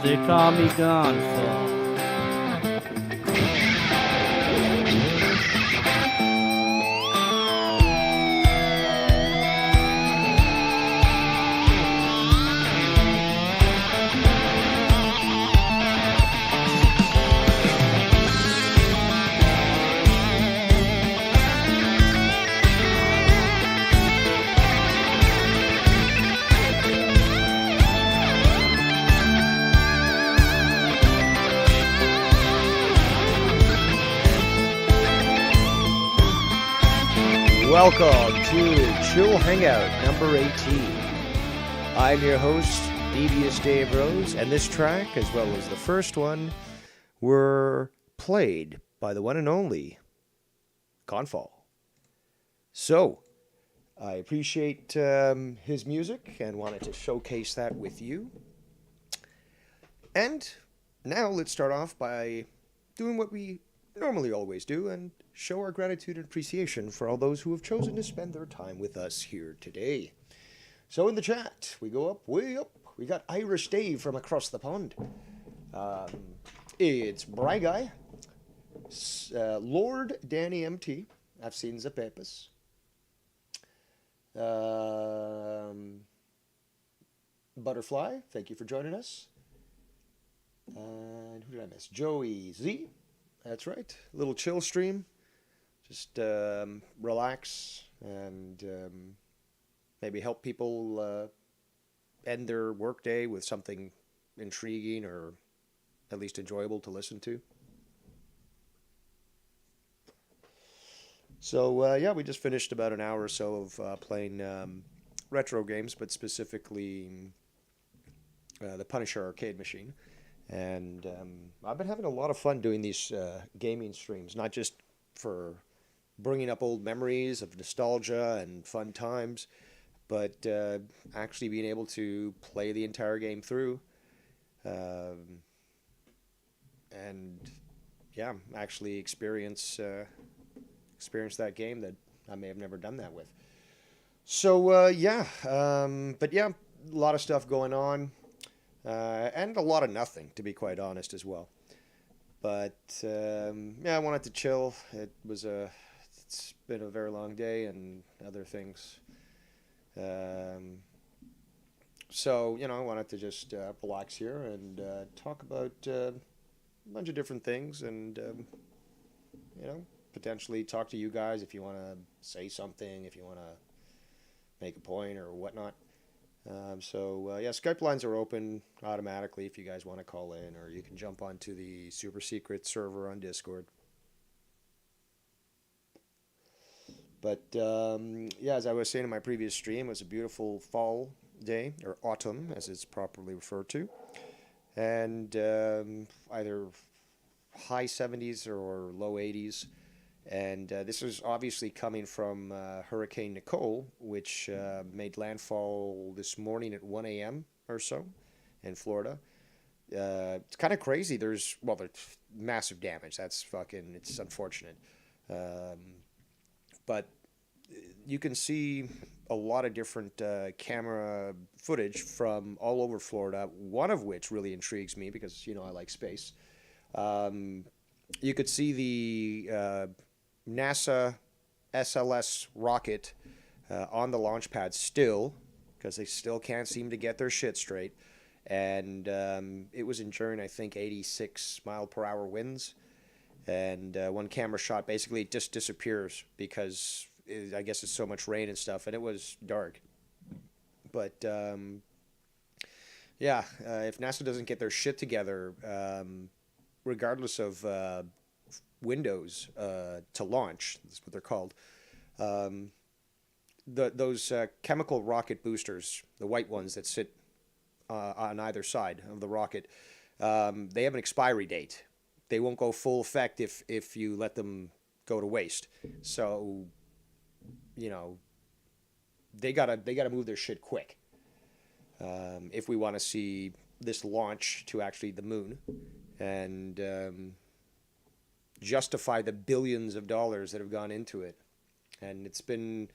They call me Gonfall. Welcome to Chill Hangout number 18. I'm your host, Devious Dave Rose, and this track, as well as the first one, were played by the one and only Gonfall. So, I appreciate his music and wanted to showcase that with you. And now let's start off by doing what we normally always do and show our gratitude and appreciation for all those who have chosen to spend their time with us here today. So in the chat, we go up, way up. We got Irish Dave from across the pond. It's Bry Guy, Lord Danny MT. I've seen the papers. Butterfly, thank you for joining us. And who did I miss? Joey Z. That's right. A little chill stream. Just relax and maybe help people end their workday with something intriguing or at least enjoyable to listen to. So, yeah, we just finished about an hour or so of playing retro games, but specifically the Punisher arcade machine. And I've been having a lot of fun doing these gaming streams, not just for bringing up old memories of nostalgia and fun times, but actually being able to play the entire game through. And yeah, actually experience that game that I may have never done that with. So yeah, but yeah, a lot of stuff going on. And a lot of nothing, to be quite honest, as well. But yeah, I wanted to chill. It's been a very long day and other things. So I wanted to just relax here and talk about a bunch of different things, and potentially talk to you guys if you want to say something, if you want to make a point or whatnot. So yeah, Skype lines are open automatically if you guys want to call in, or you can jump onto the super secret server on Discord. But yeah, as I was saying in my previous stream, it was a beautiful fall day, or autumn as it's properly referred to, and either high 70s or low 80s. And this is obviously coming from Hurricane Nicole, which made landfall this morning at 1 a.m. or so in Florida. It's kind of crazy. There's massive damage. It's unfortunate. But you can see a lot of different camera footage from all over Florida, one of which really intrigues me because, I like space. You could see the NASA SLS rocket on the launch pad still, because they still can't seem to get their shit straight. And it was enduring, I think, 86 mile per hour winds. And one camera shot, basically it just disappears because I guess it's so much rain and stuff, and it was dark. But yeah, if NASA doesn't get their shit together, regardless of windows to launch, that's what they're called, those chemical rocket boosters, the white ones that sit on either side of the rocket, they have an expiry date. They won't go full effect if you let them go to waste. So, they gotta move their shit quick if we want to see this launch to actually the moon and justify the billions of dollars that have gone into it. And it's been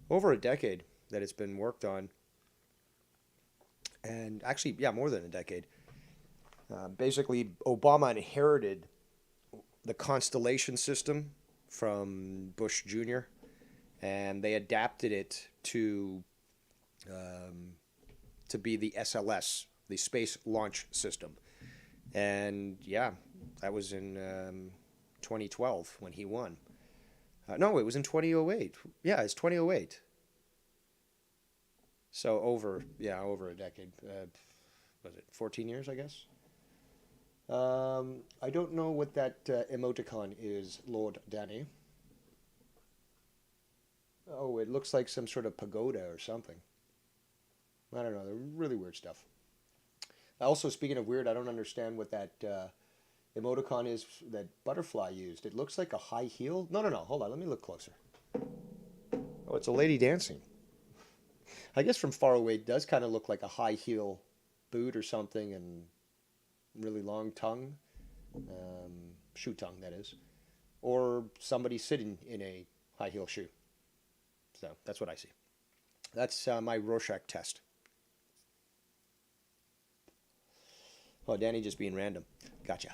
over a decade that it's been worked on. And actually, yeah, more than a decade. Basically, Obama inherited the constellation system from Bush Jr., and they adapted it um, to be the SLS, the Space Launch System. And yeah, that was in 2012 when he won. No, it was in 2008. Yeah, it's 2008. So over a decade. Was it 14 years, I guess? I don't know what that emoticon is, Lord Danny. Oh, it looks like some sort of pagoda or something. I don't know. They're really weird stuff. Also, speaking of weird, I don't understand what that emoticon is that Butterfly used. It looks like a high heel. No, no, no. Hold on. Let me look closer. Oh, it's a lady dancing. I guess from far away, it does kind of look like a high heel boot or something, and really long tongue, shoe tongue, that is, or somebody sitting in a high heel shoe. So that's what I see. That's my Rorschach test. Oh, Danny just being random. Gotcha.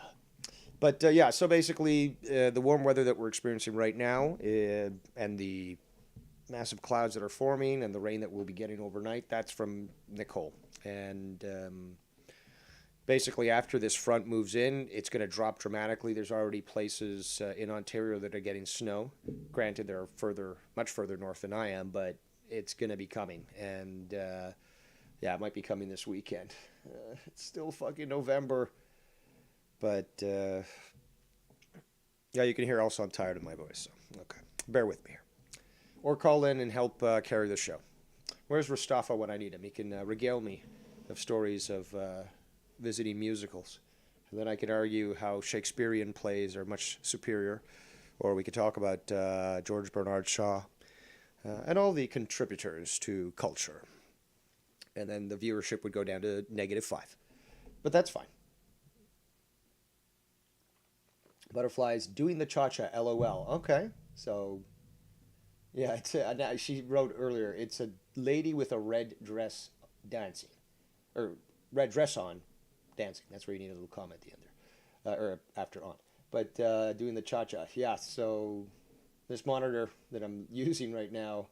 But yeah, so basically, the warm weather that we're experiencing right now, and the massive clouds that are forming, and the rain that we'll be getting overnight, that's from Nicole. And basically, after this front moves in, it's going to drop dramatically. There's already places in Ontario that are getting snow. Granted, they're much further north than I am, but it's going to be coming. And yeah, it might be coming this weekend. It's still fucking November. But yeah, you can hear also I'm tired of my voice. So, okay, bear with me here. Or call in and help carry the show. Where's Mustafa when I need him? He can regale me of stories of visiting musicals. And then I could argue how Shakespearean plays are much superior. Or we could talk about George Bernard Shaw and all the contributors to culture. And then the viewership would go down to -5. But that's fine. Butterflies doing the cha-cha, LOL. Okay, so yeah, she wrote earlier, it's a lady with a red dress dancing. Or red dress on dancing. That's where you need a little comment at the end there. Or after on. But doing the cha-cha. Yeah, so this monitor that I'm using right now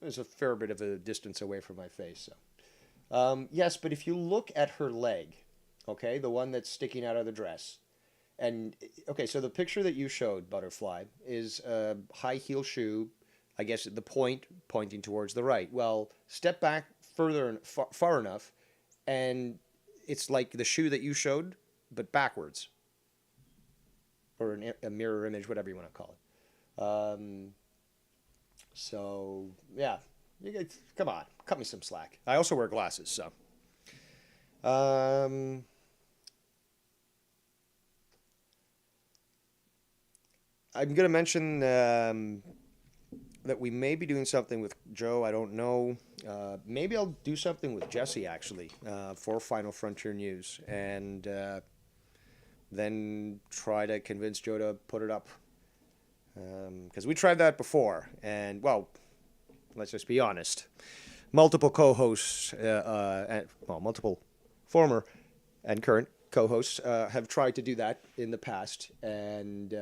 is a fair bit of a distance away from my face. So yes, but if you look at her leg, okay, the one that's sticking out of the dress, and okay, so the picture that you showed, Butterfly, is a high heel shoe, I guess at the point pointing towards the right. Well, step back far enough, and it's like the shoe that you showed, but backwards, or a mirror image, whatever you want to call it. So yeah, come on, cut me some slack. I also wear glasses, so. I'm going to mention that we may be doing something with Joe. I don't know. Maybe I'll do something with Jesse, actually, for Final Frontier News. And then try to convince Joe to put it up. Because we tried that before. And, well, let's just be honest. Multiple co-hosts, multiple former and current co-hosts have tried to do that in the past. And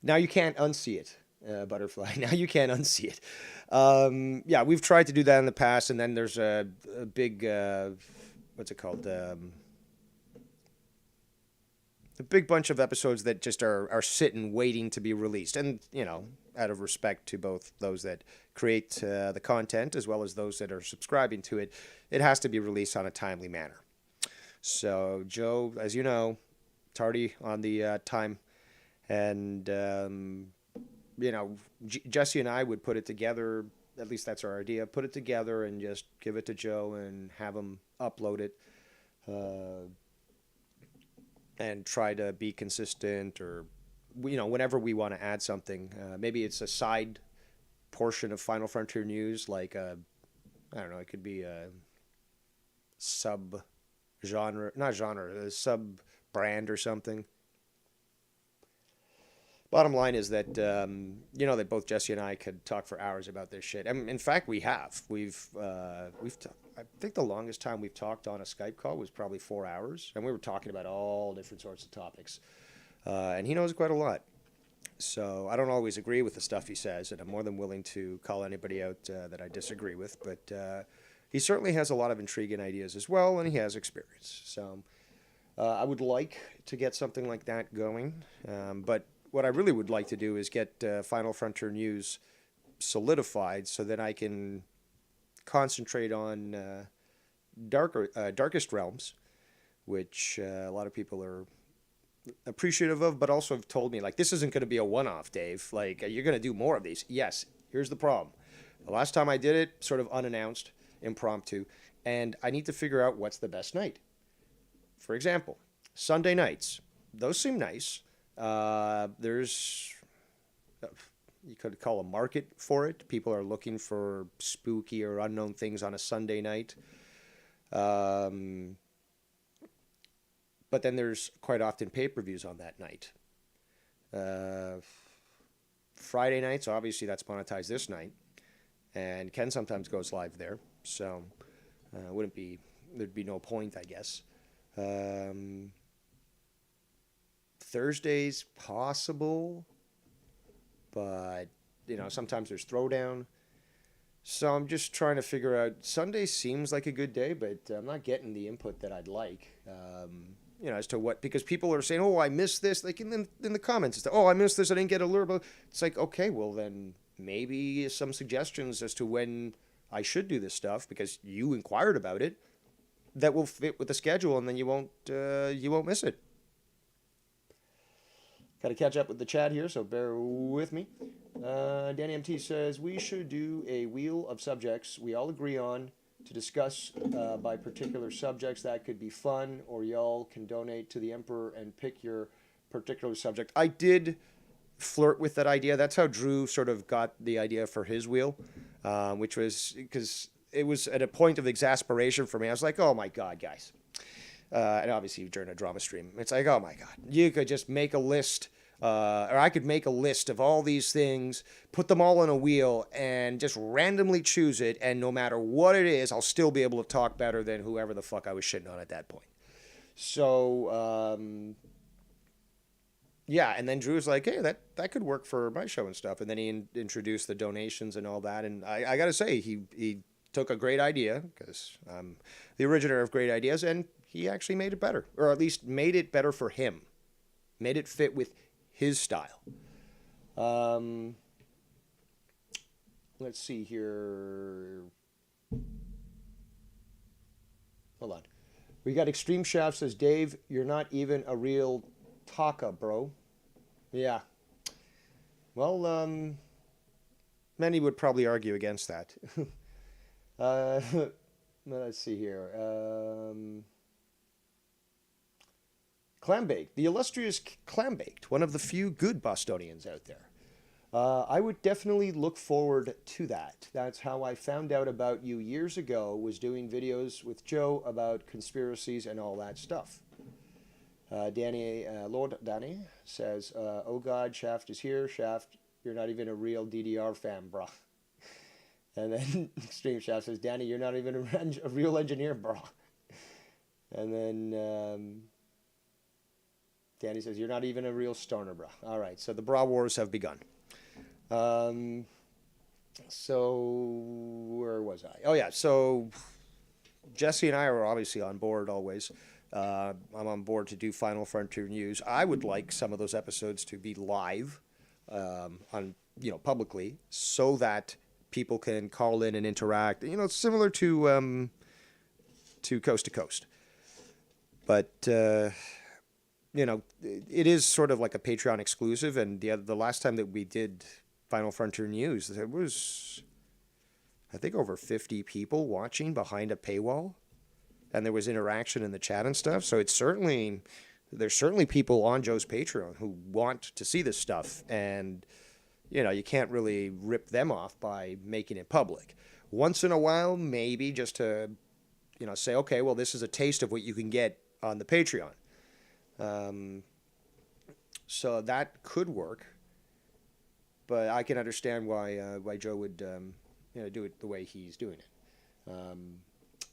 now you can't unsee it, Butterfly. Now you can't unsee it. Yeah, we've tried to do that in the past, and then there's a big, what's it called? A big bunch of episodes that just are sitting, waiting to be released. And, you know, out of respect to both those that create the content as well as those that are subscribing to it, it has to be released on a timely manner. So, Joe, as you know, tardy on the time. And, you know, Jesse and I would put it together, at least that's our idea, put it together and just give it to Joe and have him upload it and try to be consistent, or, you know, whenever we want to add something. Maybe it's a side portion of Final Frontier News, like, I don't know, it could be a sub-genre, not genre, a sub-brand or something. bottom line is that that both Jesse and I could talk for hours about this shit. And in fact, we have. I think the longest time we've talked on a Skype call was probably 4 hours, and we were talking about all different sorts of topics. And he knows quite a lot. So I don't always agree with the stuff he says, and I'm more than willing to call anybody out that I disagree with. But he certainly has a lot of intriguing ideas as well, and he has experience. So I would like to get something like that going. But what I really would like to do is get Final Frontier News solidified so that I can concentrate on Darkest Realms, which a lot of people are appreciative of, but also have told me, like, this isn't going to be a one-off, Dave. Like, you're going to do more of these. Yes, here's the problem. The last time I did it, sort of unannounced, impromptu, and I need to figure out what's the best night. For example, Sunday nights. Those seem nice. There's, you could call a market for it. People are looking for spooky or unknown things on a Sunday night. But then there's quite often pay-per-views on that night. Friday nights, obviously that's monetized this night. And Ken sometimes goes live there. So there'd be no point, I guess. Thursdays, possible. But, sometimes there's Throwdown. So I'm just trying to figure out. Sunday seems like a good day, but I'm not getting the input that I'd like. As to what, because people are saying, oh, I missed this. Like in the comments, it's oh, I missed this. I didn't get an alert. It's like, okay, well then maybe some suggestions as to when I should do this stuff because you inquired about it that will fit with the schedule, and then you won't miss it. Got to catch up with the chat here, so bear with me. Danny MT says, we should do a wheel of subjects we all agree on to discuss by particular subjects. That could be fun, or y'all can donate to the Emperor and pick your particular subject. I did flirt with that idea. That's how Drew sort of got the idea for his wheel, which was because it was at a point of exasperation for me. I was like, oh my God, guys. And obviously during a drama stream, it's like, oh my God, you could just make a list. Or I could make a list of all these things, put them all on a wheel, and just randomly choose it, and no matter what it is, I'll still be able to talk better than whoever the fuck I was shitting on at that point. So, yeah, and then Drew's like, hey, that could work for my show and stuff, and then he introduced the donations and all that, and I gotta say, he took a great idea, because I'm the originator of great ideas, and he actually made it better, or at least made it better for him, made it fit with his style. Let's see here. Hold on. We got Extreme Shaft says, Dave, you're not even a real Taka, bro. Yeah. Well, many would probably argue against that. Let's see here. Clambaked, the illustrious Clambaked, one of the few good Bostonians out there. I would definitely look forward to that. That's how I found out about you years ago, was doing videos with Joe about conspiracies and all that stuff. Lord Danny says, oh God, Shaft is here. Shaft, you're not even a real DDR fan, brah. And then Extreme Shaft says, Danny, you're not even a real engineer, brah. And then Danny says, you're not even a real stoner, brah. All right, so the bra wars have begun. So where was I? Oh, yeah, so Jesse and I are obviously on board always. I'm on board to do Final Frontier News. I would like some of those episodes to be live on, publicly, so that people can call in and interact. Similar to Coast to Coast. But it is sort of like a Patreon exclusive, and the last time that we did Final Frontier News, there was, I think, over 50 people watching behind a paywall, and there was interaction in the chat and stuff. So there's certainly people on Joe's Patreon who want to see this stuff, and you can't really rip them off by making it public. Once in a while, maybe just to say, okay, well, this is a taste of what you can get on the Patreon. So that could work. but I can understand why Joe would do it the way he's doing it.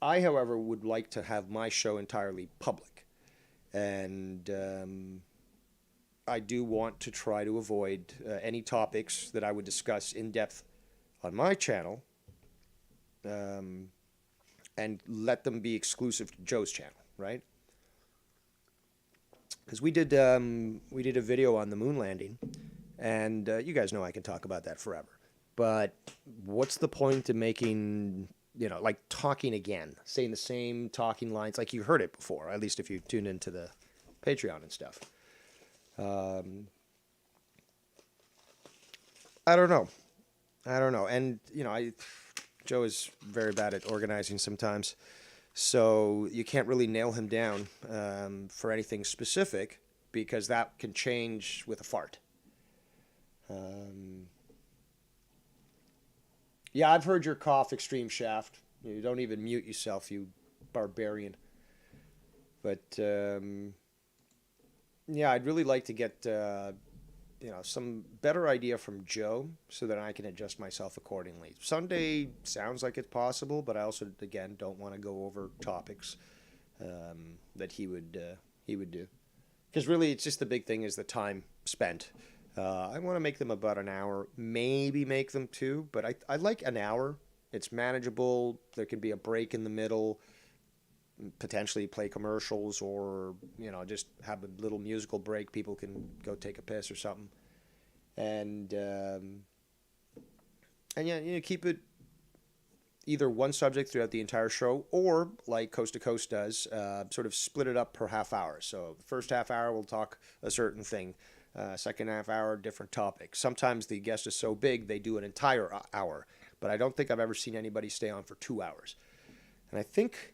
I, however, would like to have my show entirely public, and I do want to try to avoid any topics that I would discuss in depth on my channel, and let them be exclusive to Joe's channel, right? Because we did a video on the moon landing, and you guys know I can talk about that forever. But what's the point in making, like talking again, saying the same talking lines like you heard it before, at least if you tune into the Patreon and stuff. I don't know. And, Joe is very bad at organizing sometimes. So you can't really nail him down for anything specific, because that can change with a fart. Yeah, I've heard your cough, Extreme Shaft. You don't even mute yourself, you barbarian. But yeah, I'd really like to get some better idea from Joe so that I can adjust myself accordingly. Sunday sounds like it's possible, but I also, again, don't want to go over topics that he would do. Because really, it's just the big thing is the time spent. I want to make them about an hour, maybe make them 2, but I like an hour. It's manageable. There can be a break in the middle, potentially play commercials, or just have a little musical break. People can go take a piss or something, and yeah, keep it either one subject throughout the entire show, or like Coast to Coast does, sort of split it up per half hour. So the first half hour we'll talk a certain thing, second half hour different topic. Sometimes the guest is so big they do an entire hour, but I don't think I've ever seen anybody stay on for 2 hours. And I think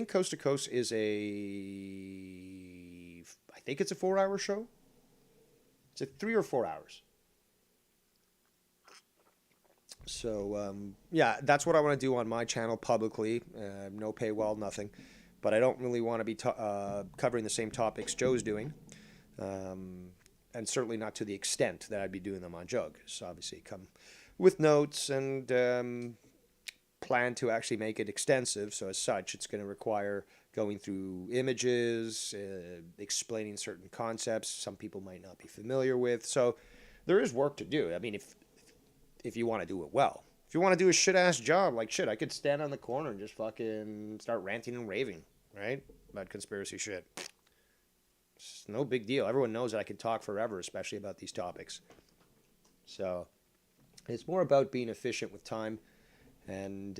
Coast to Coast is I think it's a 4-hour show. It's a 3 or 4 hours. So, yeah, that's what I want to do on my channel publicly. No paywall, nothing. But I don't really want to be covering the same topics Joe's doing. And certainly not to the extent that I'd be doing them on Joe. So obviously come with notes and plan to actually make it extensive. So as such, it's going to require going through images, explaining certain concepts some people might not be familiar with. So there is work to do. I mean, if you want to do it well. If you want to do a shit-ass job, like shit, I could stand on the corner and just fucking start ranting and raving, right? About conspiracy shit. It's no big deal. Everyone knows that I can talk forever, especially about these topics. So it's more about being efficient with time and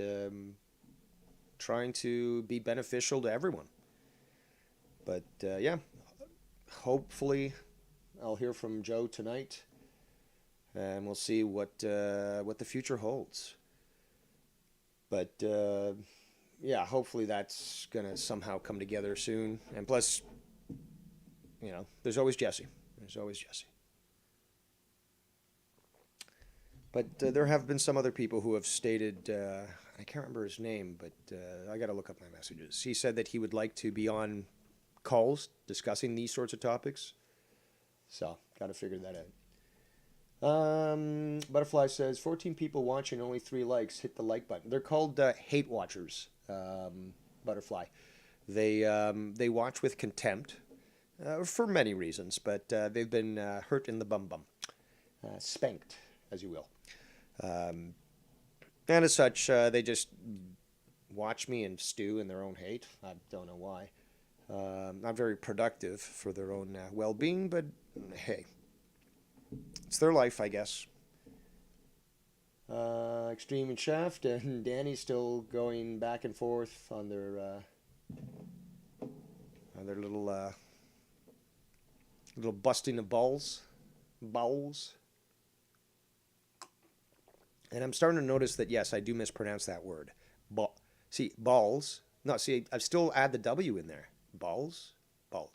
trying to be beneficial to everyone. But yeah, hopefully I'll hear from Joe tonight, and we'll see what the future holds. But yeah, hopefully that's gonna somehow come together soon. And plus, there's always Jesse. But there have been some other people who have stated, I can't remember his name, but I got to look up my messages. He said that he would like to be on calls discussing these sorts of topics. So, got to figure that out. Butterfly says, 14 people watching, only 3 likes. Hit the like button. They're called hate watchers, Butterfly. They watch with contempt for many reasons, but they've been hurt in the bum. Spanked, as you will. And as such, they just watch me and stew in their own hate. I don't know why. Not very productive for their own well-being, but hey, it's their life, I guess. Extreme and Shaft and Danny still going back and forth on their little busting of bowels. And I'm starting to notice that, yes, I do mispronounce that word. See, balls. No, see, I still add the W in there. Balls. I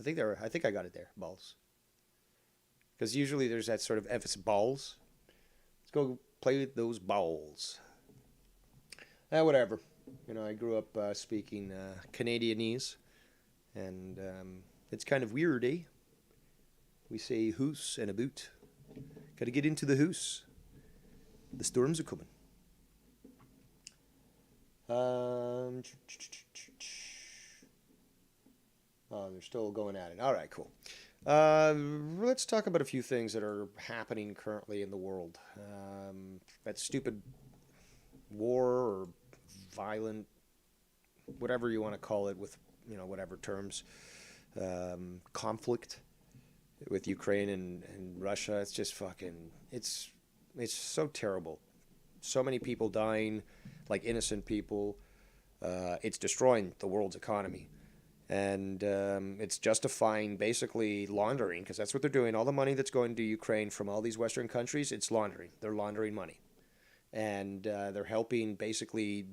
think I got it there. Balls. Because usually there's that sort of emphasis. Balls. Let's go play with those balls. Whatever. I grew up speaking Canadianese, and it's kind of weird, eh? We say hoose and a boot. Gotta get into the hoose. The storms are coming. Oh, they're still going at it. All right, cool. Let's talk about a few things that are happening currently in the world. That stupid war or violent, whatever you want to call it, with whatever terms, conflict with Ukraine and Russia. It's just fucking. It's so terrible. So many people dying, like innocent people. It's destroying the world's economy. And it's justifying basically laundering, because that's what they're doing. All the money that's going to Ukraine from all these Western countries, it's laundering. They're laundering money. And they're helping basically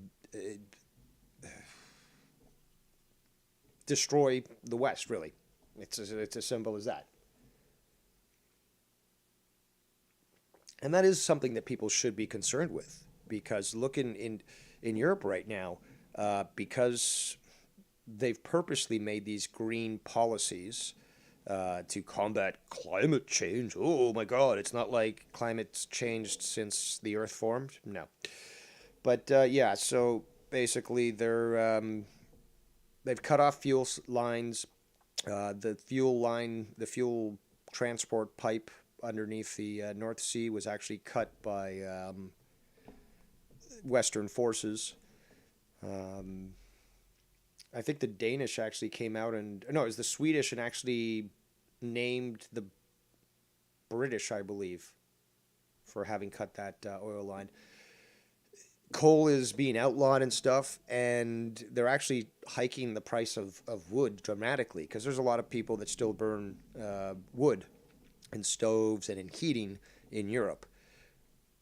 destroy the West, really. It's as simple as that. And that is something that people should be concerned with, because looking in Europe right now, because they've purposely made these green policies to combat climate change. Oh my God, it's not like climate's changed since the Earth formed. No. But yeah, so basically they've cut off fuel lines. The fuel transport pipe underneath the North Sea was actually cut by Western forces. I think the Danish actually came out no, it was the Swedish, and actually named the British, I believe, for having cut that oil line. Coal is being outlawed and stuff, and they're actually hiking the price of wood dramatically, because there's a lot of people that still burn wood in stoves and in heating in Europe.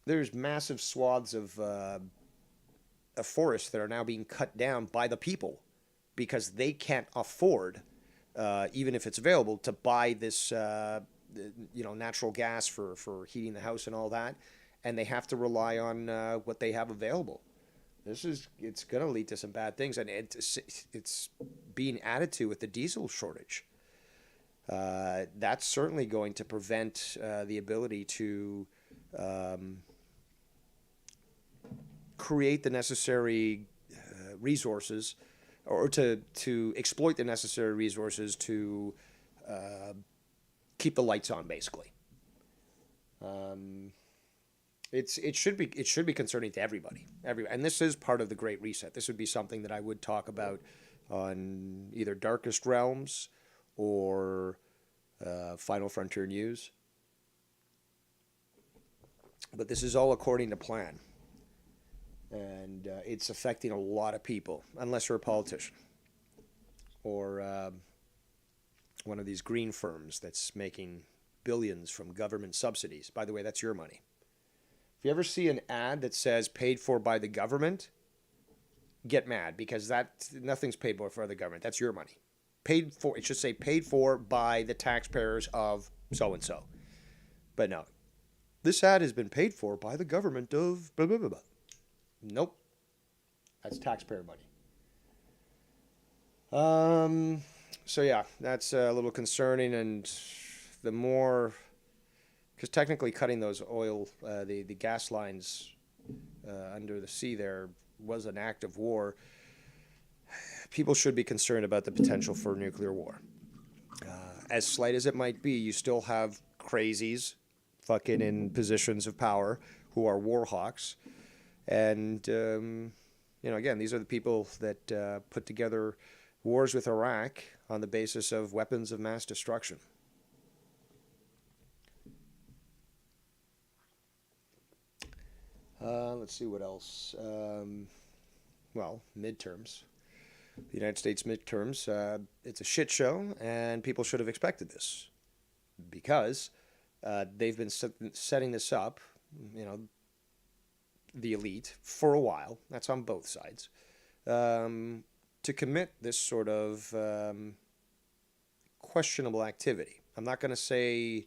There's massive swaths of forests that are now being cut down by the people, because they can't afford, even if it's available, to buy this, natural gas for heating the house and all that, and they have to rely on what they have available. It's going to lead to some bad things, and it's being added to with the diesel shortage. That's certainly going to prevent the ability to create the necessary resources, or to exploit the necessary resources to keep the lights on, basically. It should be concerning to everybody. And this is part of the Great Reset. This would be something that I would talk about on either Darkest Realms or Final Frontier News. But this is all according to plan. And it's affecting a lot of people, unless you're a politician or one of these green firms that's making billions from government subsidies. By the way, that's your money. If you ever see an ad that says paid for by the government, get mad, because nothing's paid for the government. That's your money. Paid for, it should say paid for by the taxpayers of so-and-so. But no, this ad has been paid for by the government of blah, blah, blah, blah. Nope. That's taxpayer money. So yeah, that's a little concerning, and the more, because technically cutting those oil, the gas lines under the sea there was an act of war. People should be concerned about the potential for nuclear war. As slight as it might be, you still have crazies fucking in positions of power who are war hawks. And, again, these are the people that put together wars with Iraq on the basis of weapons of mass destruction. Let's see what else. Midterms. The United States midterms. It's a shit show, and people should have expected this, because they've been setting this up, the elite, for a while. That's on both sides. To commit this sort of questionable activity. I'm not going to say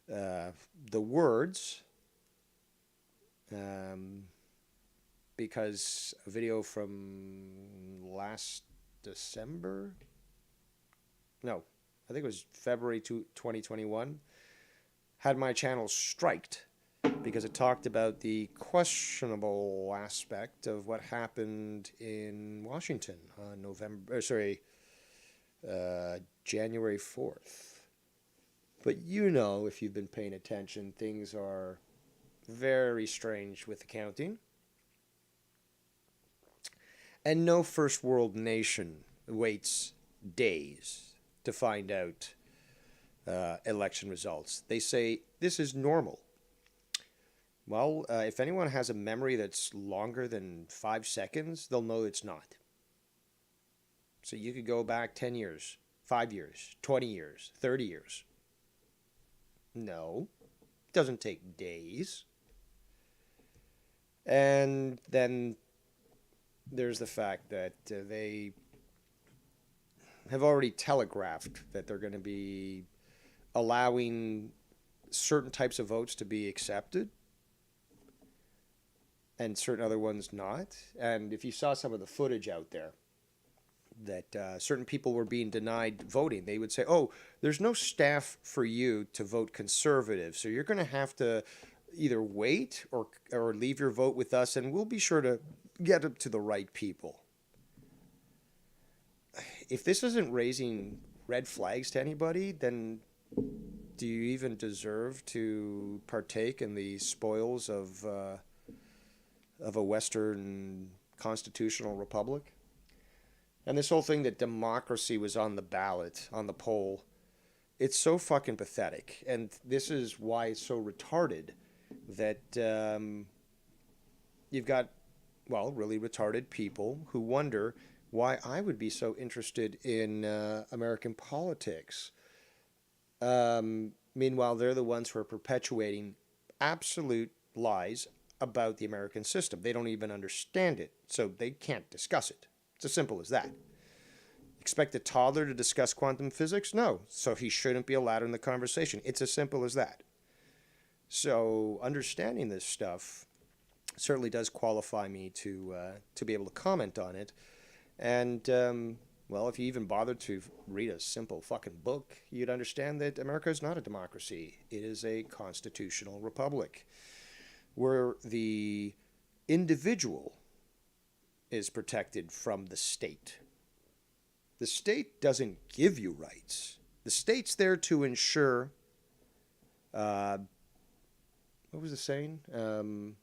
the words, because a video from last December, no, I think it was February 2021, had my channel striked because it talked about the questionable aspect of what happened in Washington on January 4th. But you know, if you've been paying attention, things are very strange with the counting. And no first world nation waits days to find out election results. They say this is normal. Well, if anyone has a memory that's longer than 5 seconds, they'll know it's not. So you could go back 10 years, 5 years, 20 years, 30 years. No, it doesn't take days. And then there's the fact that they have already telegraphed that they're going to be allowing certain types of votes to be accepted and certain other ones not. And if you saw some of the footage out there, that certain people were being denied voting, they would say, oh, there's no staff for you to vote conservative, so you're going to have to either wait or leave your vote with us, and we'll be sure to get it to the right people. If this isn't raising red flags to anybody, then do you even deserve to partake in the spoils of a Western constitutional republic? And this whole thing that democracy was on the ballot, on the poll, it's so fucking pathetic. And this is why it's so retarded that you've got, well, really retarded people who wonder why I would be so interested in American politics. Meanwhile, they're the ones who are perpetuating absolute lies about the American system. They don't even understand it, so they can't discuss it. It's as simple as that. Expect a toddler to discuss quantum physics? No, so he shouldn't be allowed in the conversation. It's as simple as that. So understanding this stuff certainly does qualify me to be able to comment on it. And, well, if you even bothered to read a simple fucking book, you'd understand that America is not a democracy. It is a constitutional republic where the individual is protected from the state. The state doesn't give you rights. The state's there to ensure, what was the saying? To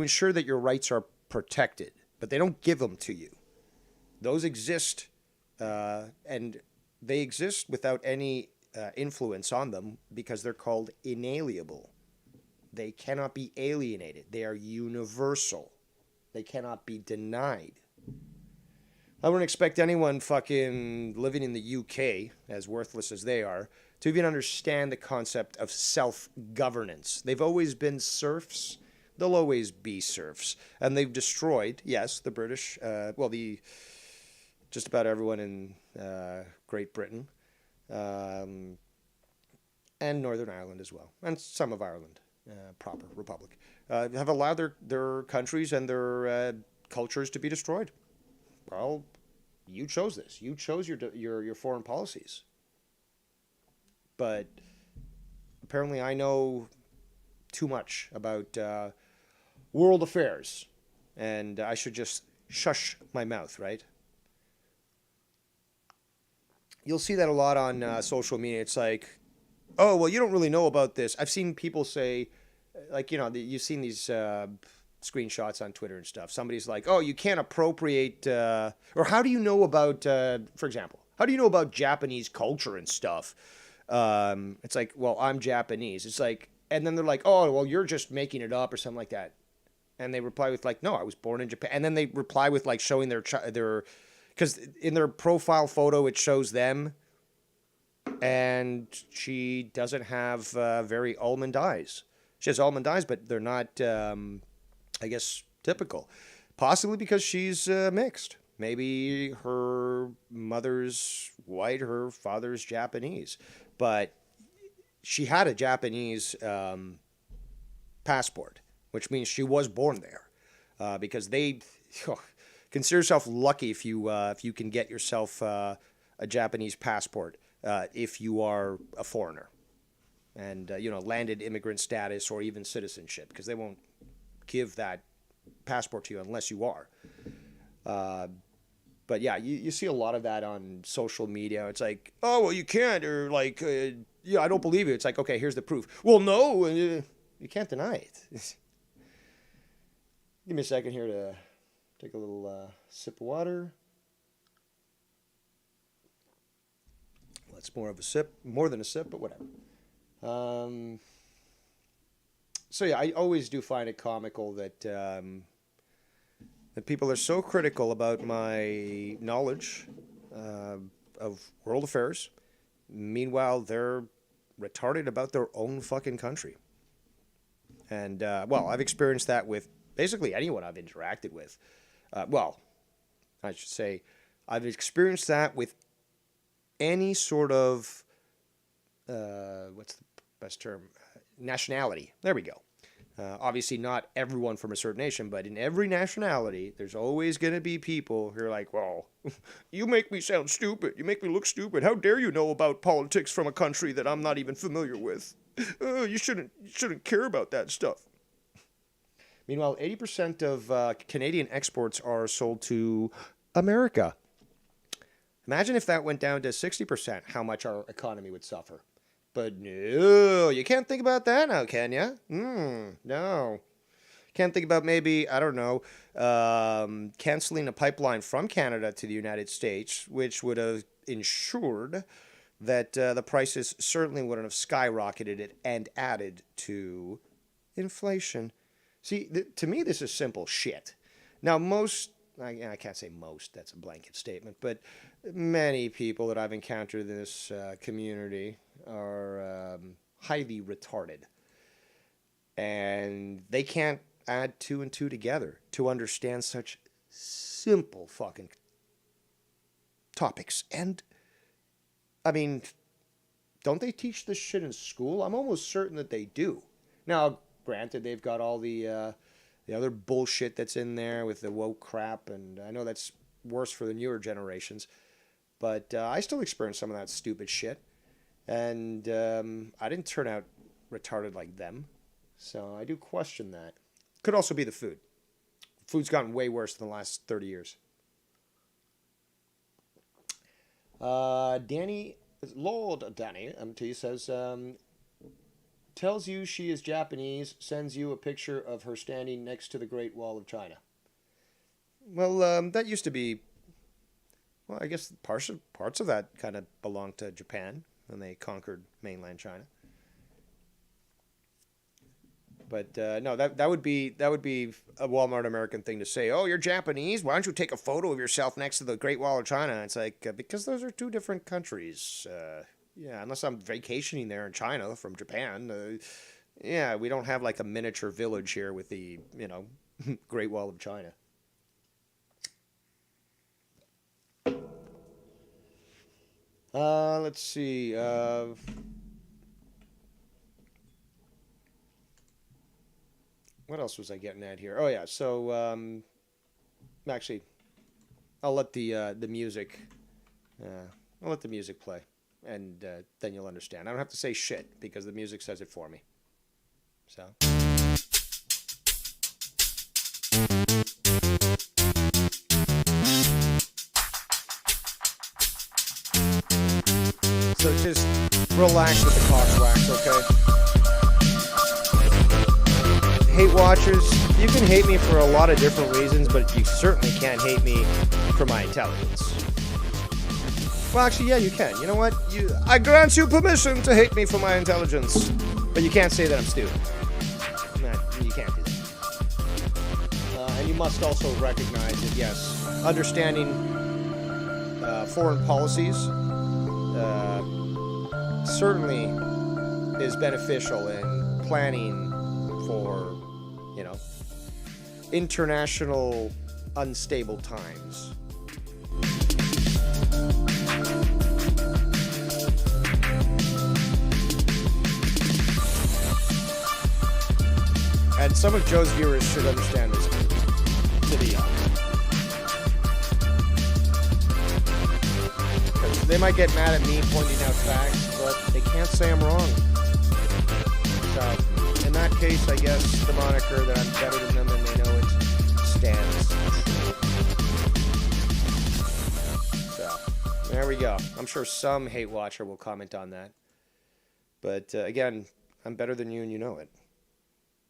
ensure that your rights are protected, but they don't give them to you. Those exist, and they exist without any influence on them because they're called inalienable. They cannot be alienated. They are universal. They cannot be denied. I wouldn't expect anyone fucking living in the UK, as worthless as they are, to even understand the concept of self-governance. They've always been serfs. They'll always be serfs. And they've destroyed, yes, the British, just about everyone in Great Britain, and Northern Ireland as well, and some of Ireland, proper republic, have allowed their countries and their cultures to be destroyed. Well, you chose this. You chose your foreign policies. But apparently I know too much about world affairs, and I should just shush my mouth, right? You'll see that a lot on social media. It's like, oh, well, you don't really know about this. I've seen people say, like, you know, you've seen these screenshots on Twitter and stuff. Somebody's like, oh, you can't appropriate, or how do you know about, for example, how do you know about Japanese culture and stuff? It's like, well, I'm Japanese. It's like, and then they're like, oh, well, you're just making it up or something like that. And they reply with like, no, I was born in Japan. And then they reply with like showing their, because in their profile photo, it shows them. And she doesn't have very almond eyes. She has almond eyes, but they're not, I guess, typical. Possibly because she's mixed. Maybe her mother's white, her father's Japanese. But she had a Japanese passport, which means she was born there. Because they consider yourself lucky if you can get yourself a a Japanese passport if you are a foreigner and, landed immigrant status or even citizenship, because they won't give that passport to you unless you are. But yeah, you see a lot of that on social media. It's like, oh, well, you can't, or like, yeah, I don't believe it. It's like, okay, here's the proof. Well, no, you can't deny it. Give me a second here to take a little sip of water. Well, it's more of a sip, more than a sip, but whatever. So yeah, I always do find it comical that that people are so critical about my knowledge of world affairs. Meanwhile, they're retarded about their own fucking country. And, well, I've experienced that with basically anyone I've interacted with. Well, I should say, I've experienced that with any sort of, what's the best term? Nationality. There we go. Obviously, not everyone from a certain nation, but in every nationality, there's always going to be people who are like, well, you make me sound stupid. You make me look stupid. How dare you know about politics from a country that I'm not even familiar with? You shouldn't care about that stuff. Meanwhile, 80% of Canadian exports are sold to America. Imagine if that went down to 60%, how much our economy would suffer. But no, you can't think about that now, can you? No. Can't think about maybe, I don't know, canceling a pipeline from Canada to the United States, which would have ensured that the prices certainly wouldn't have skyrocketed it and added to inflation. See, to me, this is simple shit. Now, I can't say most, that's a blanket statement, but many people that I've encountered in this community are highly retarded. And they can't add 2 and 2 together to understand such simple fucking topics. And, I mean, don't they teach this shit in school? I'm almost certain that they do. Now, granted, they've got all the other bullshit that's in there with the woke crap, and I know that's worse for the newer generations, but I still experience some of that stupid shit, and I didn't turn out retarded like them, so I do question that. Could also be the food. Food's gotten way worse in the last 30 years. Lord Danny, MT says, tells you she is Japanese, sends you a picture of her standing next to the Great Wall of China. Well, that used to be, well, I guess parts of that kind of belonged to Japan when they conquered mainland China. But no, that would be a Walmart American thing to say. Oh, you're Japanese? Why don't you take a photo of yourself next to the Great Wall of China? It's like, because those are two different countries. Yeah, unless I'm vacationing there in China from Japan. Yeah, we don't have like a miniature village here with the, Great Wall of China. Let's see. What else was I getting at here? Oh yeah, so actually, I'll let the music. I'll let the music play, and then you'll understand. I don't have to say shit because the music says it for me. So. So just relax with the cock wax, okay? Hate watchers, you can hate me for a lot of different reasons, but you certainly can't hate me for my intelligence. Well, actually, yeah, you can. You know what? I grant you permission to hate me for my intelligence, but you can't say that I'm stupid. Nah, you can't do that. And you must also recognize that, yes, understanding foreign policies certainly is beneficial in planning for, international unstable times. And some of Joe's viewers should understand this to the because they might get mad at me pointing out facts, but they can't say I'm wrong. So, in that case, I guess the moniker that I'm better than them and they know it stands. So, there we go. I'm sure some hate watcher will comment on that. But again, I'm better than you and you know it.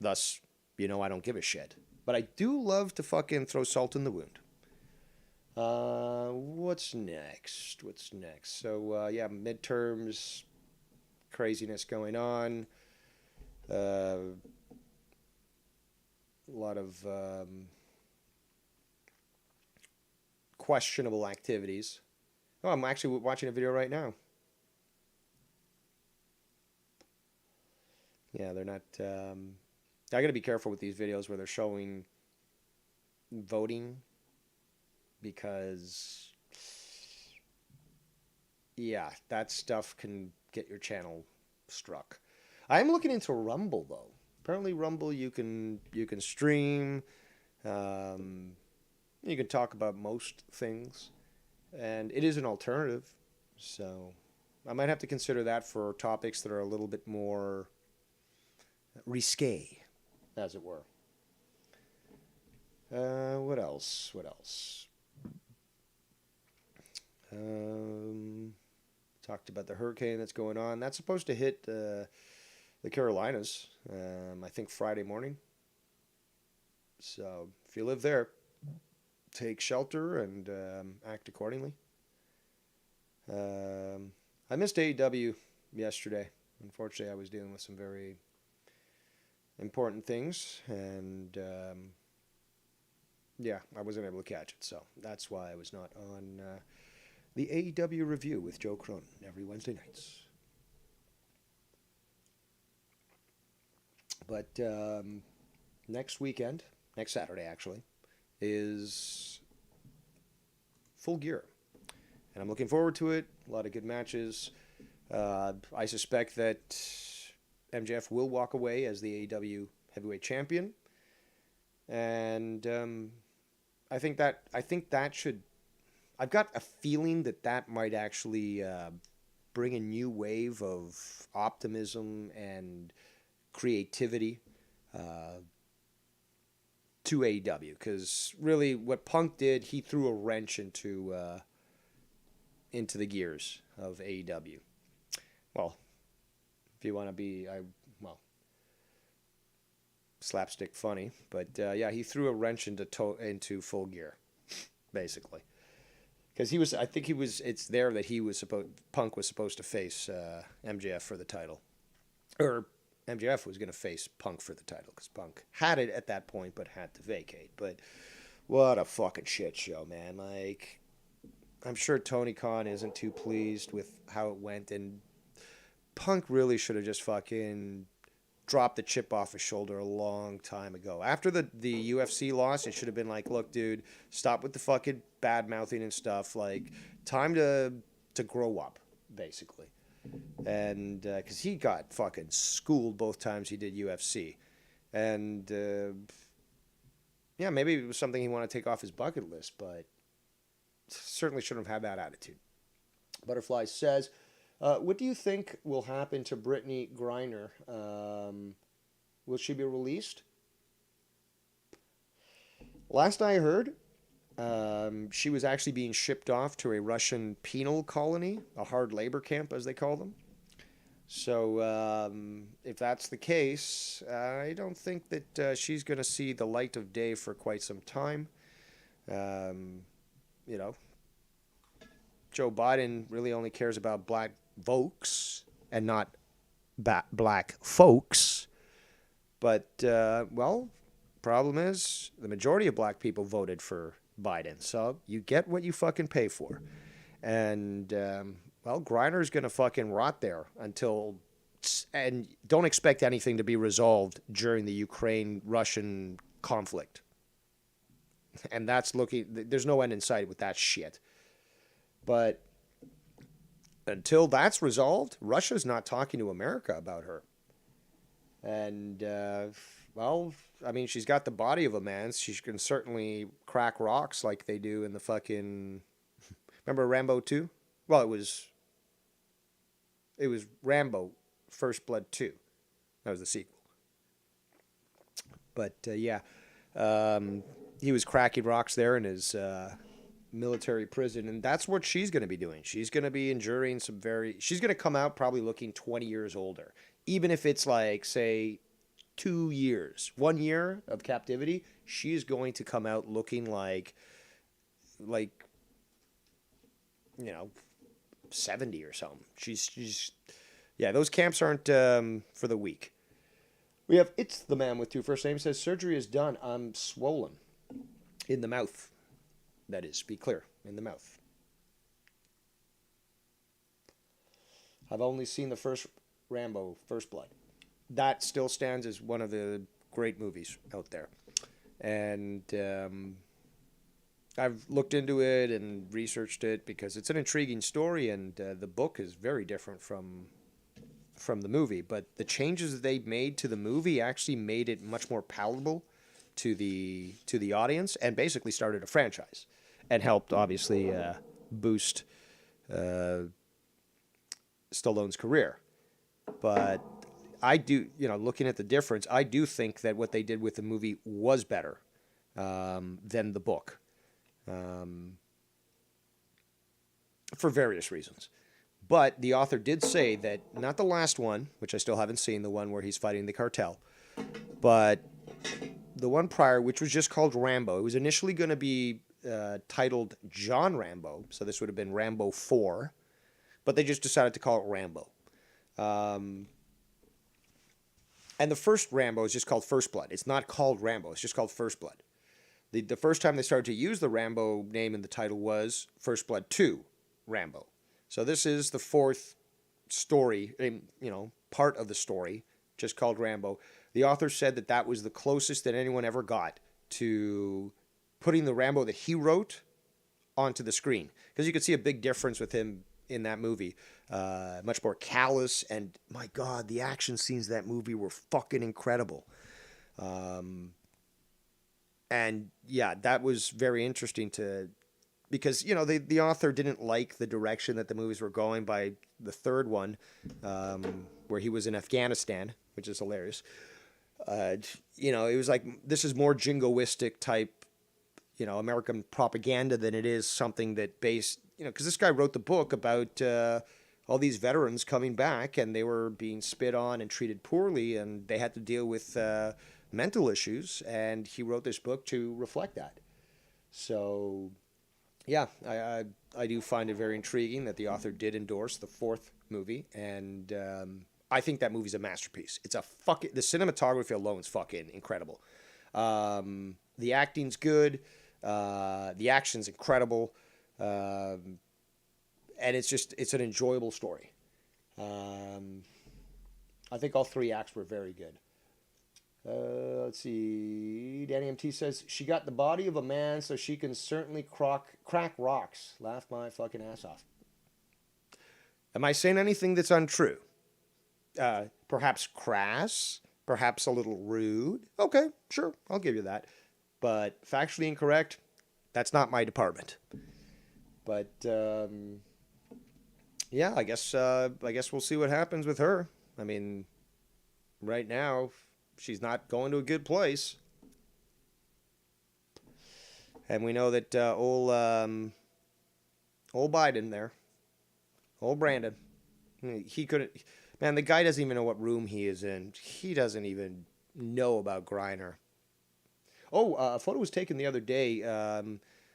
Thus, you know I don't give a shit. But I do love to fucking throw salt in the wound. What's next? So, yeah, midterms, craziness going on. A lot of questionable activities. Oh, I'm actually watching a video right now. Yeah, they're not... I gotta be careful with these videos where they're showing voting because, yeah, that stuff can get your channel struck. I'm looking into Rumble though. Apparently, Rumble you can stream, you can talk about most things, and it is an alternative. So, I might have to consider that for topics that are a little bit more risque, as it were. What else? Talked about the hurricane that's going on. That's supposed to hit the Carolinas, I think Friday morning. So if you live there, take shelter and act accordingly. I missed AEW yesterday. Unfortunately, I was dealing with some very important things, and yeah, I wasn't able to catch it, so that's why I was not on the AEW review with Joe Cronin every Wednesday nights. But next Saturday actually, is Full Gear, and I'm looking forward to it. A lot of good matches. I suspect that MJF will walk away as the AEW heavyweight champion, and I think that should. I've got a feeling that might actually bring a new wave of optimism and creativity to AEW, because really what Punk did, he threw a wrench into the gears of AEW. Well, if you want to be, slapstick funny, but yeah, he threw a wrench into Full Gear, basically, because it's there that Punk was supposed to face MJF for the title, or MJF was going to face Punk for the title, because Punk had it at that point, but had to vacate. But what a fucking shit show, man! Like, I'm sure Tony Khan isn't too pleased with how it went, and Punk really should have just fucking dropped the chip off his shoulder a long time ago. After the UFC loss, it should have been like, look, dude, stop with the fucking bad mouthing and stuff. Like, time to grow up, basically. And because he got fucking schooled both times he did UFC. And yeah, maybe it was something he wanted to take off his bucket list, but certainly shouldn't have had that attitude. Butterfly says, what do you think will happen to Brittany Griner? Will she be released? Last I heard, she was actually being shipped off to a Russian penal colony, a hard labor camp, as they call them. So if that's the case, I don't think that she's going to see the light of day for quite some time. You know, Joe Biden really only cares about black folks and not black folks. But, well, problem is the majority of black people voted for Biden. So you get what you fucking pay for. And, well, Griner's going to fucking rot there until... And don't expect anything to be resolved during the Ukraine-Russian conflict. And that's looking... There's no end in sight with that shit. But until that's resolved, Russia's not talking to America about her. And, well, I mean, she's got the body of a man. She can certainly crack rocks like they do in the fucking... Remember Rambo 2? Well, it was Rambo, First Blood 2. That was the sequel. But yeah, he was cracking rocks there in his military prison, and that's what she's going to be doing. She's going to be enduring some very. She's going to come out probably looking 20 years older, even if it's like say 2 years, 1 year of captivity. She's going to come out looking like 70 or something. She's yeah. Those camps aren't for the weak. We have It's the Man with two first names says surgery is done. I'm swollen in the mouth. That is, be clear, in the mouth. I've only seen the first Rambo, First Blood. That still stands as one of the great movies out there. And I've looked into it and researched it because it's an intriguing story, and the book is very different from the movie. But the changes that they made to the movie actually made it much more palatable to the audience, and basically started a franchise, and helped obviously boost Stallone's career. But I do, looking at the difference, I do think that what they did with the movie was better than the book, for various reasons. But the author did say that, not the last one, which I still haven't seen, the one where he's fighting the cartel, but the one prior, which was just called Rambo. It was initially going to be titled John Rambo, so this would have been Rambo 4, but they just decided to call it Rambo. And the first Rambo is just called First Blood. It's not called Rambo. It's just called First Blood. The first time they started to use the Rambo name in the title was First Blood 2 Rambo. So this is the fourth story, part of the story, just called Rambo. The author said that that was the closest that anyone ever got to putting the Rambo that he wrote onto the screen. Because you could see a big difference with him in that movie. Much more callous, and my God, the action scenes of that movie were fucking incredible. And yeah, that was very interesting because, the author didn't like the direction that the movies were going by the third one, where he was in Afghanistan, which is hilarious. It was like, this is more jingoistic type, American propaganda than it is something that based, because this guy wrote the book about all these veterans coming back, and they were being spit on and treated poorly, and they had to deal with mental issues, and he wrote this book to reflect that. So, yeah, I do find it very intriguing that the author did endorse the fourth movie, and I think that movie's a masterpiece. It's the cinematography alone is fucking incredible. The acting's good, the action's incredible, and it's an enjoyable story. I think all three acts were very good. Let's see. Danny MT says, she got the body of a man, so she can certainly crack rocks. Laugh my fucking ass off. Am I saying anything that's untrue? Perhaps crass? Perhaps a little rude? Okay, sure, I'll give you that. But factually incorrect? That's not my department. But yeah, I guess we'll see what happens with her. I mean, right now, she's not going to a good place. And we know that old Biden there, old Brandon, he couldn't. Man, the guy doesn't even know what room he is in. He doesn't even know about Griner. Oh, a photo was taken the other day.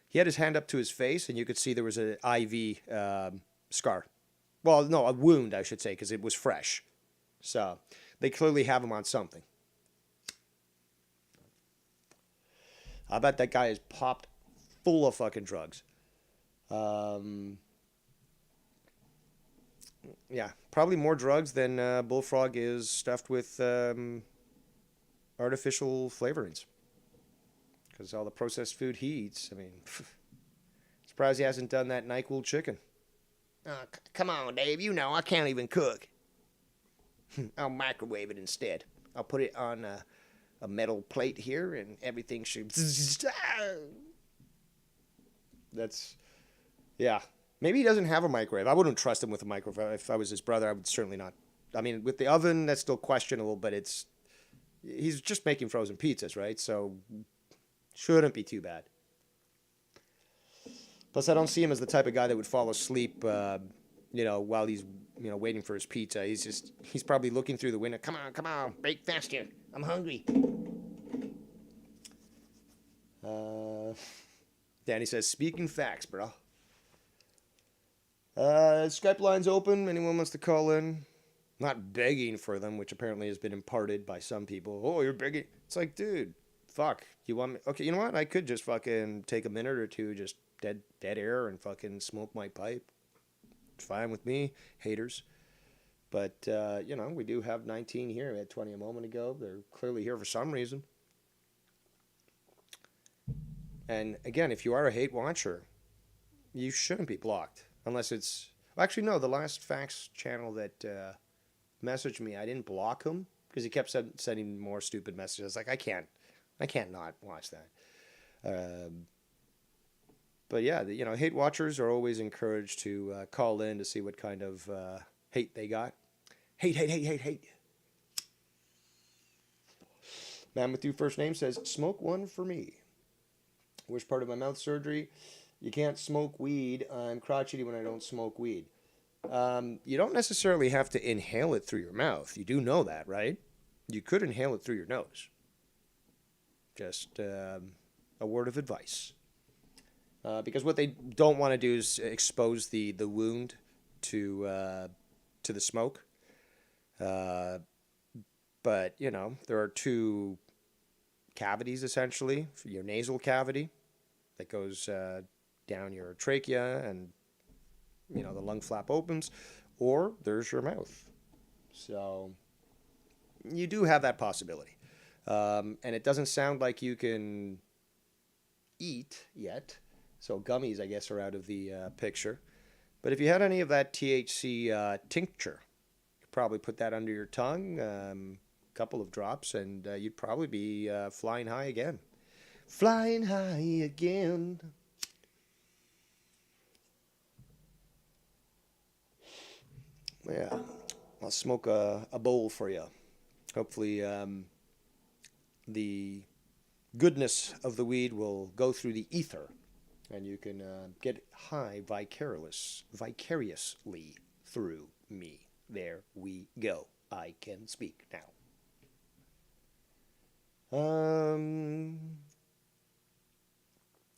He had his hand up to his face, and you could see there was an IV scar. Well, no, a wound, I should say, because it was fresh. So they clearly have him on something. I bet that guy is popped full of fucking drugs. Yeah, probably more drugs than Bullfrog is stuffed with artificial flavorings. Because all the processed food he eats. I mean, surprised he hasn't done that NyQuil chicken. Oh, come on, Dave. I can't even cook. I'll microwave it instead. I'll put it on a metal plate here, and everything should... That's... Yeah. Maybe he doesn't have a microwave. I wouldn't trust him with a microwave. If I was his brother, I would certainly not. I mean, with the oven, that's still questionable, but he's just making frozen pizzas, right? So shouldn't be too bad. Plus, I don't see him as the type of guy that would fall asleep, while he's, waiting for his pizza. He's probably looking through the window. Come on, bake faster. I'm hungry. Danny says, speaking facts, bro. Skype line's open. Anyone wants to call in? Not begging for them, which apparently has been imparted by some people. Oh, you're begging. It's like, dude, fuck. You want me? Okay, you know what? I could just fucking take a minute or two, just dead air and fucking smoke my pipe. It's fine with me, haters. But, we do have 19 here. We had 20 a moment ago. They're clearly here for some reason. And again, if you are a hate watcher, you shouldn't be blocked. Unless it's... Actually, no, the last fax channel that messaged me, I didn't block him because he kept sending more stupid messages. Like, I can't not watch that. But yeah, hate watchers are always encouraged to call in to see what kind of hate they got. Hate. Man with two first names says, smoke one for me. Worst part of my mouth surgery? You can't smoke weed. I'm crotchety when I don't smoke weed. You don't necessarily have to inhale it through your mouth. You do know that, right? You could inhale it through your nose. Just a word of advice. Because what they don't want to do is expose the wound to the smoke. But, there are two cavities, essentially. Your nasal cavity that goes down your trachea and, the lung flap opens. Or there's your mouth. So you do have that possibility. And it doesn't sound like you can eat yet. So gummies, I guess, are out of the picture. But if you had any of that THC tincture, you could probably put that under your tongue, a couple of drops, and you'd probably be flying high again. Flying high again. Yeah, I'll smoke a bowl for you. Hopefully the goodness of the weed will go through the ether, and you can get high vicariously through me. There we go. I can speak now.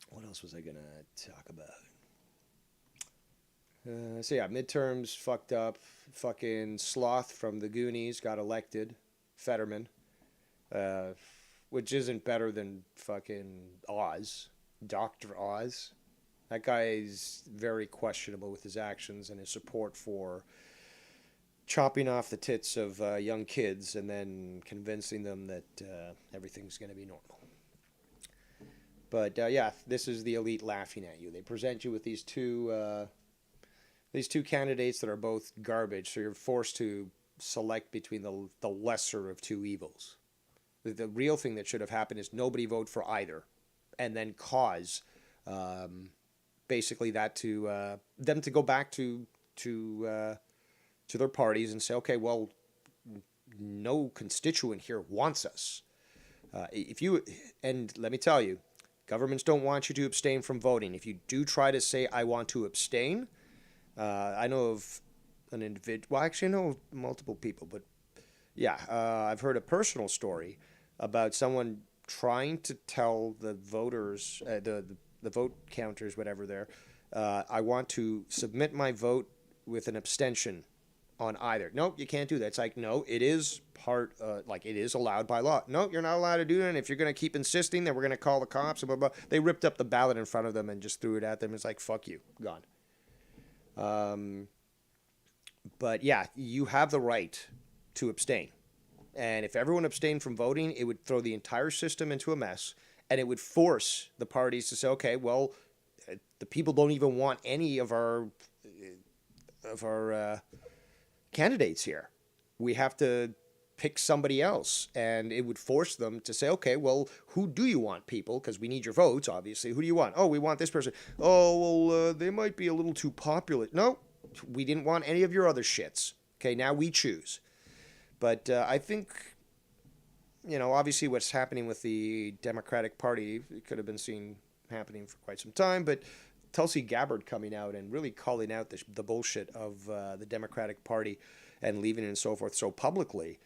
What else was I going to talk about? So yeah, midterms fucked up. Fucking Sloth from the Goonies got elected. Fetterman. Which isn't better than fucking Oz. Dr. Oz. That guy is very questionable with his actions and his support for chopping off the tits of young kids and then convincing them that everything's going to be normal. But yeah, this is the elite laughing at you. They present you with these two candidates that are both garbage, so you're forced to select between the lesser of two evils. The real thing that should have happened is nobody vote for either, and then cause basically that to them to go back to their parties and say, okay, well, no constituent here wants us. And let me tell you, governments don't want you to abstain from voting. If you do try to say, I want to abstain, I know of an individual, well, actually I know of multiple people, but yeah, I've heard a personal story about someone trying to tell the voters, the vote counters, whatever they're, I want to submit my vote with an abstention on either. Nope, you can't do that. It's like, no, it is it is allowed by law. No, you're not allowed to do that. And if you're going to keep insisting, then we're going to call the cops. Blah, blah, blah. They ripped up the ballot in front of them and just threw it at them. It's like, fuck you, gone. But yeah, you have the right to abstain. And if everyone abstained from voting, it would throw the entire system into a mess, and it would force the parties to say, okay, well, the people don't even want any of our candidates here. We have to pick somebody else, and it would force them to say, okay, well, who do you want, people? Because we need your votes, obviously. Who do you want? Oh, we want this person. Oh, well, they might be a little too popular. No, we didn't want any of your other shits. Okay, now we choose. But I think, obviously what's happening with the Democratic Party, it could have been seen happening for quite some time, but Tulsi Gabbard coming out and really calling out the bullshit of the Democratic Party and leaving it and so forth so publicly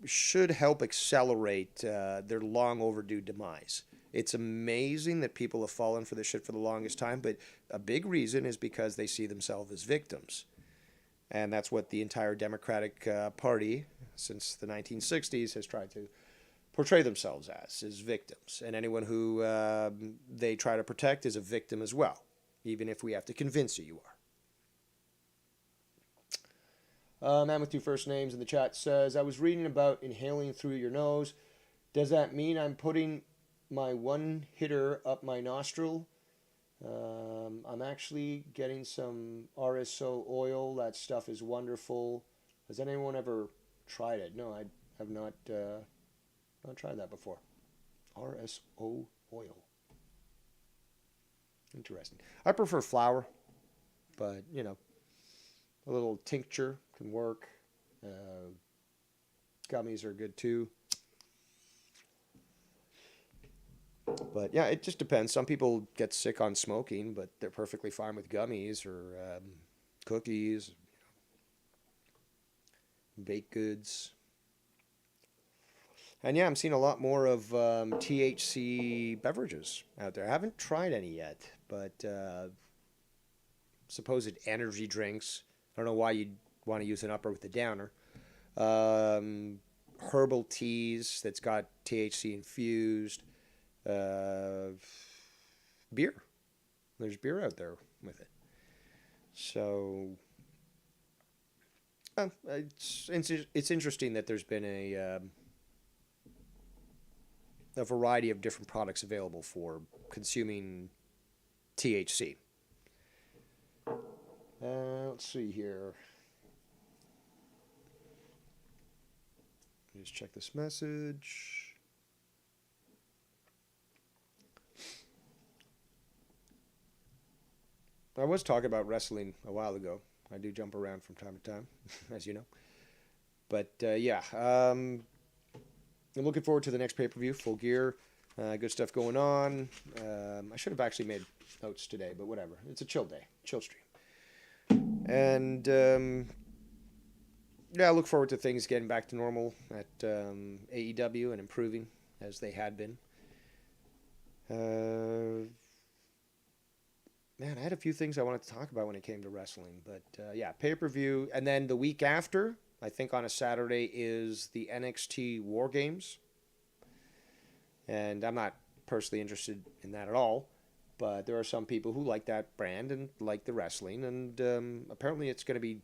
should help accelerate their long overdue demise. It's amazing that people have fallen for this shit for the longest time, but a big reason is because they see themselves as victims. And that's what the entire Democratic Party since the 1960s has tried to portray themselves as victims. And anyone who they try to protect is a victim as well, even if we have to convince you are. Man with two first names in the chat says, I was reading about inhaling through your nose. Does that mean I'm putting my one hitter up my nostril? I'm actually getting some RSO oil. That stuff is wonderful. Has anyone ever tried it? No, I have not tried that before. RSO oil. Interesting. I prefer flour, but, a little tincture can work. Gummies are good too. But yeah, it just depends. Some people get sick on smoking, but they're perfectly fine with gummies or cookies, baked goods. And yeah, I'm seeing a lot more of THC beverages out there. I haven't tried any yet, but supposed energy drinks. I don't know why you'd want to use an upper with a downer. Herbal teas that's got THC infused. Beer. There's beer out there with it. So it's interesting that there's been a variety of different products available for consuming THC. Let's see here. Just check this message. I was talking about wrestling a while ago. I do jump around from time to time, as you know. But yeah, I'm looking forward to the next pay-per-view, Full Gear. Good stuff going on. I should have actually made notes today, but whatever. It's a chill day, chill stream. And yeah, I look forward to things getting back to normal at AEW and improving as they had been. Man, I had a few things I wanted to talk about when it came to wrestling, but yeah, pay-per-view. And then the week after, I think on a Saturday, is the NXT War Games. And I'm not personally interested in that at all, but there are some people who like that brand and like the wrestling, and apparently it's going to be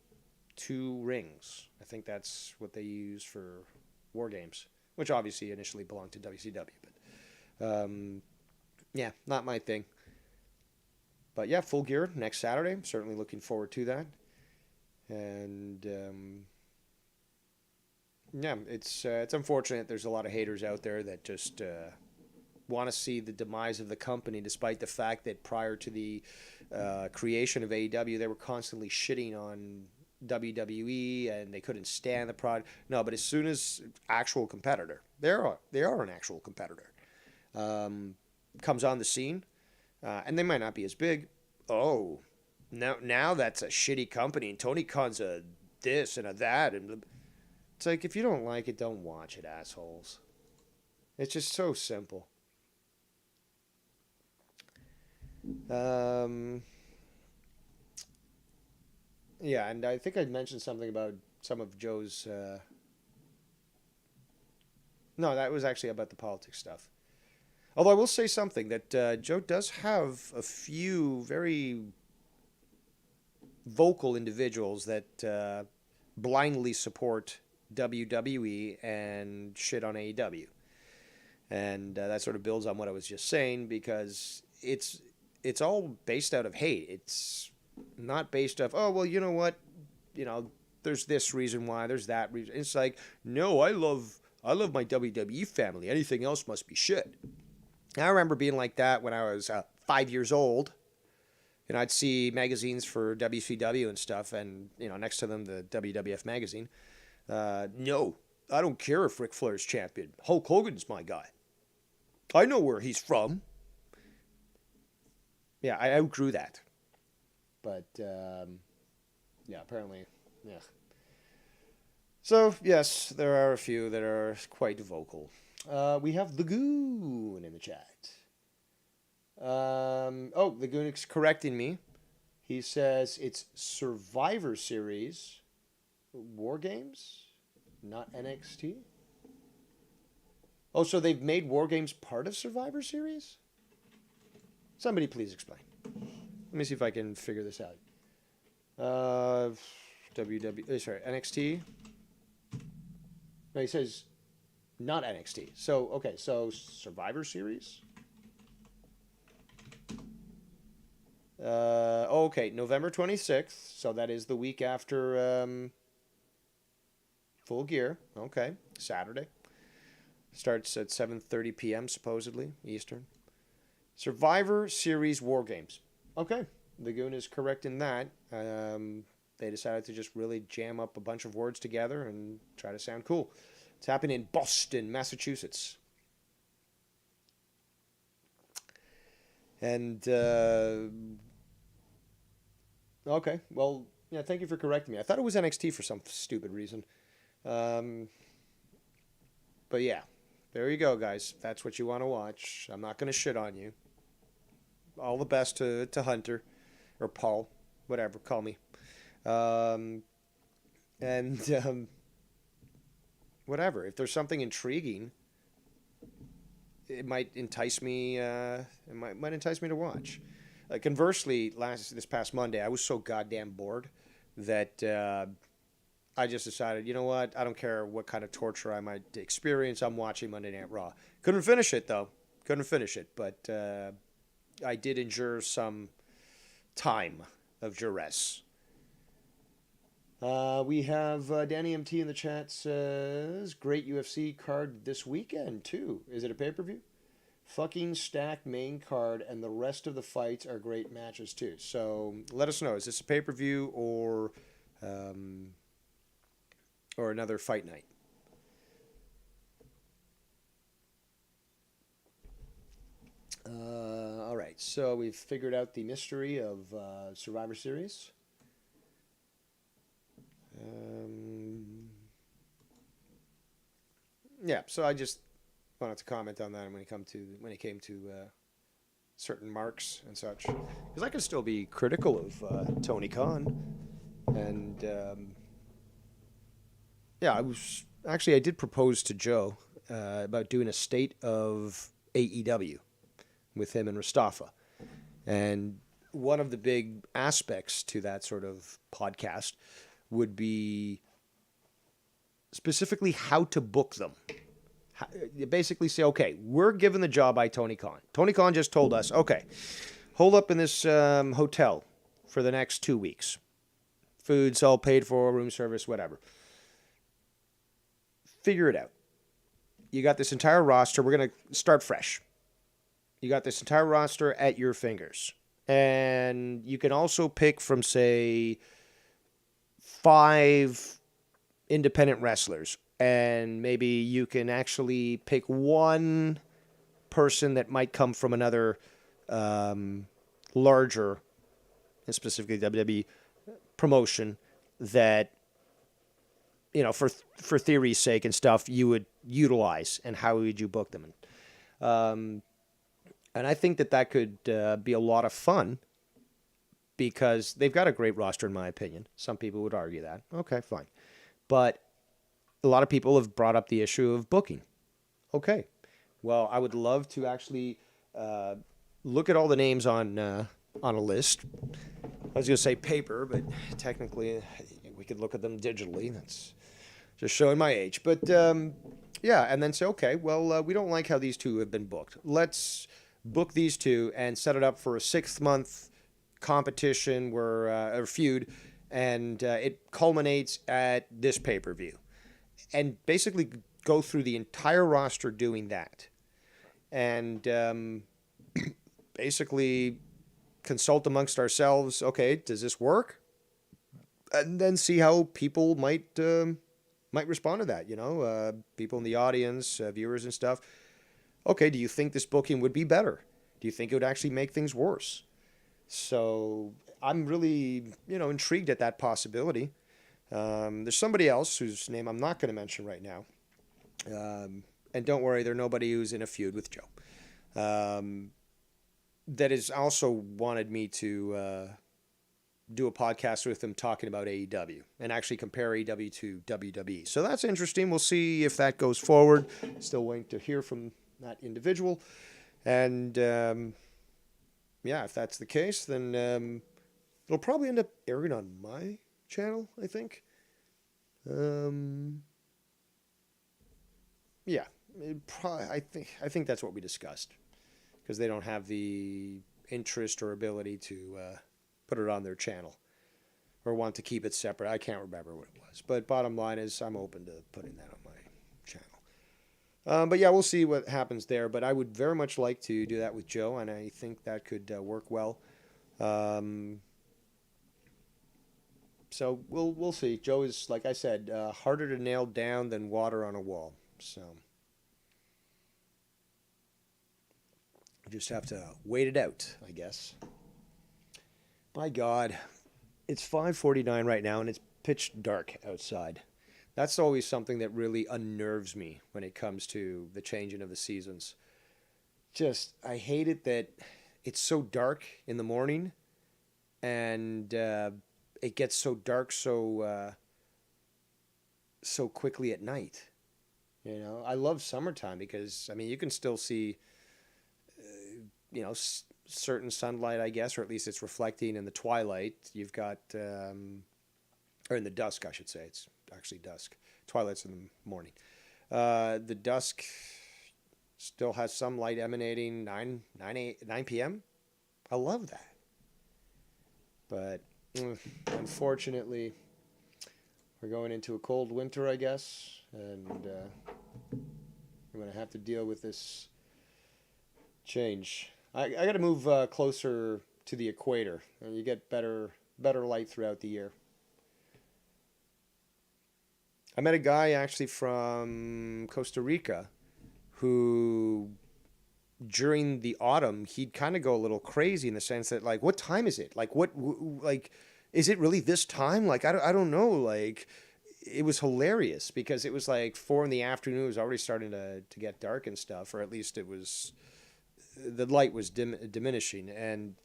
2 rings. I think that's what they use for War Games, which obviously initially belonged to WCW, but yeah, not my thing. But yeah, Full Gear next Saturday. I'm certainly looking forward to that. And yeah, it's unfortunate there's a lot of haters out there that just want to see the demise of the company, despite the fact that prior to the creation of AEW, they were constantly shitting on WWE and they couldn't stand the product. No, but as soon as actual competitor, they are an actual competitor, comes on the scene. And they might not be as big. Oh, now that's a shitty company, and Tony Khan's a this and a that, and it's like, if you don't like it, don't watch it, assholes. It's just so simple. Yeah, and I think I mentioned something about some of Joe's. No, that was actually about the politics stuff. Although I will say something, that Joe does have a few very vocal individuals that blindly support WWE and shit on AEW. And that sort of builds on what I was just saying, because it's all based out of hate. It's not based off, oh, well, you know what? there's this reason why, there's that reason. It's like, no, I love my WWE family. Anything else must be shit. And I remember being like that when I was 5 years old. And I'd see magazines for WCW and stuff, and next to them the WWF magazine. No, I don't care if Ric Flair's champion. Hulk Hogan's my guy. I know where he's from. Yeah, I outgrew that. But, yeah, apparently, yeah. So, yes, there are a few that are quite vocal. We have the Goon in the chat. The Goon is correcting me. He says it's Survivor Series War Games, not NXT. Oh, so they've made War Games part of Survivor Series? Somebody please explain. Let me see if I can figure this out. NXT. No, he says not NXT. So, okay, so Survivor Series? Okay, November 26th. So that is the week after Full Gear. Okay, Saturday. Starts at 7:30 p.m. supposedly Eastern. Survivor Series War Games. Okay, the Goon is correct in that. They decided to just really jam up a bunch of words together and try to sound cool. It's happening in Boston, Massachusetts. And, okay, well, yeah, thank you for correcting me. I thought it was NXT for some stupid reason. But yeah, there you go, guys. That's what you want to watch. I'm not going to shit on you. All the best to Hunter, or Paul, whatever, call me. Whatever. If there's something intriguing, it might entice me. It might entice me to watch. Conversely, this past Monday, I was so goddamn bored that I just decided, you know what? I don't care what kind of torture I might experience. I'm watching Monday Night Raw. Couldn't finish it though. But I did endure some time of duress. We have Danny MT in the chat says, great UFC card this weekend, too. Is it a pay-per-view? Fucking stacked main card, and the rest of the fights are great matches, too. So let us know. Is this a pay-per-view or another fight night? All right, so we've figured out the mystery of Survivor Series. Yeah, so I just wanted to comment on that when it came to certain marks and such, because I can still be critical of Tony Khan, and yeah, I did propose to Joe about doing a state of AEW with him and Mustafa, and one of the big aspects to that sort of podcast would be specifically how to book them. You basically say, okay, we're given the job by Tony Khan. Tony Khan just told us, okay, hold up in this hotel for the next 2 weeks. Food's all paid for, room service, whatever. Figure it out. You got this entire roster. We're going to start fresh. You got this entire roster at your fingers. And you can also pick from, say, 5 independent wrestlers, and maybe you can actually pick one person that might come from another larger, and specifically WWE promotion that, for theory's sake and stuff, you would utilize, and how would you book them? And I think that could be a lot of fun, because they've got a great roster, in my opinion. Some people would argue that. Okay, fine. But a lot of people have brought up the issue of booking. Okay. Well, I would love to actually look at all the names on a list. I was going to say paper, but technically we could look at them digitally. That's just showing my age. But, yeah, and then say, okay, well, we don't like how these two have been booked. Let's book these two and set it up for a 6-month competition or feud, and it culminates at this pay-per-view. And basically go through the entire roster doing that. And basically consult amongst ourselves, okay, does this work? And then see how people might respond to that, people in the audience, viewers and stuff. Okay, do you think this booking would be better? Do you think it would actually make things worse? So I'm really, intrigued at that possibility. There's somebody else whose name I'm not going to mention right now. And don't worry, there's nobody who's in a feud with Joe. That has also wanted me to do a podcast with him talking about AEW and actually compare AEW to WWE. So that's interesting. We'll see if that goes forward. Still waiting to hear from that individual. And if that's the case, then it'll probably end up airing on my channel, I think. I think that's what we discussed, because they don't have the interest or ability to put it on their channel or want to keep it separate. I can't remember what it was, but bottom line is I'm open to putting that on my channel. But yeah, we'll see what happens there. But I would very much like to do that with Joe, and I think that could work well. So we'll see. Joe is, like I said, harder to nail down than water on a wall. So we just have to wait it out, I guess. My God, it's 5:49 right now, and it's pitch dark outside. That's always something that really unnerves me when it comes to the changing of the seasons. I hate it that it's so dark in the morning, and it gets so dark so quickly at night. I love summertime because, you can still see, certain sunlight, I guess, or at least it's reflecting in the twilight. You've got, or in the dusk, I should say. It's actually dusk. Twilight's in the morning. The dusk still has some light emanating 9 p.m. I love that. But unfortunately, we're going into a cold winter, I guess, and I'm going to have to deal with this change. I got to move closer to the equator, and you get better light throughout the year. I met a guy actually from Costa Rica who, during the autumn, he'd kind of go a little crazy in the sense that, like, what time is it? Is it really this time? I don't know. It was hilarious because it was like 4 p.m. It was already starting to get dark and stuff, or at least the light was diminishing, and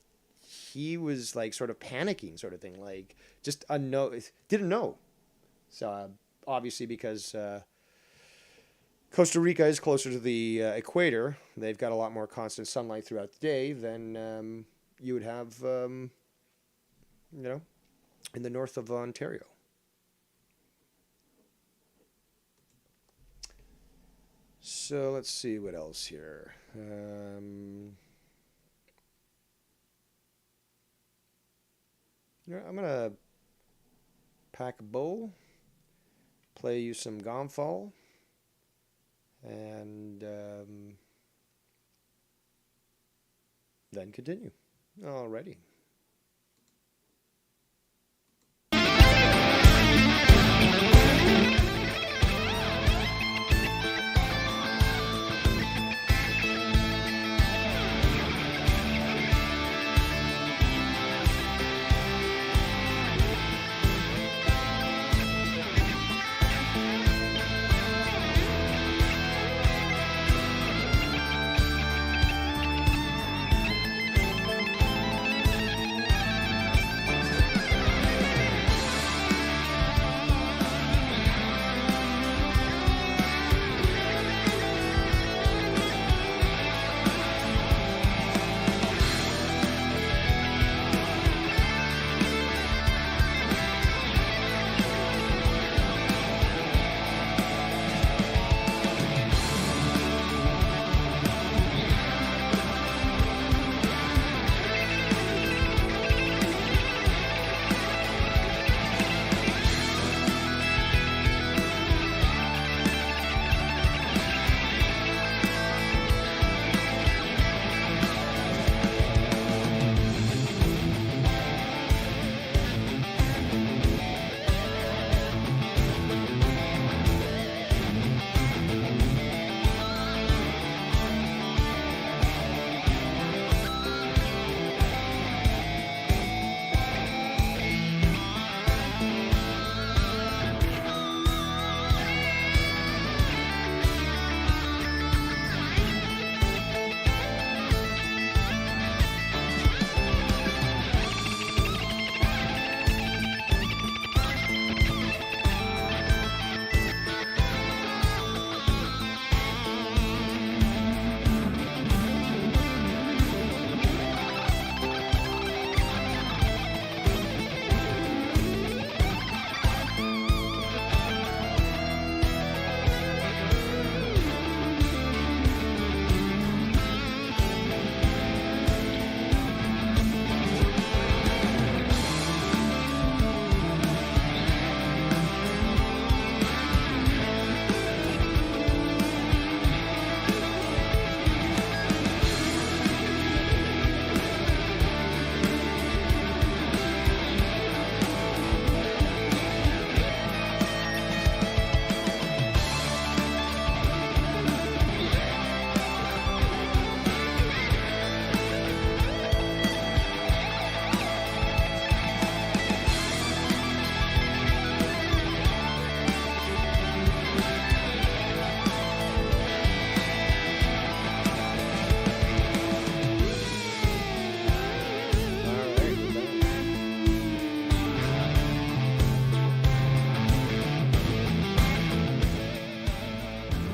he was sort of panicking, sort of thing, just didn't know. So obviously, because Costa Rica is closer to the equator, they've got a lot more constant sunlight throughout the day than you would have, in the north of Ontario. So let's see what else here. I'm gonna pack a bowl, play you some Gonfall, and then continue. Alrighty.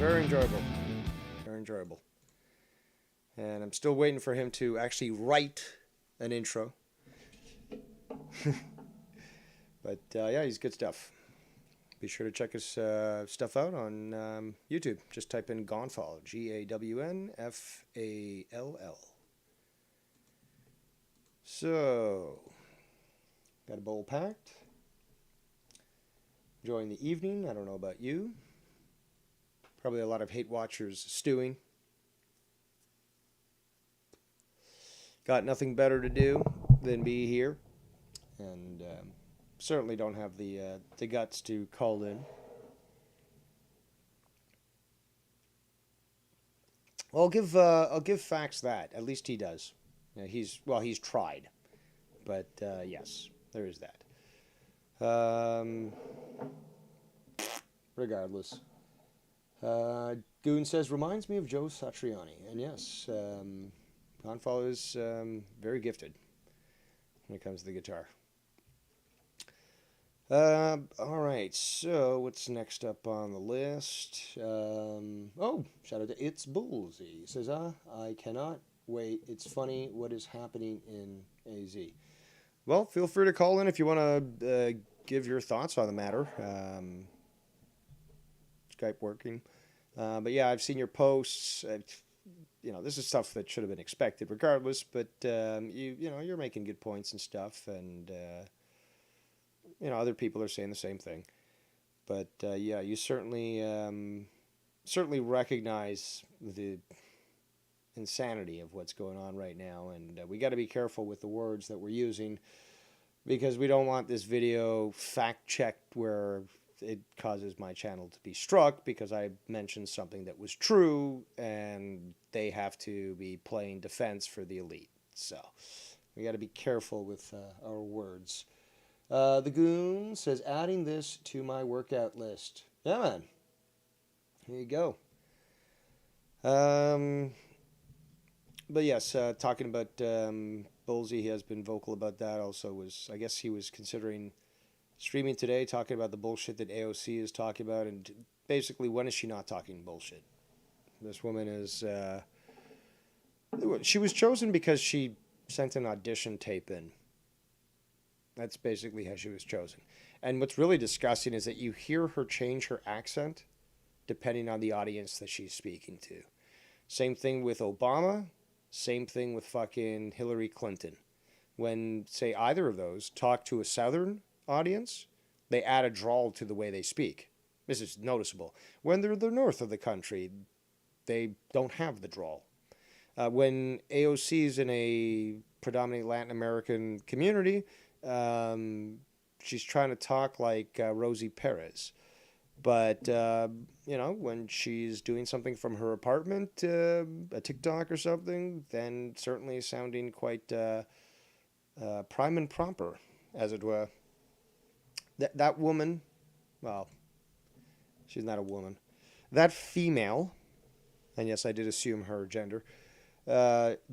Very enjoyable. Very enjoyable. And I'm still waiting for him to actually write an intro. But yeah, he's good stuff. Be sure to check his stuff out on YouTube. Just type in Gonfall, Gawnfall. So, got a bowl packed. Enjoying the evening. I don't know about you. Probably a lot of hate watchers stewing. Got nothing better to do than be here. And certainly don't have the guts to call in. Well, I'll give Fax that. At least he does. He's tried, but yes, there is that. Regardless, Goon says reminds me of Joe Satriani, and yes, Gonfall is very gifted when it comes to the guitar. All right, so what's next up on the list? Oh, shout out to It's Bullsy. He says, I cannot wait. It's funny what is happening in AZ. Well, feel free to call in if you want to give your thoughts on the matter. Skype working. But yeah, I've seen your posts. This is stuff that should have been expected regardless, but you're making good points and stuff, and other people are saying the same thing. But yeah, you certainly recognize the insanity of what's going on right now, and we got to be careful with the words that we're using, because we don't want this video fact-checked where it causes my channel to be struck because I mentioned something that was true, and they have to be playing defense for the elite. So we got to be careful with our words. The Goon says, adding this to my workout list. Yeah, man. Here you go. But yes, talking about Bullsy, he has been vocal about that. Also, I guess he was considering streaming today, talking about the bullshit that AOC is talking about, and basically, when is she not talking bullshit? This woman is. She was chosen because she sent an audition tape in. That's basically how she was chosen. And what's really disgusting is that you hear her change her accent depending on the audience that she's speaking to. Same thing with Obama. Same thing with fucking Hillary Clinton. When, say, either of those talk to a Southern audience, they add a drawl to the way they speak. This is noticeable. When they're the north of the country, they don't have the drawl. When AOC is in a predominantly Latin American community, she's trying to talk like Rosie Perez. But, when she's doing something from her apartment, a TikTok or something, then certainly sounding quite prime and proper, as it were. That woman, well, she's not a woman. That female, and yes, I did assume her gender,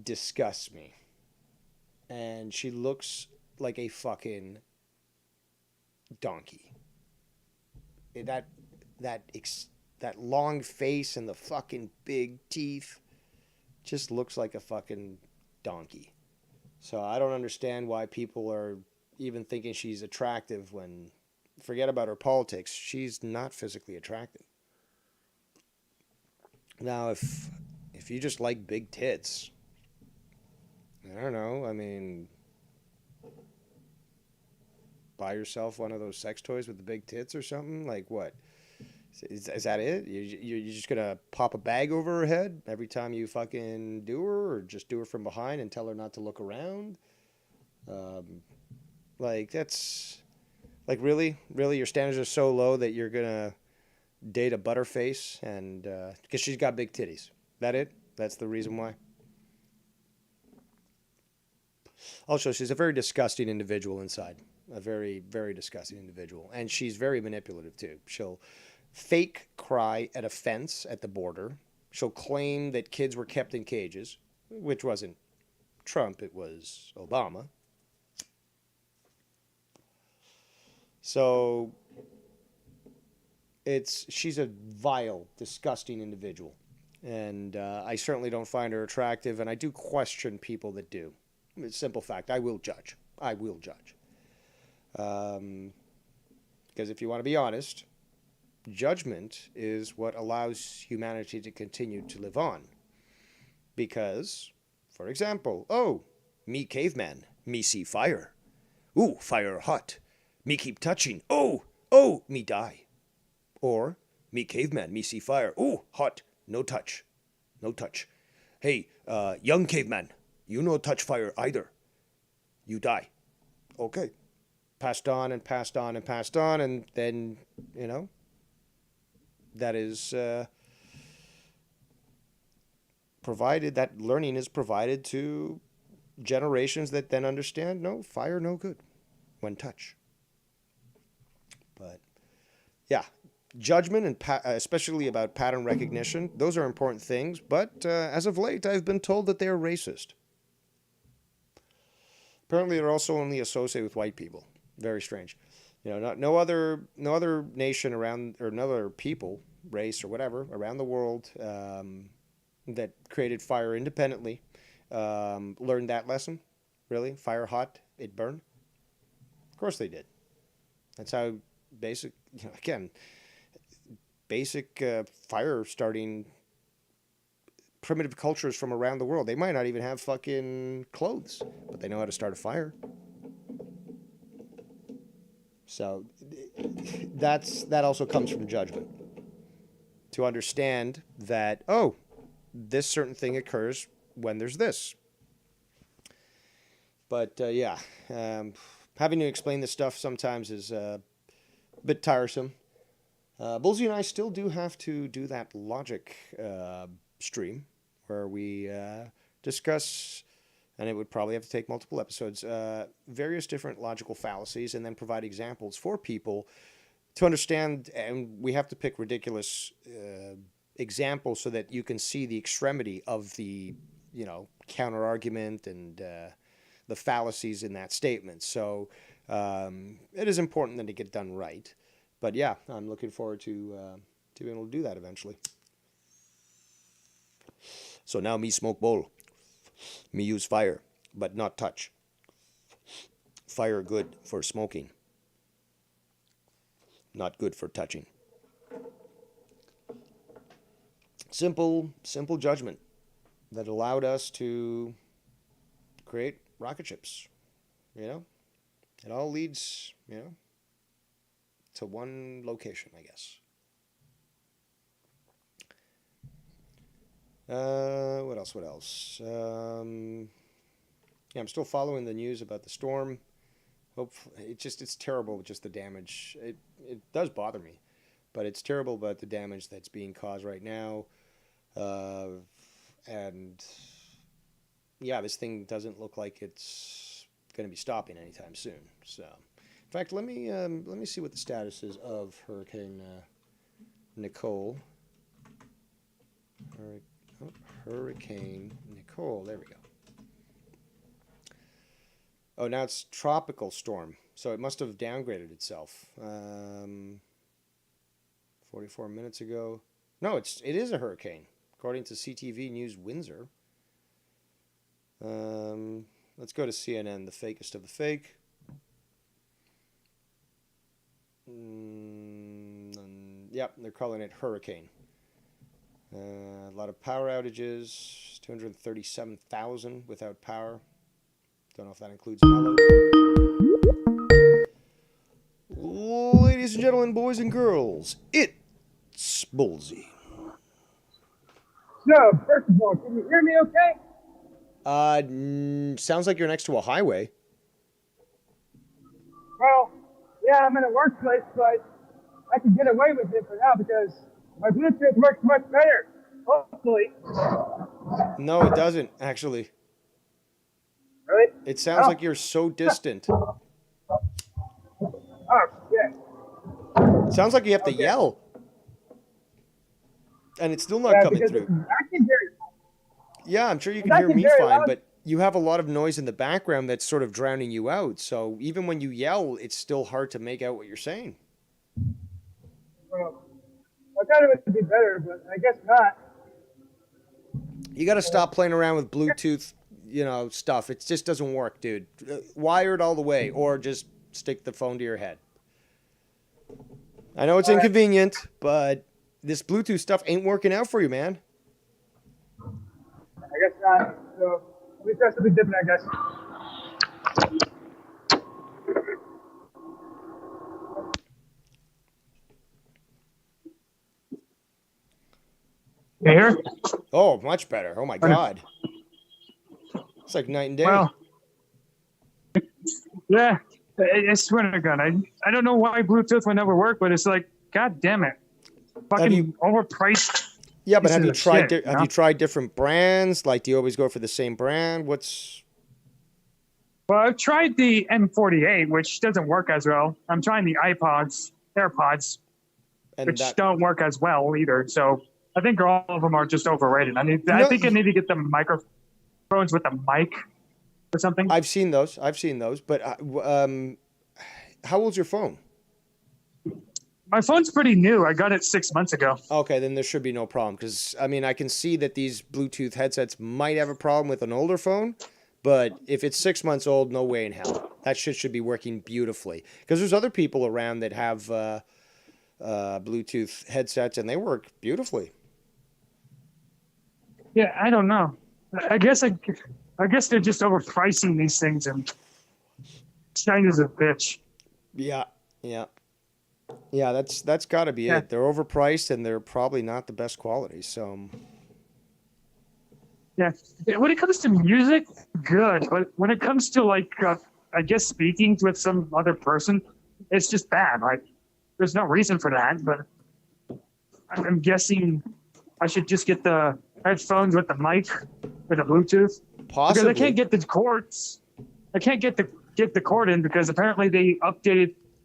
disgusts me. And she looks like a fucking donkey. That long face and the fucking big teeth just looks like a fucking donkey. So I don't understand why people are even thinking she's attractive when, forget about her politics, she's not physically attractive. Now, if you just like big tits, I don't know, I mean, buy yourself one of those sex toys with the big tits or something? Like what? Is that it? You're just going to pop a bag over her head every time you fucking do her, or just do her from behind and tell her not to look around? That's... Like, really? Really? Your standards are so low that you're going to date a butterface and... because she's got big titties. That it? That's the reason why? Also, she's a very disgusting individual inside. A very, very disgusting individual. And she's very manipulative, too. She'll fake cry at a fence at the border. She'll claim that kids were kept in cages, which wasn't Trump, it was Obama. So, She's a vile, disgusting individual, and I certainly don't find her attractive, and I do question people that do. It's a simple fact. I will judge. I will judge. Because if you want to be honest, judgment is what allows humanity to continue to live on. Because, for example, oh, me caveman, me see fire. Ooh, fire hot. Me keep touching. Oh, oh, me die. Or, me caveman, me see fire. Ooh, hot. No touch. No touch. Hey, young caveman, you no touch fire either. You die. Okay. Passed on and passed on and passed on, and then, that is provided, that learning is provided to generations that then understand, no, fire no good when touch. But, yeah, judgment and especially about pattern recognition, those are important things, but as of late, I've been told that they are racist. Apparently, they're also only associated with white people. Very strange. No other nation around, or no other people, race or whatever, around the world that created fire independently learned that lesson. Really? Fire hot, it burn? Of course they did. That's how basic, basic fire starting primitive cultures from around the world. They might not even have fucking clothes, but they know how to start a fire. So that also comes from judgment. To understand that, oh, this certain thing occurs when there's this. But having to explain this stuff sometimes is a bit tiresome. Bullseye and I still do have to do that logic stream where we discuss, and it would probably have to take multiple episodes, various different logical fallacies, and then provide examples for people to understand. And we have to pick ridiculous examples so that you can see the extremity of the, counter argument and the fallacies in that statement. So it is important then to get done right. But yeah, I'm looking forward to being able to do that eventually. So now me smoke bowl. Me use fire, but not touch. Fire good for smoking. Not good for touching. Simple judgment that allowed us to create rocket ships. It all leads, to one location, I guess. What else? I'm still following the news about the storm. It's terrible, just the damage. It does bother me, but it's terrible about the damage that's being caused right now. And yeah, this thing doesn't look like it's going to be stopping anytime soon. So, in fact, let me see what the status is of Hurricane Nicole. Hurricane Nicole. There we go. Oh, now it's tropical storm. So it must have downgraded itself. 44 minutes ago. No, it is a hurricane, according to CTV News Windsor. Let's go to CNN, the fakest of the fake. Yep, they're calling it hurricane. A lot of power outages, 237,000 without power. Don't know if that includes mellow. Ladies and gentlemen, boys and girls, it's Bullseye. So, first of all, can you hear me okay? Sounds like you're next to a highway. Well, yeah, I'm in a workplace, but I can get away with it for now because my Bluetooth works much better. Hopefully. No, it doesn't, actually. Really? It sounds like you're so distant. Oh, shit. It sounds like you have to yell. And it's still not coming through. I can hear you. Yeah, I'm sure you can hear me fine, but you have a lot of noise in the background that's sort of drowning you out. So even when you yell, it's still hard to make out what you're saying. Well, thought it would be better, but I guess not. You got to stop playing around with Bluetooth, stuff. It just doesn't work, dude. Wire it all the way, or just stick the phone to your head. I know it's inconvenient, but this Bluetooth stuff ain't working out for you, man. I guess not. So at least that's something different, I guess. You hear? Oh, much better. Oh my God. It's like night and day. Well, yeah, I swear to God, I don't know why Bluetooth would never work, but it's like, God damn it, fucking overpriced. Yeah, but have you tried? Shit, have you tried different brands? Like, do you always go for the same brand? Well, I've tried the M48, which doesn't work as well. I'm trying the AirPods, which don't work as well either. So I think all of them are just overrated. I think I need to get the microphones with the mic or something. I've seen those. But how old's your phone? My phone's pretty new. I got it 6 months ago. Okay, then there should be no problem. Because, I can see that these Bluetooth headsets might have a problem with an older phone. But if it's 6 months old, no way in hell. That shit should be working beautifully. Because there's other people around that have Bluetooth headsets, and they work beautifully. Yeah, I don't know. I guess they're just overpricing these things, and China's a bitch. Yeah. That's got to be it. They're overpriced, and they're probably not the best quality. So. Yeah, when it comes to music, good. But when it comes to I guess speaking with some other person, it's just bad. Like, there's no reason for that. But I'm guessing I should just get the headphones with the mic, with the Bluetooth. Possibly. Because I can't get the cords. I can't get the cord in because apparently they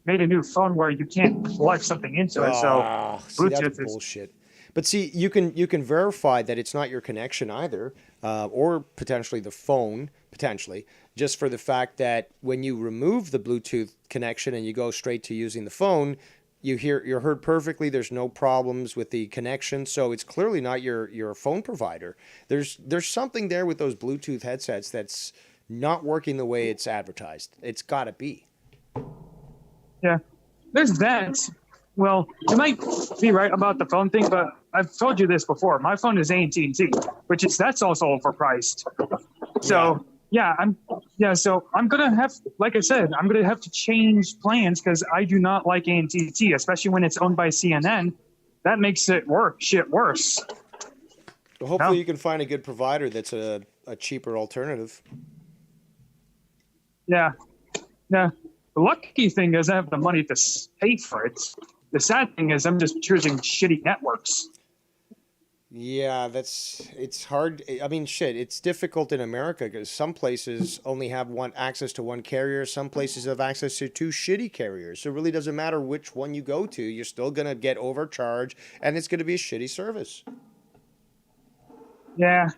made a new phone where you can't plug something into it. So Bluetooth that's bullshit. But see, you can verify that it's not your connection either, or potentially the phone, just for the fact that when you remove the Bluetooth connection and you go straight to using the phone, you're heard perfectly. There's no problems with the connection, so it's clearly not your phone provider. There's something there with those Bluetooth headsets that's not working the way it's advertised. It's got to be. Yeah, there's that. Well, you might be right about the phone thing, but I've told you this before. My phone is AT&T, that's also overpriced. So so I'm gonna have, like I said, I'm gonna have to change plans because I do not like AT&T, especially when it's owned by CNN. That makes it shit worse. Well, hopefully you can find a good provider that's a cheaper alternative. Yeah. The lucky thing is I have the money to pay for it. The sad thing is I'm just choosing shitty networks. Yeah, it's hard. I mean, it's difficult in America because some places only have access to one carrier. Some places have access to two shitty carriers. So it really doesn't matter which one you go to. You're still going to get overcharged, and it's going to be a shitty service. Yeah.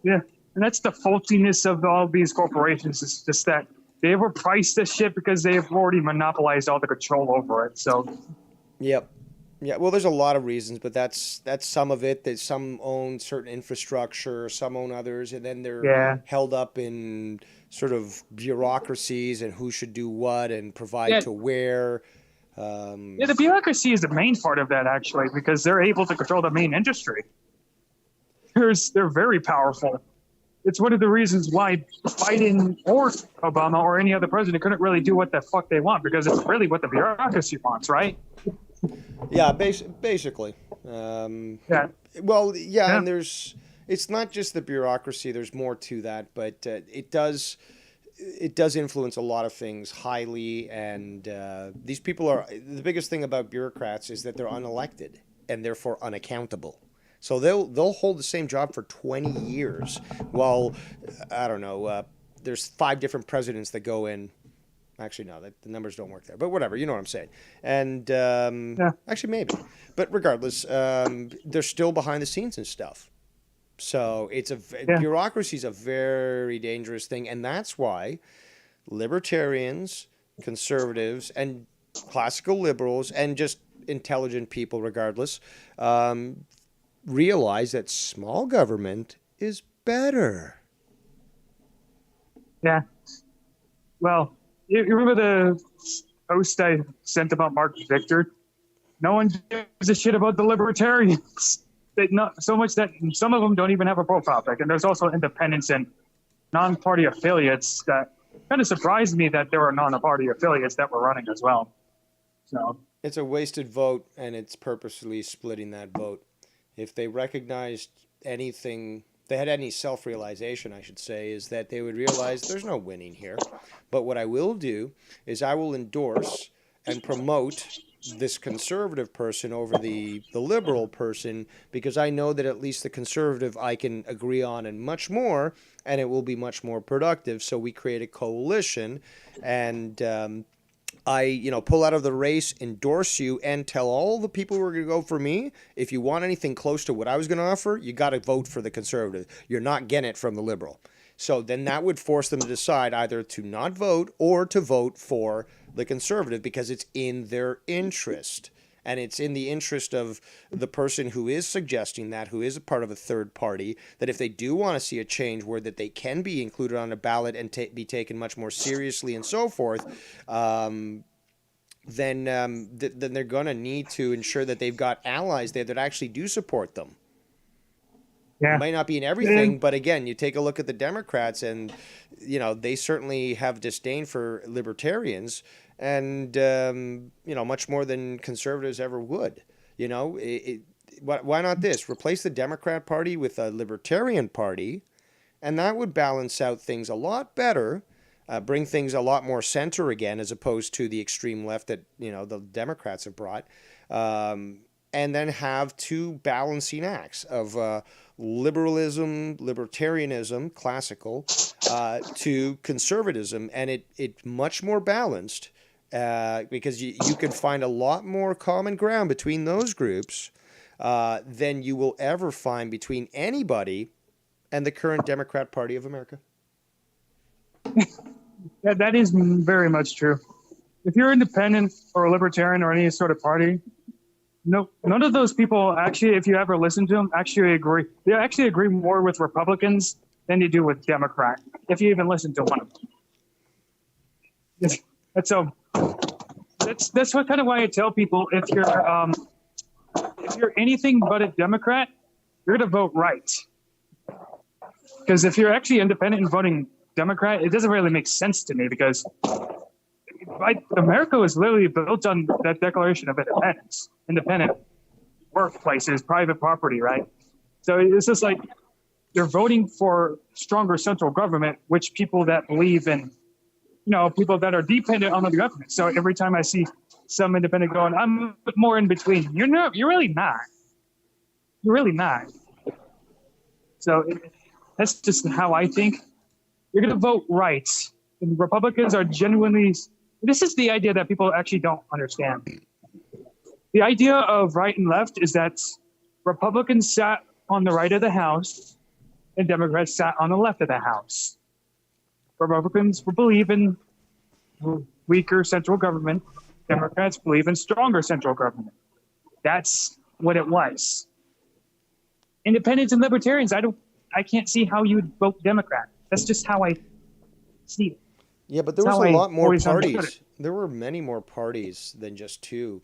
And that's the faultiness of all these corporations. It's just that they overprice this shit because they've already monopolized all the control over it. So. Yep. Yeah. Well, there's a lot of reasons, but that's some of it. That some own certain infrastructure, some own others, and then they're held up in sort of bureaucracies and who should do what and provide to where. The bureaucracy is the main part of that, actually, because they're able to control the main industry. They're very powerful. It's one of the reasons why Biden or Obama or any other president couldn't really do what the fuck they want, because it's really what the bureaucracy wants, right? Yeah, basically. Well, and it's not just the bureaucracy. There's more to that, but it does influence a lot of things highly. And these people the biggest thing about bureaucrats is that they're unelected and therefore unaccountable. So they'll hold the same job for 20 years. While I don't know, there's 5 different presidents that go in. Actually, no, the numbers don't work there. But whatever, you know what I'm saying. And actually, maybe. But regardless, they're still behind the scenes and stuff. So bureaucracy is a very dangerous thing, and that's why libertarians, conservatives, and classical liberals, and just intelligent people regardless, realize that small government is better. Yeah. Well, you remember the post I sent about Mark Victor? No one gives a shit about the libertarians. Not so much that some of them don't even have a profile pic, and there's also independents and non-party affiliates that kind of surprised me that there were non-party affiliates that were running as well. So It's a wasted vote, and it's purposely splitting that vote. If they recognized anything, they had any self-realization, I should say, is that they would realize there's no winning here. But what I will do is I will endorse and promote this conservative person over the liberal person, because I know that at least the conservative I can agree on and much more, and it will be much more productive. So we create a coalition, and I pull out of the race, endorse you, and tell all the people who are going to go for me, if you want anything close to what I was going to offer, you got to vote for the conservative. You're not getting it from the liberal. So then that would force them to decide either to not vote or to vote for the conservative, because it's in their interest. And it's in the interest of the person who is suggesting that, who is a part of a third party, that if they do want to see a change where that they can be included on a ballot and be taken much more seriously and so forth, then they're going to need to ensure that they've got allies there that actually do support them. yeah, It might not be in everything, but again, you take a look at the Democrats, and they certainly have disdain for libertarians, and much more than conservatives ever would. Why not this? Replace the Democrat Party with a Libertarian Party, and that would balance out things a lot better, bring things a lot more center again, as opposed to the extreme left that the Democrats have brought. And then have two balancing acts of liberalism, libertarianism, classical, to conservatism, and it's much more balanced, because you can find a lot more common ground between those groups than you will ever find between anybody and the current Democrat Party of America. Yeah, that is very much true. If you're independent or a libertarian or any sort of party, no, none of those people actually, if you ever listen to them, actually agree. They actually agree more with Republicans than you do with Democrats, if you even listen to one of them. That's what kind of why I tell people, if you're anything but a Democrat, you're going to vote right. Because if you're actually independent and voting Democrat, it doesn't really make sense to me, because America was literally built on that Declaration of Independence, independent workplaces, private property, right? So it's just like you're voting for stronger central government, which people that believe in, people that are dependent on the government. So every time I see some independent going, I'm more in between. You're really not. You're really not. So that's just how I think. You're going to vote right. And Republicans are genuinely. This is the idea that people actually don't understand. The idea of right and left is that Republicans sat on the right of the House and Democrats sat on the left of the House. Republicans believe in weaker central government. Democrats believe in stronger central government. That's what it was. Independents and libertarians, I can't see how you would vote Democrat. That's just how I see it. Yeah, but there was a lot more parties. There were many more parties than just two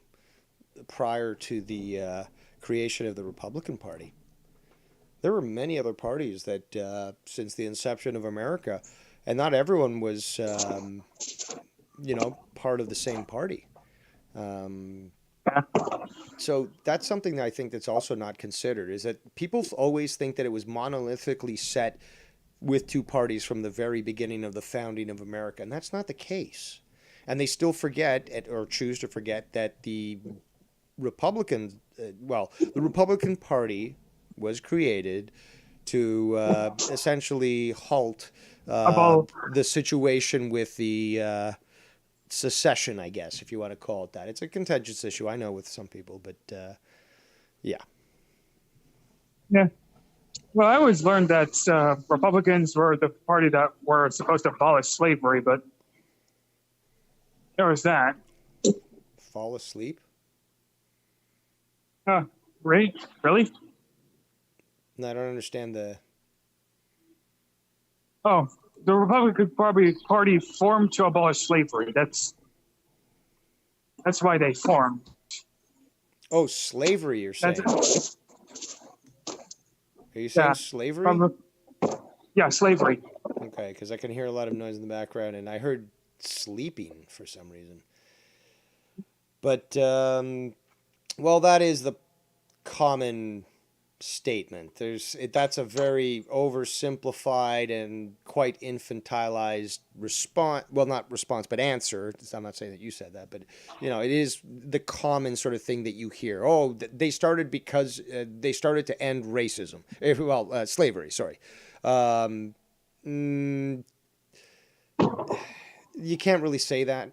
prior to the creation of the Republican Party. There were many other parties that, since the inception of America, and not everyone was, part of the same party. So that's something that I think that's also not considered, is that people always think that it was monolithically set with two parties from the very beginning of the founding of America, and that's not the case. And they still forget, or choose to forget, that the Republican Party was created to essentially halt the situation with the secession, I guess, if you want to call it that. It's a contentious issue, I know, with some people, but yeah. Yeah. Well, I always learned that Republicans were the party that were supposed to abolish slavery, but there was that. Fall asleep? Uh, really? Really? No, I don't understand the. Oh, the Republican Party formed to abolish slavery. That's why they formed. Oh, slavery, you're saying. That's Are you saying yeah, slavery? probably, yeah, slavery. Okay, because I can hear a lot of noise in the background, and I heard sleeping for some reason. But, well, that is the common statement. That's a very oversimplified and quite infantilized response. Well, not response, but answer. I'm not saying that you said that, but it is the common sort of thing that you hear. Oh, they started because they started to end racism. Well, slavery. Sorry. Um, mm, you can't really say that.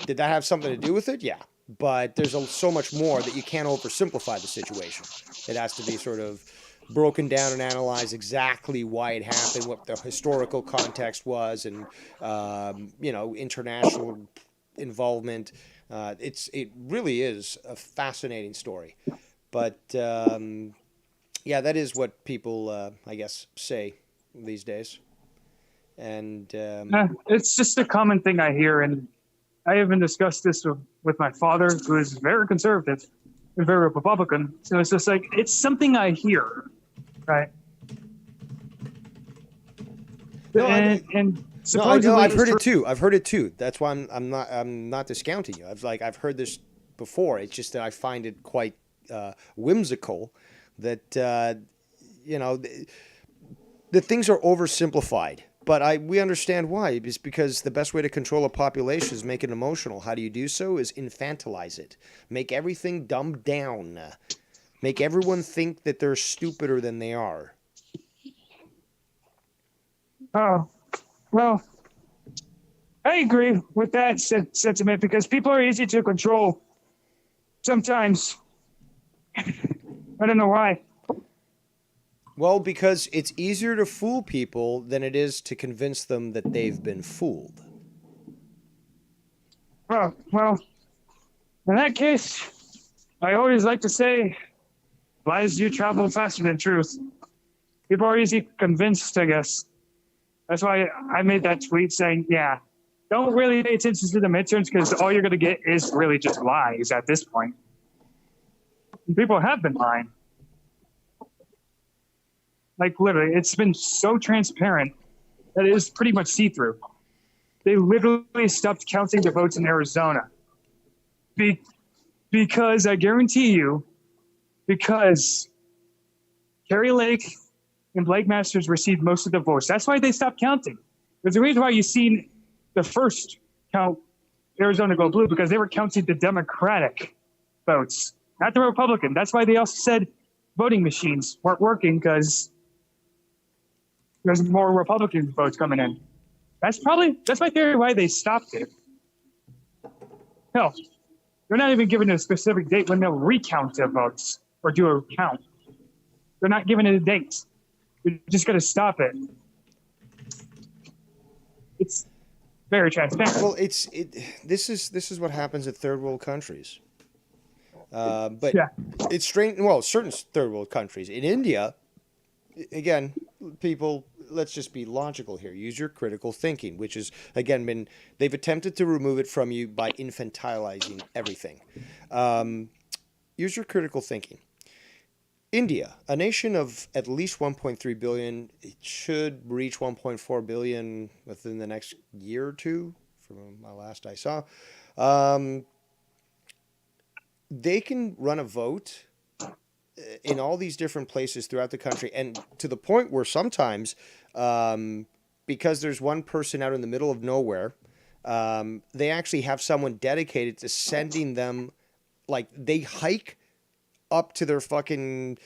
Did that have something to do with it? Yeah, but there's so much more that you can't oversimplify the situation. It has to be sort of broken down and analyzed exactly why it happened, what the historical context was, and international involvement. It really is a fascinating story, but yeah, that is what people I guess say these days, and It's just a common thing I hear, and I even discussed this with my father, who is very conservative and very Republican. So it's just like it's something I hear, right? no, And no, supposedly I've it's heard true. it too. I've heard it too. That's why I'm not discounting you. I've heard this before. It's just that I find it quite whimsical that the things are oversimplified. But we understand why. It's because the best way to control a population is make it emotional. How do you do so? Is infantilize it. Make everything dumbed down. Make everyone think that they're stupider than they are. Oh, well, I agree with that sentiment because people are easy to control sometimes. I don't know why. Well, because it's easier to fool people than it is to convince them that they've been fooled. Well, in that case, I always like to say lies do travel faster than truth. People are easy convinced, I guess. That's why I made that tweet saying, yeah, don't really pay attention to the midterms because all you're going to get is really just lies at this point. And people have been lying. Like, literally, it's been so transparent that it is pretty much see through. They literally stopped counting the votes in Arizona. Because I guarantee you, because Kerry Lake and Blake Masters received most of the votes. That's why they stopped counting. There's a reason why you've seen the first count Arizona go blue, because they were counting the Democratic votes, not the Republican. That's why they also said voting machines weren't working because there's more Republican votes coming in. That's my theory why they stopped it. Hell, they're not even giving a specific date when they'll recount their votes or do a count. They're not giving it a date. We're just going to stop it. It's very transparent. Well, this is what happens at third world countries. But yeah. It's strange. Well, certain third world countries. In India, again, people, let's just be logical here. Use your critical thinking, which has, again, they've attempted to remove it from you by infantilizing everything. Use your critical thinking. India, a nation of at least 1.3 billion, it should reach 1.4 billion within the next year or two, from my last I saw. They can run a vote in all these different places throughout the country, and to the point where sometimes, because there's one person out in the middle of nowhere, they actually have someone dedicated to sending them, like, they hike up to their fucking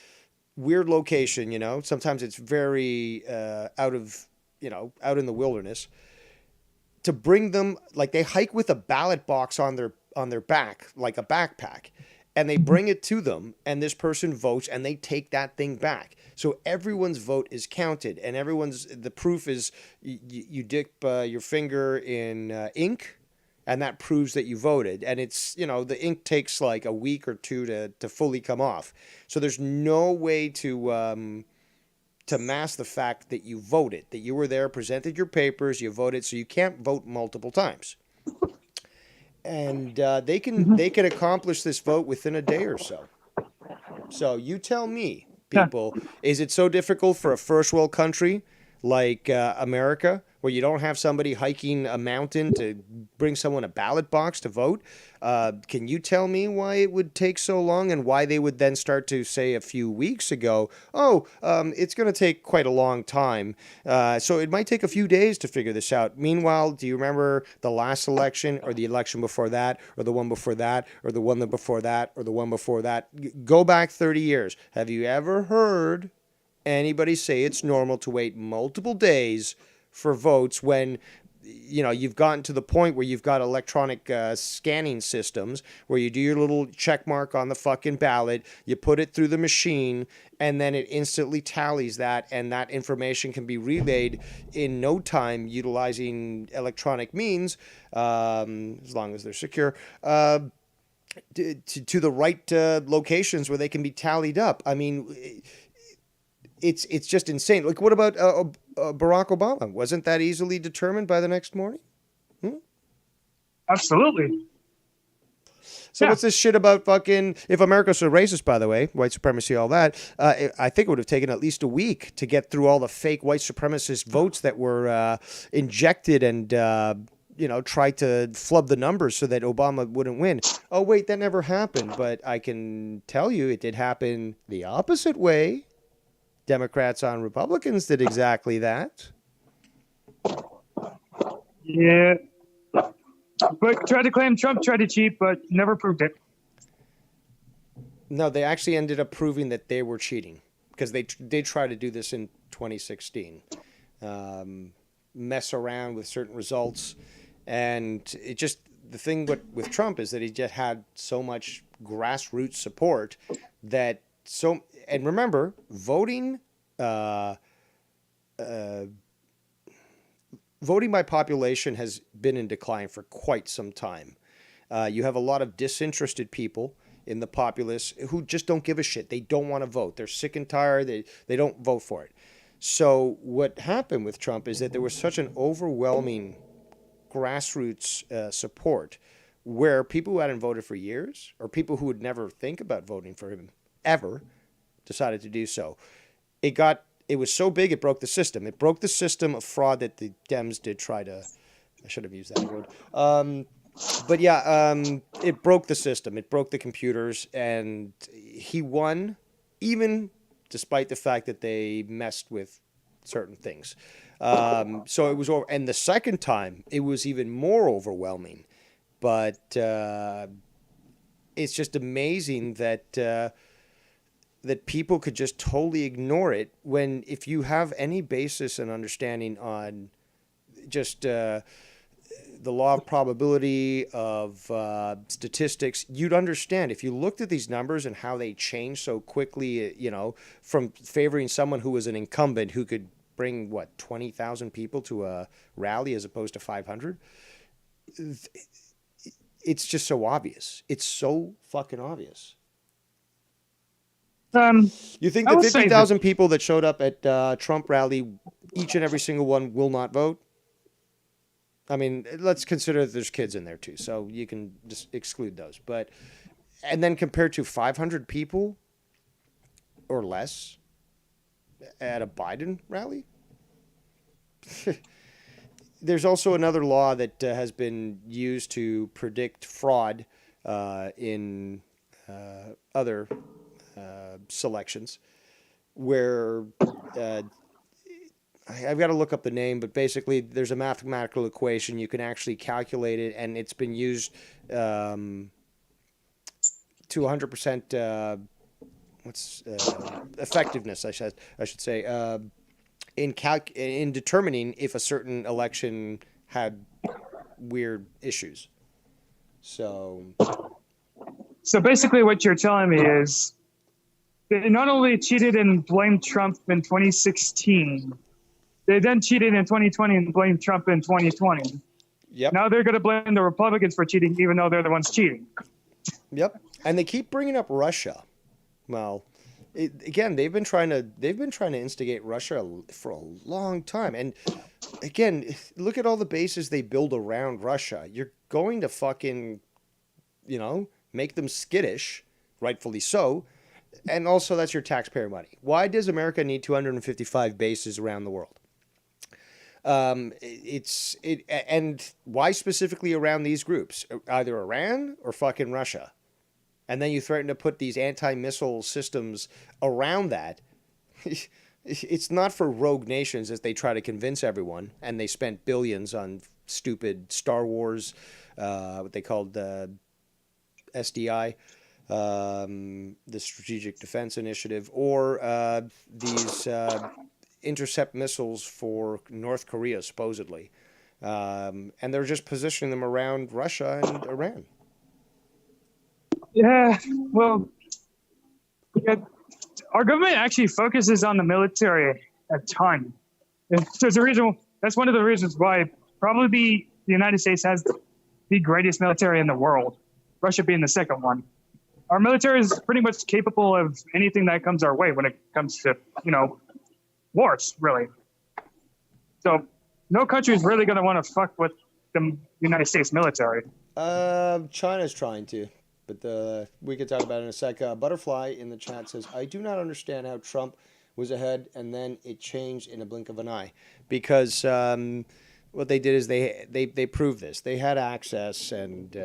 weird location, Sometimes it's very out in the wilderness, to bring them, like, they hike with a ballot box on their back, like a backpack, and they bring it to them, and this person votes, and they take that thing back. So everyone's vote is counted, and the proof is you dip your finger in ink, and that proves that you voted. And it's, the ink takes like a week or two to fully come off. So there's no way to mask the fact that you voted, that you were there, presented your papers, you voted. So you can't vote multiple times. And they can accomplish this vote within a day or so. So you tell me, people, is it so difficult for a first world country like America, where you don't have somebody hiking a mountain to bring someone a ballot box to vote? Can you tell me why it would take so long, and why they would then start to say a few weeks ago, it's going to take quite a long time. So it might take a few days to figure this out. Meanwhile, do you remember the last election, or the election before that, or the one before that, or the one before that, or the one before that? Go back 30 years. Have you ever heard anybody say it's normal to wait multiple days for votes when you've gotten to the point where you've got electronic scanning systems where you do your little check mark on the fucking ballot, you put it through the machine, and then it instantly tallies that, and that information can be relayed in no time utilizing electronic means, as long as they're secure, to the right locations where they can be tallied up. I mean, it's just insane. Like, what about Barack Obama? Wasn't that easily determined by the next morning? Absolutely. So what's this shit about fucking, if America's so racist, by the way, white supremacy, all that, I think it would have taken at least a week to get through all the fake white supremacist votes that were injected and, tried to flub the numbers so that Obama wouldn't win. Oh, wait, that never happened. But I can tell you it did happen the opposite way. Democrats on Republicans did exactly that. Yeah. But tried to claim Trump tried to cheat, but never proved it. No, they actually ended up proving that they were cheating, because they did try to do this in 2016. Mess around with certain results. And it just, the thing with Trump is that he just had so much grassroots support that and remember, voting by population has been in decline for quite some time. You have a lot of disinterested people in the populace who just don't give a shit. They don't want to vote. They're sick and tired. They don't vote for it. So what happened with Trump is that there was such an overwhelming grassroots support, where people who hadn't voted for years, or people who would never think about voting for him ever, decided to do so. It was so big, it broke the system. It broke the system of fraud that the Dems did try to, I should have used that word. But yeah, it broke the system. It broke the computers, and he won, even despite the fact that they messed with certain things. So it was over. And the second time, it was even more overwhelming. But it's just amazing that people could just totally ignore it, when, if you have any basis and understanding on just the law of probability, of statistics, you'd understand. If you looked at these numbers and how they change so quickly, from favoring someone who was an incumbent who could bring, 20,000 people to a rally as opposed to 500, it's just so obvious. It's so fucking obvious. You think the 50,000 people that showed up at Trump rally, each and every single one will not vote? I mean, let's consider that there's kids in there too, so you can just exclude those. And then compared to 500 people or less at a Biden rally? There's also another law that has been used to predict fraud in other selections, where I've got to look up the name, but basically there's a mathematical equation. You can actually calculate it, and it's been used to 100% effectiveness, I should say, in determining if a certain election had weird issues. So basically what you're telling me is they not only cheated and blamed Trump in 2016, they then cheated in 2020 and blamed Trump in 2020. Yep. Now they're going to blame the Republicans for cheating, even though they're the ones cheating. Yep. And they keep bringing up Russia. Well, again, they've been trying to instigate Russia for a long time. And again, look at all the bases they build around Russia. You're going to fucking, make them skittish, rightfully so. And also, that's your taxpayer money. Why does America need 255 bases around the world? And why specifically around these groups? Either Iran or fucking Russia. And then you threaten to put these anti-missile systems around that. It's not for rogue nations, as they try to convince everyone. And they spent billions on stupid Star Wars, what they called SDI, the Strategic Defense Initiative, or these intercept missiles for North Korea, supposedly. And they're just positioning them around Russia and Iran. Yeah, well, our government actually focuses on the military a ton. There's a reason. That's one of the reasons why probably the United States has the greatest military in the world, Russia being the second one. Our military is pretty much capable of anything that comes our way when it comes to, wars, really. So no country is really going to want to fuck with the United States military. China's trying to. But we could talk about it in a sec. Butterfly in the chat says, I do not understand how Trump was ahead and then it changed in a blink of an eye. Because what they did is they proved this. They had access, and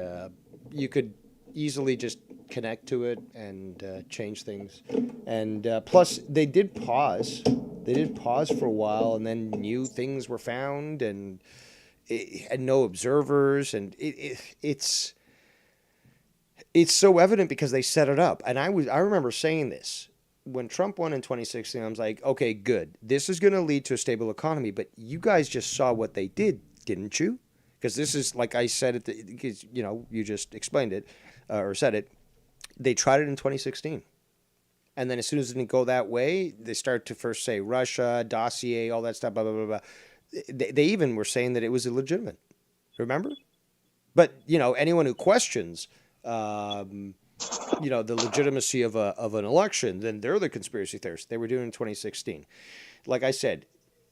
you could easily just connect to it and change things. And plus, they did pause. They did pause for a while, and then new things were found, and no observers. And it's so evident because they set it up. And I remember saying this when Trump won in 2016. I was like, okay, good. This is going to lead to a stable economy. But you guys just saw what they did, didn't you? Because this is, like I said it, because you just explained it or said it. They tried it in 2016. And then as soon as it didn't go that way, they start to first say Russia, dossier, all that stuff, blah, blah, blah, blah. They even were saying that it was illegitimate. Remember? But, anyone who questions the legitimacy of an election, then they're the conspiracy theorists. They were doing it in 2016. Like I said,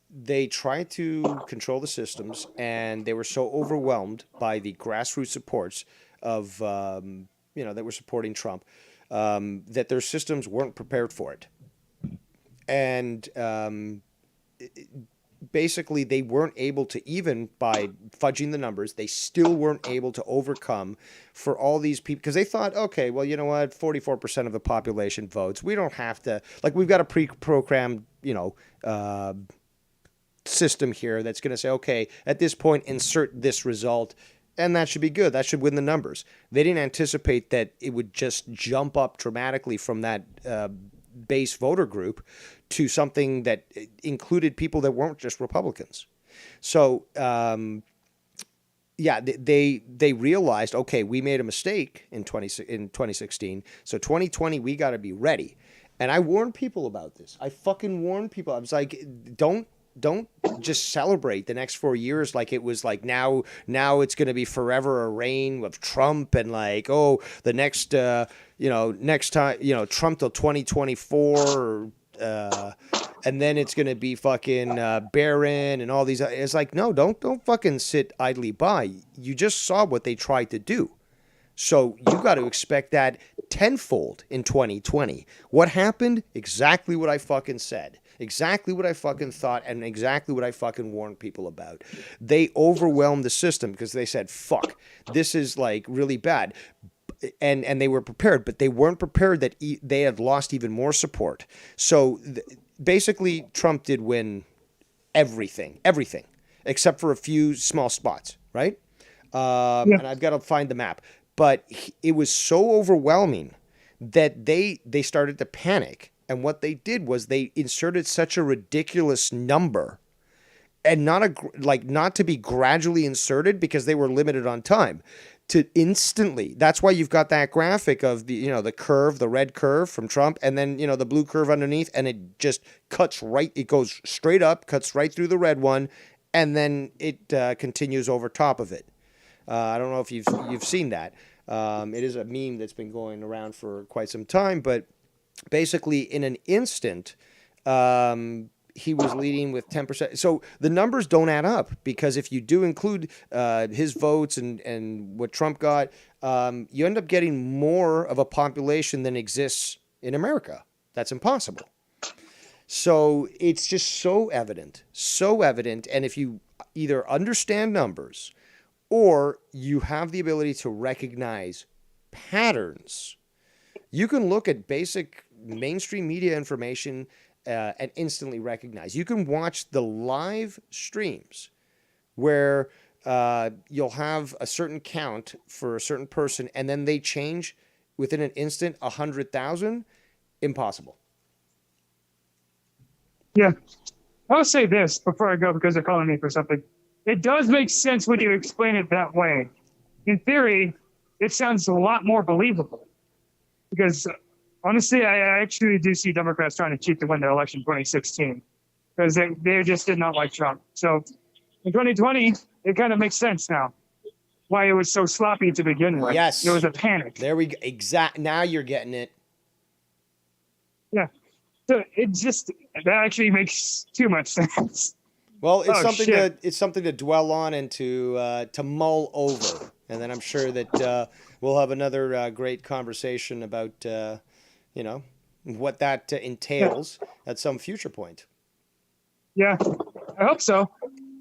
they tried to control the systems, and they were so overwhelmed by the grassroots supports of, that were supporting Trump, that their systems weren't prepared for it. And basically, they weren't able to, even by fudging the numbers, they still weren't able to overcome for all these people. Because they thought, okay, well, you know what, 44% of the population votes. We don't have to, we've got a pre-programmed, system here that's going to say, okay, at this point, insert this result, and that should be good. That should win the numbers. They didn't anticipate that it would just jump up dramatically from that base voter group to something that included people that weren't just Republicans. So, they realized, okay, we made a mistake in 2016. So 2020, we got to be ready. And I warned people about this. I fucking warned people. I was like, don't just celebrate the next 4 years like it was like now it's going to be forever a reign of Trump, and the next next time Trump till 2024, and then it's going to be fucking Barron and all these. It's like, no, don't fucking sit idly by. You just saw what they tried to do. So you got to expect that tenfold in 2020. What happened? Exactly what I fucking said. Exactly what I fucking thought, and exactly what I fucking warned people about. They overwhelmed the system because they said, fuck, this is really bad. And they were prepared, but they weren't prepared that they had lost even more support. So basically, Trump did win everything, except for a few small spots, right? And I've got to find the map. But it was so overwhelming that they started to panic. And what they did was they inserted such a ridiculous number, and not to be gradually inserted because they were limited on time, to instantly. That's why you've got that graphic of the curve, the red curve from Trump, and then the blue curve underneath, and it just cuts right. It goes straight up, cuts right through the red one, and then it continues over top of it. I don't know if you've seen that. It is a meme that's been going around for quite some time, but basically in an instant, he was leading with 10%. So the numbers don't add up, because if you do include his votes and what Trump got, you end up getting more of a population than exists in America. That's impossible. So it's just so evident, so evident. And if you either understand numbers or you have the ability to recognize patterns, you can look at basic mainstream media information and instantly recognize. You can watch the live streams where you'll have a certain count for a certain person, and then they change within an instant 100,000. Impossible. Yeah. I'll say this before I go, because they're calling me for something. It does make sense when you explain it that way. In theory, it sounds a lot more believable. Because honestly, I actually do see Democrats trying to cheat to win the election 2016, because they just did not like Trump. So in 2020, it kind of makes sense now why it was so sloppy to begin with. Yes. It was a panic. There we go. Now you're getting it. Yeah. So that actually makes too much sense. Well, it's something to dwell on and to mull over, and then I'm sure that we'll have another great conversation about what that entails at some future point. Yeah, I hope so.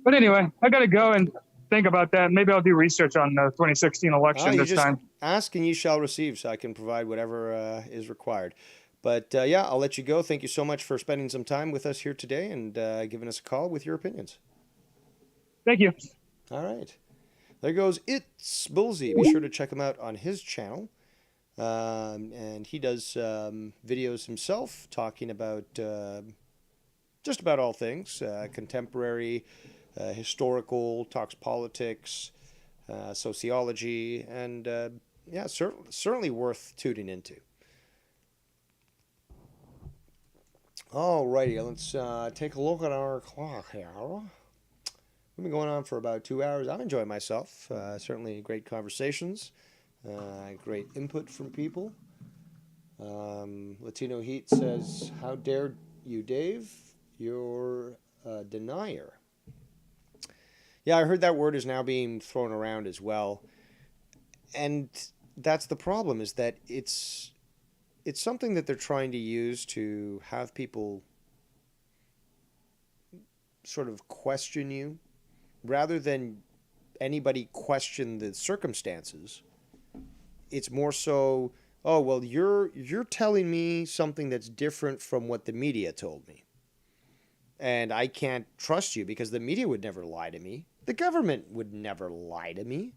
But anyway, I got to go and think about that. Maybe I'll do research on the 2016 election this time. Ask and you shall receive, so I can provide whatever is required. But yeah, I'll let you go. Thank you so much for spending some time with us here today and giving us a call with your opinions. Thank you. All right. There goes It's Bullseye. Be sure to check him out on his channel. And he does videos himself talking about just about all things, contemporary, historical, talks politics, sociology, and yeah, certainly worth tuning into. Alrighty, let's take a look at our clock here. We've been going on for about 2 hours. I'm enjoying myself. Certainly great conversations, great input from people. Latino Heat says, "How dare you, Dave? You're a denier." Yeah, I heard that word is now being thrown around as well. And that's the problem, is that it's something that they're trying to use to have people sort of question you, rather than anybody question the circumstances. It's more so, oh, well, you're telling me something that's different from what the media told me. And I can't trust you because the media would never lie to me. The government would never lie to me.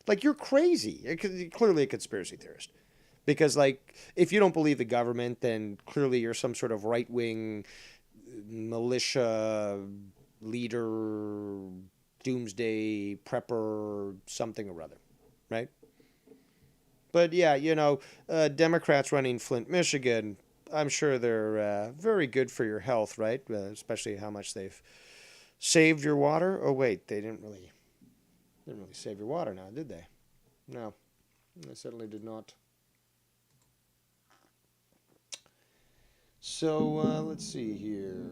Like, you're crazy. You're clearly a conspiracy theorist. Because, like, if you don't believe the government, then clearly you're some sort of right-wing militia leader, doomsday prepper, something or other, right? But, yeah, Democrats running Flint, Michigan, I'm sure they're very good for your health, right? Especially how much they've saved your water. Oh, wait, they didn't really save your water now, did they? No, they certainly did not. So, let's see here.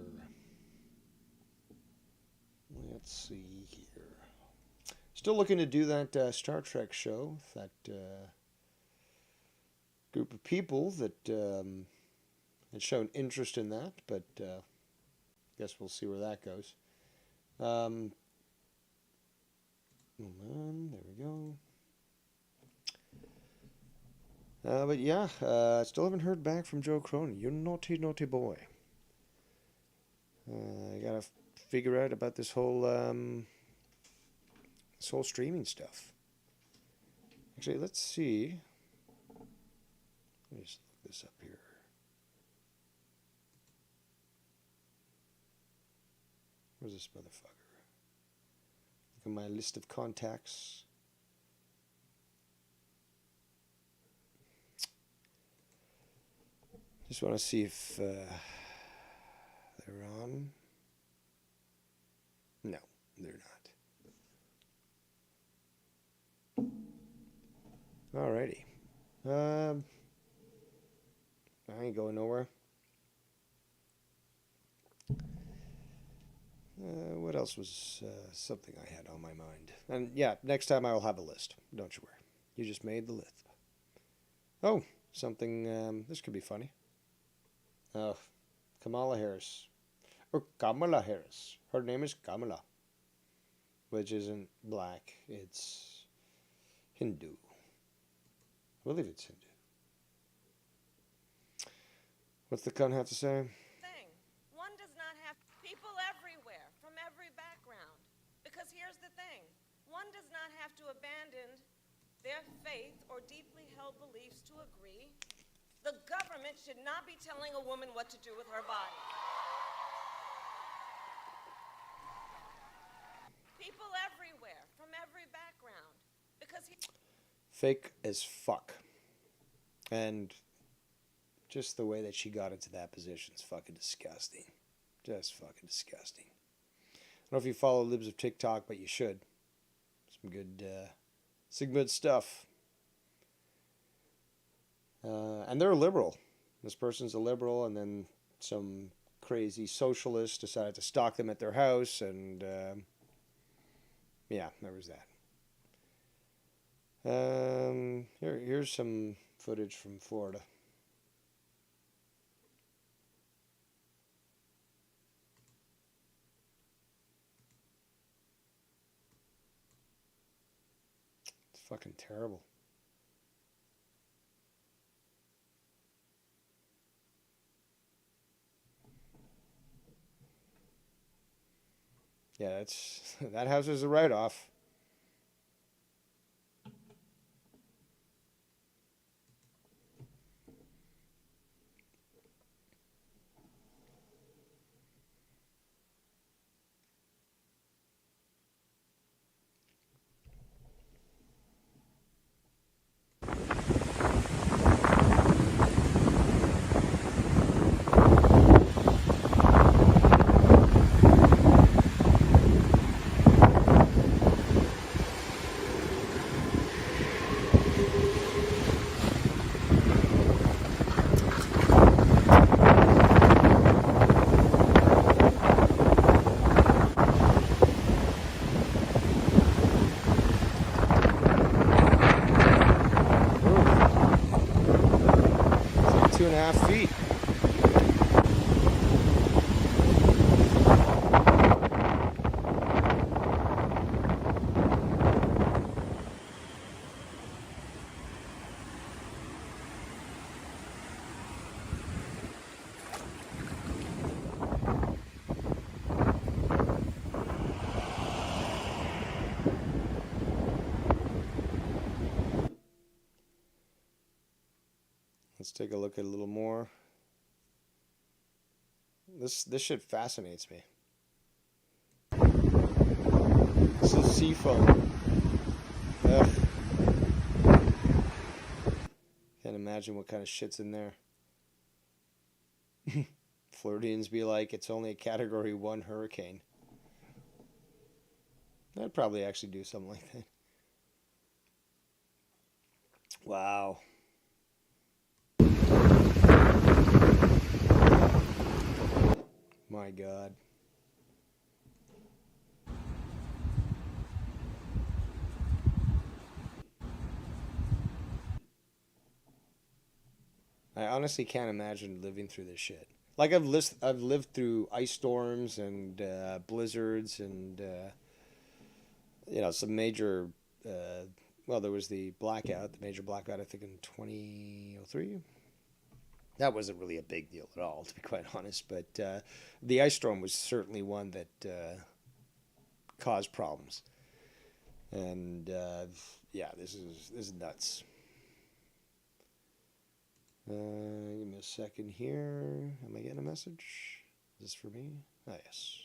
Still looking to do that Star Trek show with that group of people that had shown interest in that, but guess we'll see where that goes. There we go. But yeah, still haven't heard back from Joe Cronin. You naughty, naughty boy. I gotta figure out about this whole streaming stuff. Actually, let's see. Let me just look this up here. Where's this motherfucker? Look at my list of contacts. Just want to see if they're on. No, They're not. Alrighty. I ain't going nowhere. What else was something I had on my mind? And yeah, next time I will have a list. Don't you worry. You just made the list. Oh, something. This could be funny. Oh, Kamala Harris. Or Kamala Harris. Her name is Kamala. Which isn't black. It's Hindu. I believe it's Hindu. What's the cunt have to say? Thing. One does not have people everywhere from every background. Because here's the thing. One does not have to abandon their faith or deeply held beliefs to agree. The government should not be telling a woman what to do with her body. People everywhere from every background. Because Fake as fuck. And just the way that she got into that position is fucking disgusting. Just fucking disgusting. I don't know if you follow Libs of TikTok, but you should. Some good stuff. And they're a liberal. This person's a liberal, and then some crazy socialist decided to stalk them at their house, and yeah, there was that. Here's some footage from Florida. It's fucking terrible. Yeah, that's that house is a write-off. It's like 2.5 feet. Let's take a look at a little more. This shit fascinates me. This is seafoam. Ugh. Can't imagine what kind of shit's in there. Floridians be like, it's only a Category 1 hurricane. I'd probably actually do something like that. Wow. My God. I honestly can't imagine living through this shit. Like I've lived through ice storms and blizzards and some major. Well, there was the major blackout, I think in 2003. That wasn't really a big deal at all, to be quite honest. But the ice storm was certainly one that caused problems. And yeah, this is nuts. Give me a second here. Am I getting a message? Is this for me? Oh, yes.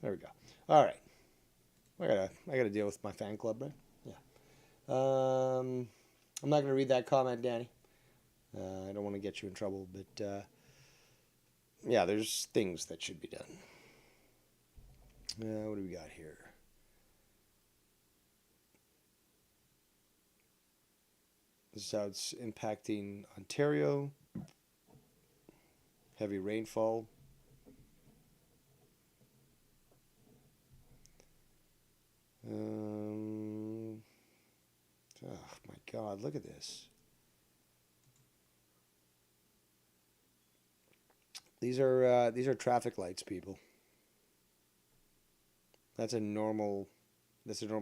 There we go. All right. I gotta deal with my fan club, right? Yeah. I'm not gonna read that comment, Danny. I don't want to get you in trouble, but yeah, there's things that should be done. What do we got here? This is how it's impacting Ontario. Heavy rainfall. Oh my God! Look at this. These are traffic lights, people. That's a normal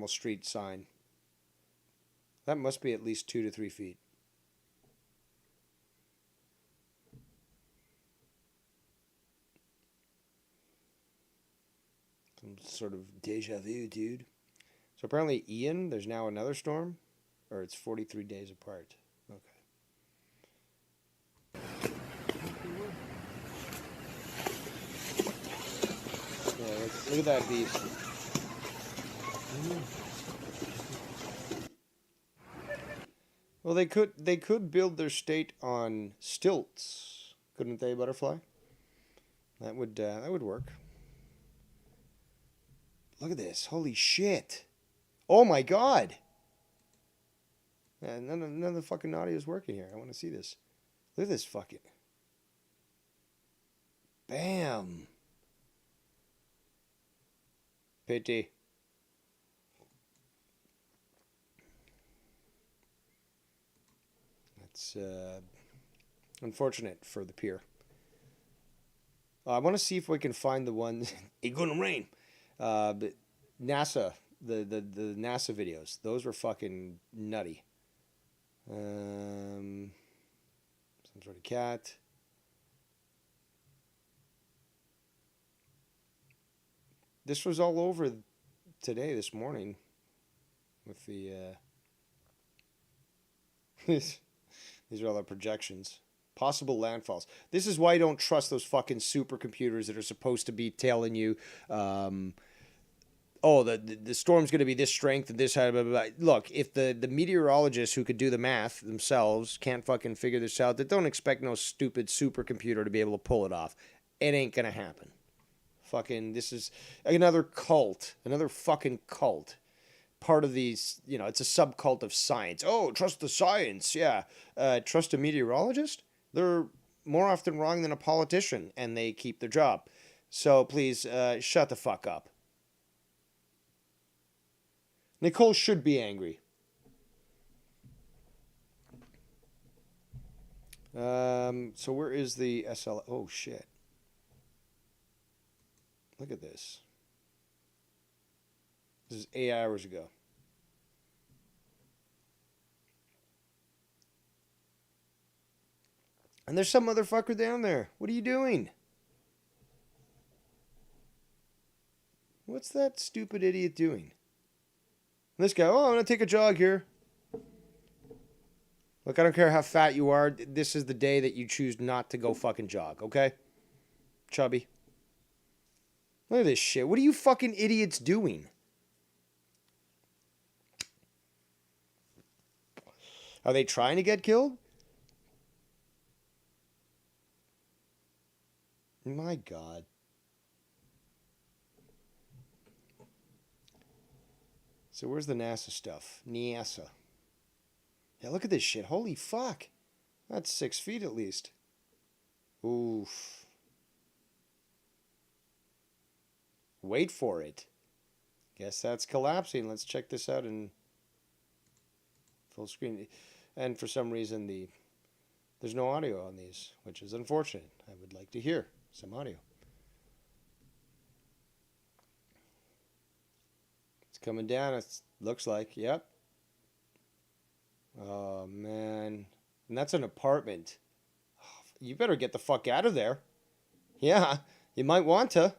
street sign. That must be at least 2 to 3 feet. Some sort of deja vu, dude. So apparently Ian, there's now another storm, or it's 43 days apart. Okay. Yeah, look at that beast. Well, they could build their state on stilts, couldn't they, Butterfly? That would work. Look at this! Holy shit! Oh my God! None of the fucking audio is working here. I want to see this. Look at this fucking. Bam! Pity. That's unfortunate for the pier. I want to see if we can find the ones. It's gonna rain. But NASA, the NASA videos, those were fucking nutty. Some sort of cat. This was all over today, this morning, with the. These are all the projections. Possible landfalls. This is why I don't trust those fucking supercomputers that are supposed to be telling you, oh, the storm's going to be this strength and this, blah, blah, blah. Look, if the meteorologists who could do the math themselves can't fucking figure this out, they don't expect no stupid supercomputer to be able to pull it off. It ain't going to happen. Fucking, this is another cult. Another fucking cult. Part of these, it's a subcult of science. Oh, trust the science, yeah. Trust a meteorologist? They're more often wrong than a politician, and they keep their job. So please, shut the fuck up. Nicole should be angry. So where is the SL? Oh, shit. Look at this. This is 8 hours ago. And there's some motherfucker down there. What are you doing? What's that stupid idiot doing? And this guy, oh, I'm going to take a jog here. Look, I don't care how fat you are. This is the day that you choose not to go fucking jog, okay? Chubby. Look at this shit. What are you fucking idiots doing? Are they trying to get killed? My God. So where's the NASA stuff? NASA. Yeah, look at this shit. Holy fuck. That's 6 feet at least. Oof. Wait for it. Guess that's collapsing. Let's check this out in full screen. And for some reason, there's no audio on these, which is unfortunate. I would like to hear some audio. It's coming down. It looks like. Yep. Oh, man. And that's an apartment. You better get the fuck out of there. Yeah, you might want to.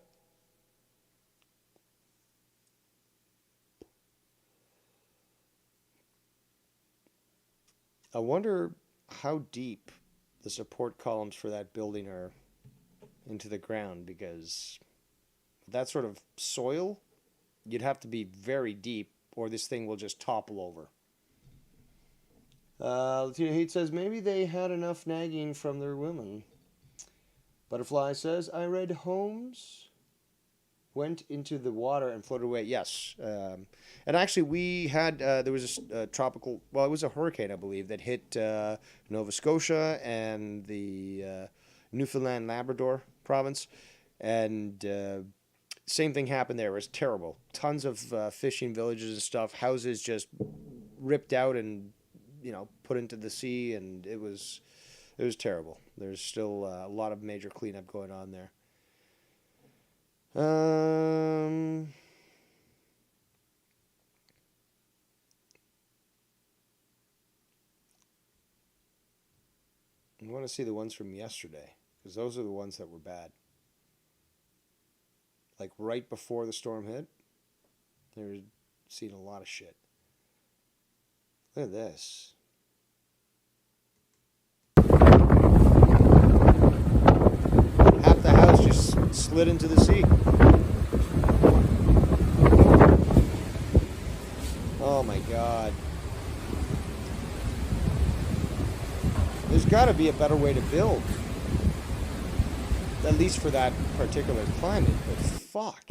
I wonder how deep the support columns for that building are into the ground, because That sort of soil, you'd have to be very deep, or this thing will just topple over. Latina Hate says, maybe they had enough nagging from their women. Butterfly says, I read Holmes went into the water and floated away. Yes. And actually, we had, there was a tropical, well, it was a hurricane, I believe, that hit Nova Scotia and the Newfoundland Labrador province. And same thing happened there. It was terrible. Tons of fishing villages and stuff, houses just ripped out and, put into the sea, and it was terrible. There's still a lot of major cleanup going on there. I want to see the ones from yesterday, because those are the ones that were bad. Like right before the storm hit, they were seeing a lot of shit. Look at this. Half the house just slid into the sea. Oh my God. There's got to be a better way to build. At least for that particular climate. But fuck.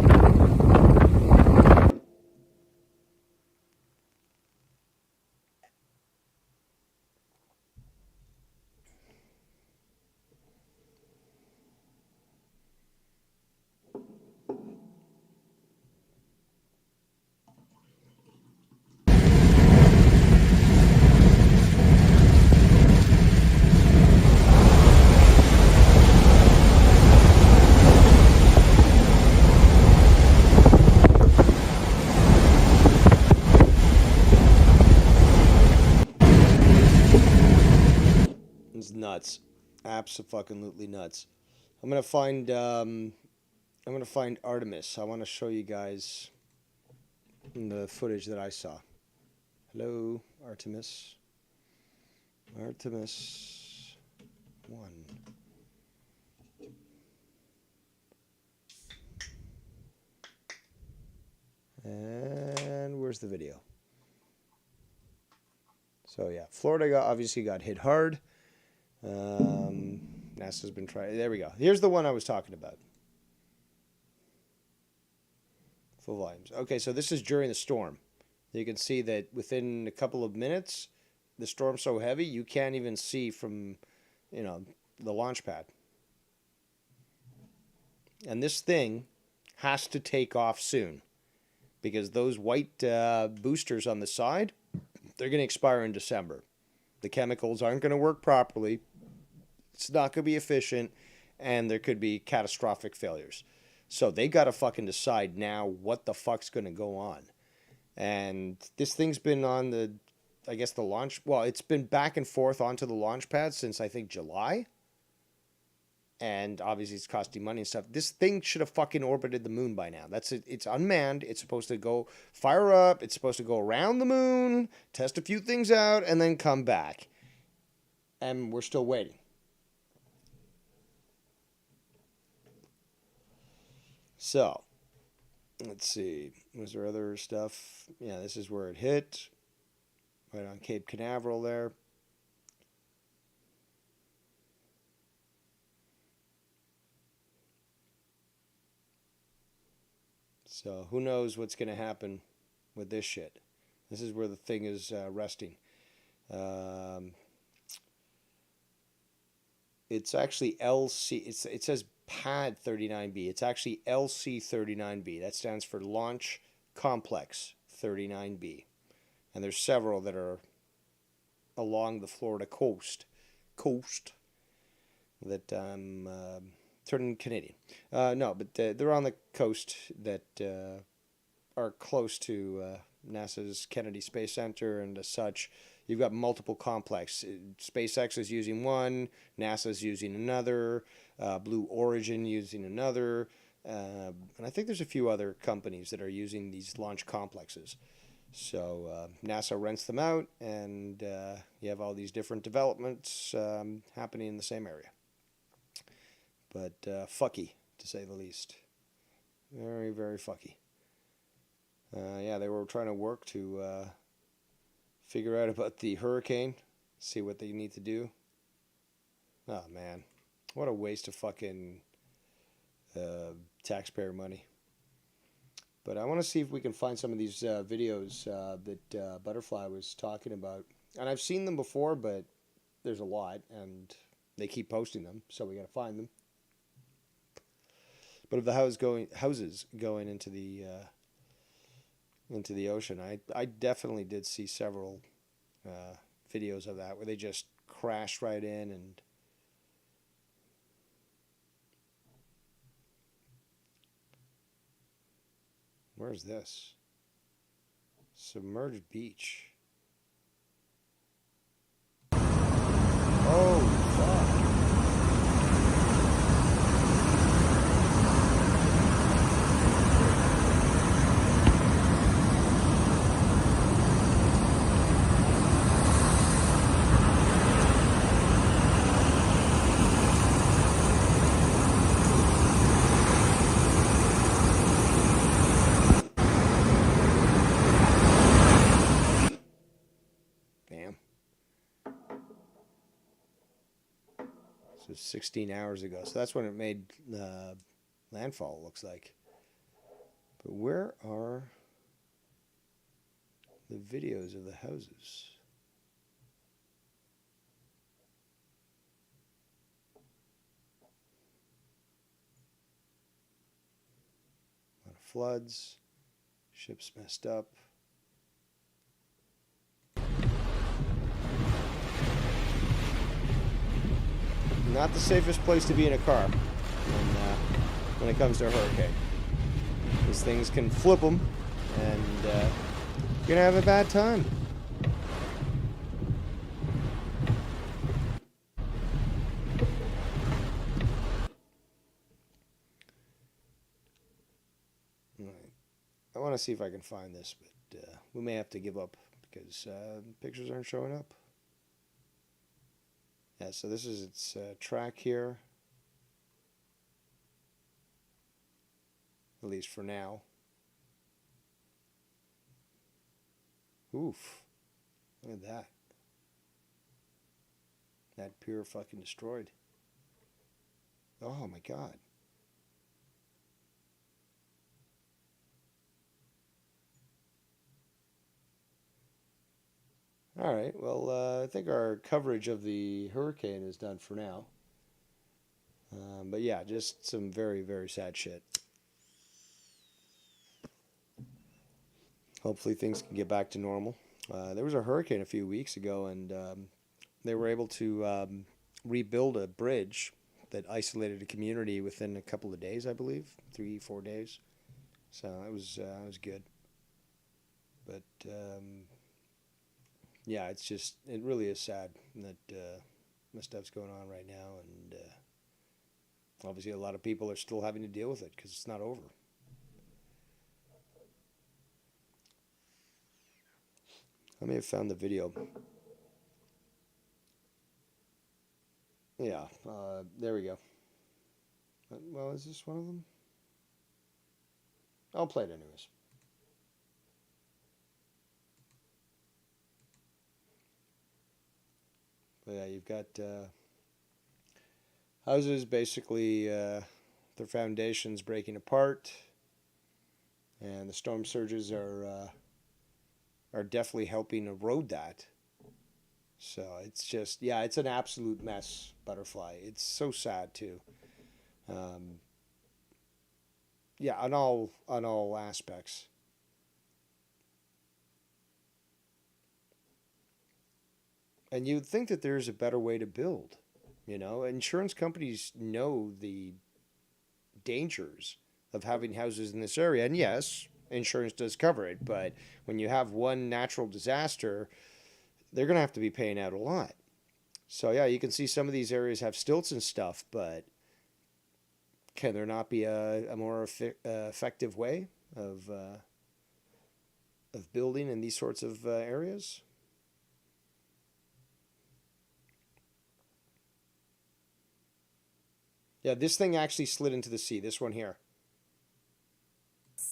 Nuts, abso-fucking-lutely nuts. I'm gonna find Artemis. I want to show you guys the footage that I saw. Hello, Artemis. Artemis 1. And where's the video? So yeah, Florida obviously got hit hard. NASA's been trying. There we go. Here's the one I was talking about. Full volumes. Okay, so this is during the storm. You can see that within a couple of minutes, the storm's so heavy you can't even see from, the launch pad. And this thing has to take off soon, because those white boosters on the side, they're going to expire in December. The chemicals aren't going to work properly. It's not going to be efficient, and there could be catastrophic failures. So they got to fucking decide now what the fuck's going to go on. And this thing's been on the launch. Well, it's been back and forth onto the launch pad since, I think, July. And obviously it's costing money and stuff. This thing should have fucking orbited the moon by now. It's unmanned. It's supposed to go fire up. It's supposed to go around the moon, test a few things out, and then come back. And we're still waiting. So, let's see. Was there other stuff? Yeah, this is where it hit. Right on Cape Canaveral there. So, who knows what's going to happen with this shit. This is where the thing is resting. It's actually LC. It says Pad 39B. It's actually LC39B. That stands for Launch Complex 39B. And there's several that are along the Florida coast that I'm turning Canadian. No, but they're on the coast that are close to NASA's Kennedy Space Center, and as such, you've got multiple complexes. SpaceX is using one, NASA's using another, Blue Origin using another, and I think there's a few other companies that are using these launch complexes. So NASA rents them out, and you have all these different developments happening in the same area. But fucky, to say the least. Very, very fucky. Yeah, they were trying to work to figure out about the hurricane, see what they need to do. Oh, man. What a waste of fucking taxpayer money. But I want to see if we can find some of these videos that Butterfly was talking about. And I've seen them before, but there's a lot, and they keep posting them, so we got to find them. But of the houses going into the ocean, I definitely did see several videos of that where they just crashed right in. And where's this? Submerged beach. Oh, fuck. Damn. So 16 hours ago. So that's when it made landfall, it looks like. But where are the videos of the houses? A lot of floods. Ships messed up. Not the safest place to be in a car when it comes to a hurricane. These things can flip them, and you're going to have a bad time. All right. I want to see if I can find this, but we may have to give up because pictures aren't showing up. Yeah, so this is its track here, at least for now. Oof, look at that. That pier fucking destroyed. Oh my god. All right, well, I think our coverage of the hurricane is done for now. But yeah, just some very, very sad shit. Hopefully things can get back to normal. There was a hurricane a few weeks ago, and they were able to rebuild a bridge that isolated a community within a couple of days, I believe, 3-4 days. So it was good. But yeah, it really is sad that this stuff's going on right now, and obviously a lot of people are still having to deal with it because it's not over. I may have found the video. Yeah, there we go. Well, is this one of them? I'll play it anyways. But yeah, you've got houses basically their foundations breaking apart, and the storm surges are definitely helping erode that. So it's just, yeah, it's an absolute mess, Butterfly. It's so sad too. Yeah, on all aspects. And you'd think that there's a better way to build. You know, insurance companies know the dangers of having houses in this area. And yes, insurance does cover it. But when you have one natural disaster, they're going to have to be paying out a lot. So yeah, you can see some of these areas have stilts and stuff, but can there not be a more effective way of building in these sorts of areas? Yeah, this thing actually slid into the sea, this one here.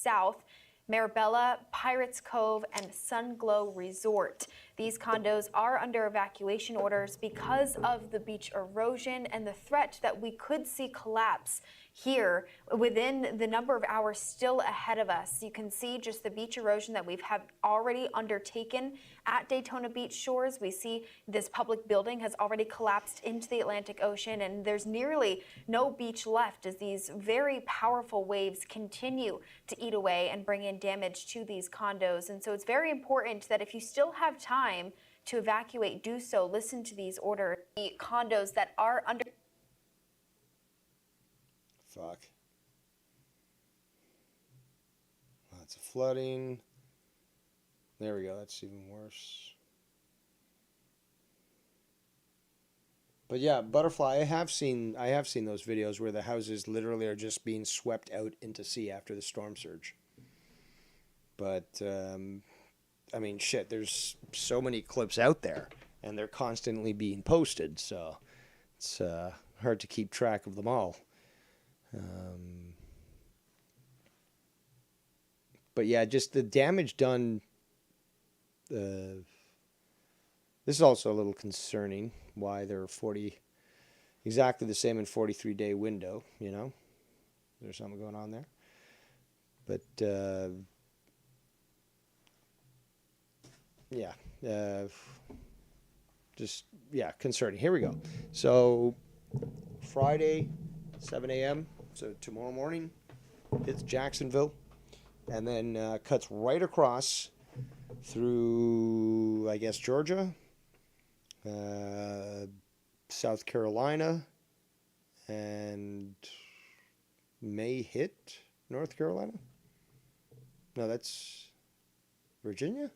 South, Marabella, Pirates Cove, and Sunglow Resort. These condos are under evacuation orders because of the beach erosion and the threat that we could see collapse here within the number of hours still ahead of us. You can see just the beach erosion that we've already undertaken at Daytona Beach shores. We see this public building has already collapsed into the Atlantic Ocean, and there's nearly no beach left as these very powerful waves continue to eat away and bring in damage to these condos. And so it's very important that if you still have time to evacuate, do so. Listen to these orders. The condos that are under... Fuck. Lots of flooding. There we go. That's even worse. But yeah, Butterfly, I have seen those videos where the houses literally are just being swept out into sea after the storm surge. But I mean, shit, there's so many clips out there and they're constantly being posted, so it's hard to keep track of them all. But yeah, just the damage done. This is also a little concerning. Why they're exactly the same in 43-day window. You know, there's something going on there. But yeah, concerning. Here we go. So Friday, 7 a.m. So tomorrow morning, hits Jacksonville, and then cuts right across through, I guess, Georgia, South Carolina, and may hit North Carolina. No, that's Virginia?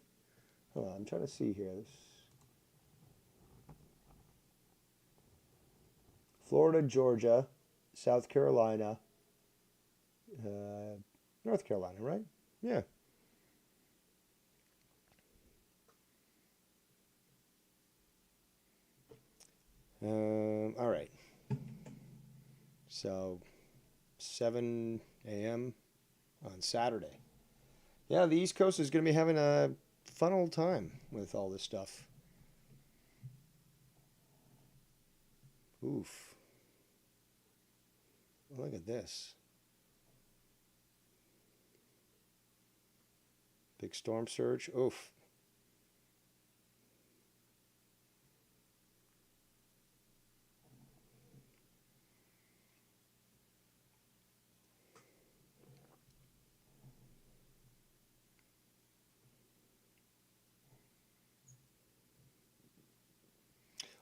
Hold on, I'm trying to see here. Florida, Georgia, South Carolina, North Carolina, right? Yeah. All right. So 7 a.m. on Saturday. Yeah, the East Coast is going to be having a fun old time with all this stuff. Oof. Look at this. Big storm surge. Oof.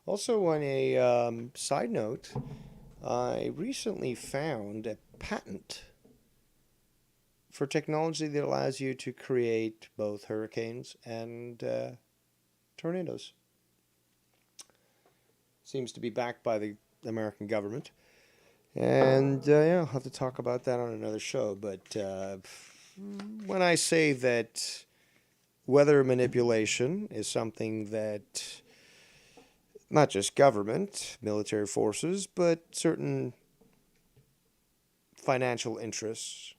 Also, on a side note, I recently found a patent for technology that allows you to create both hurricanes and tornadoes. Seems to be backed by the American government. And yeah, I'll have to talk about that on another show. But when I say that weather manipulation is something that not just government, military forces, but certain financial interests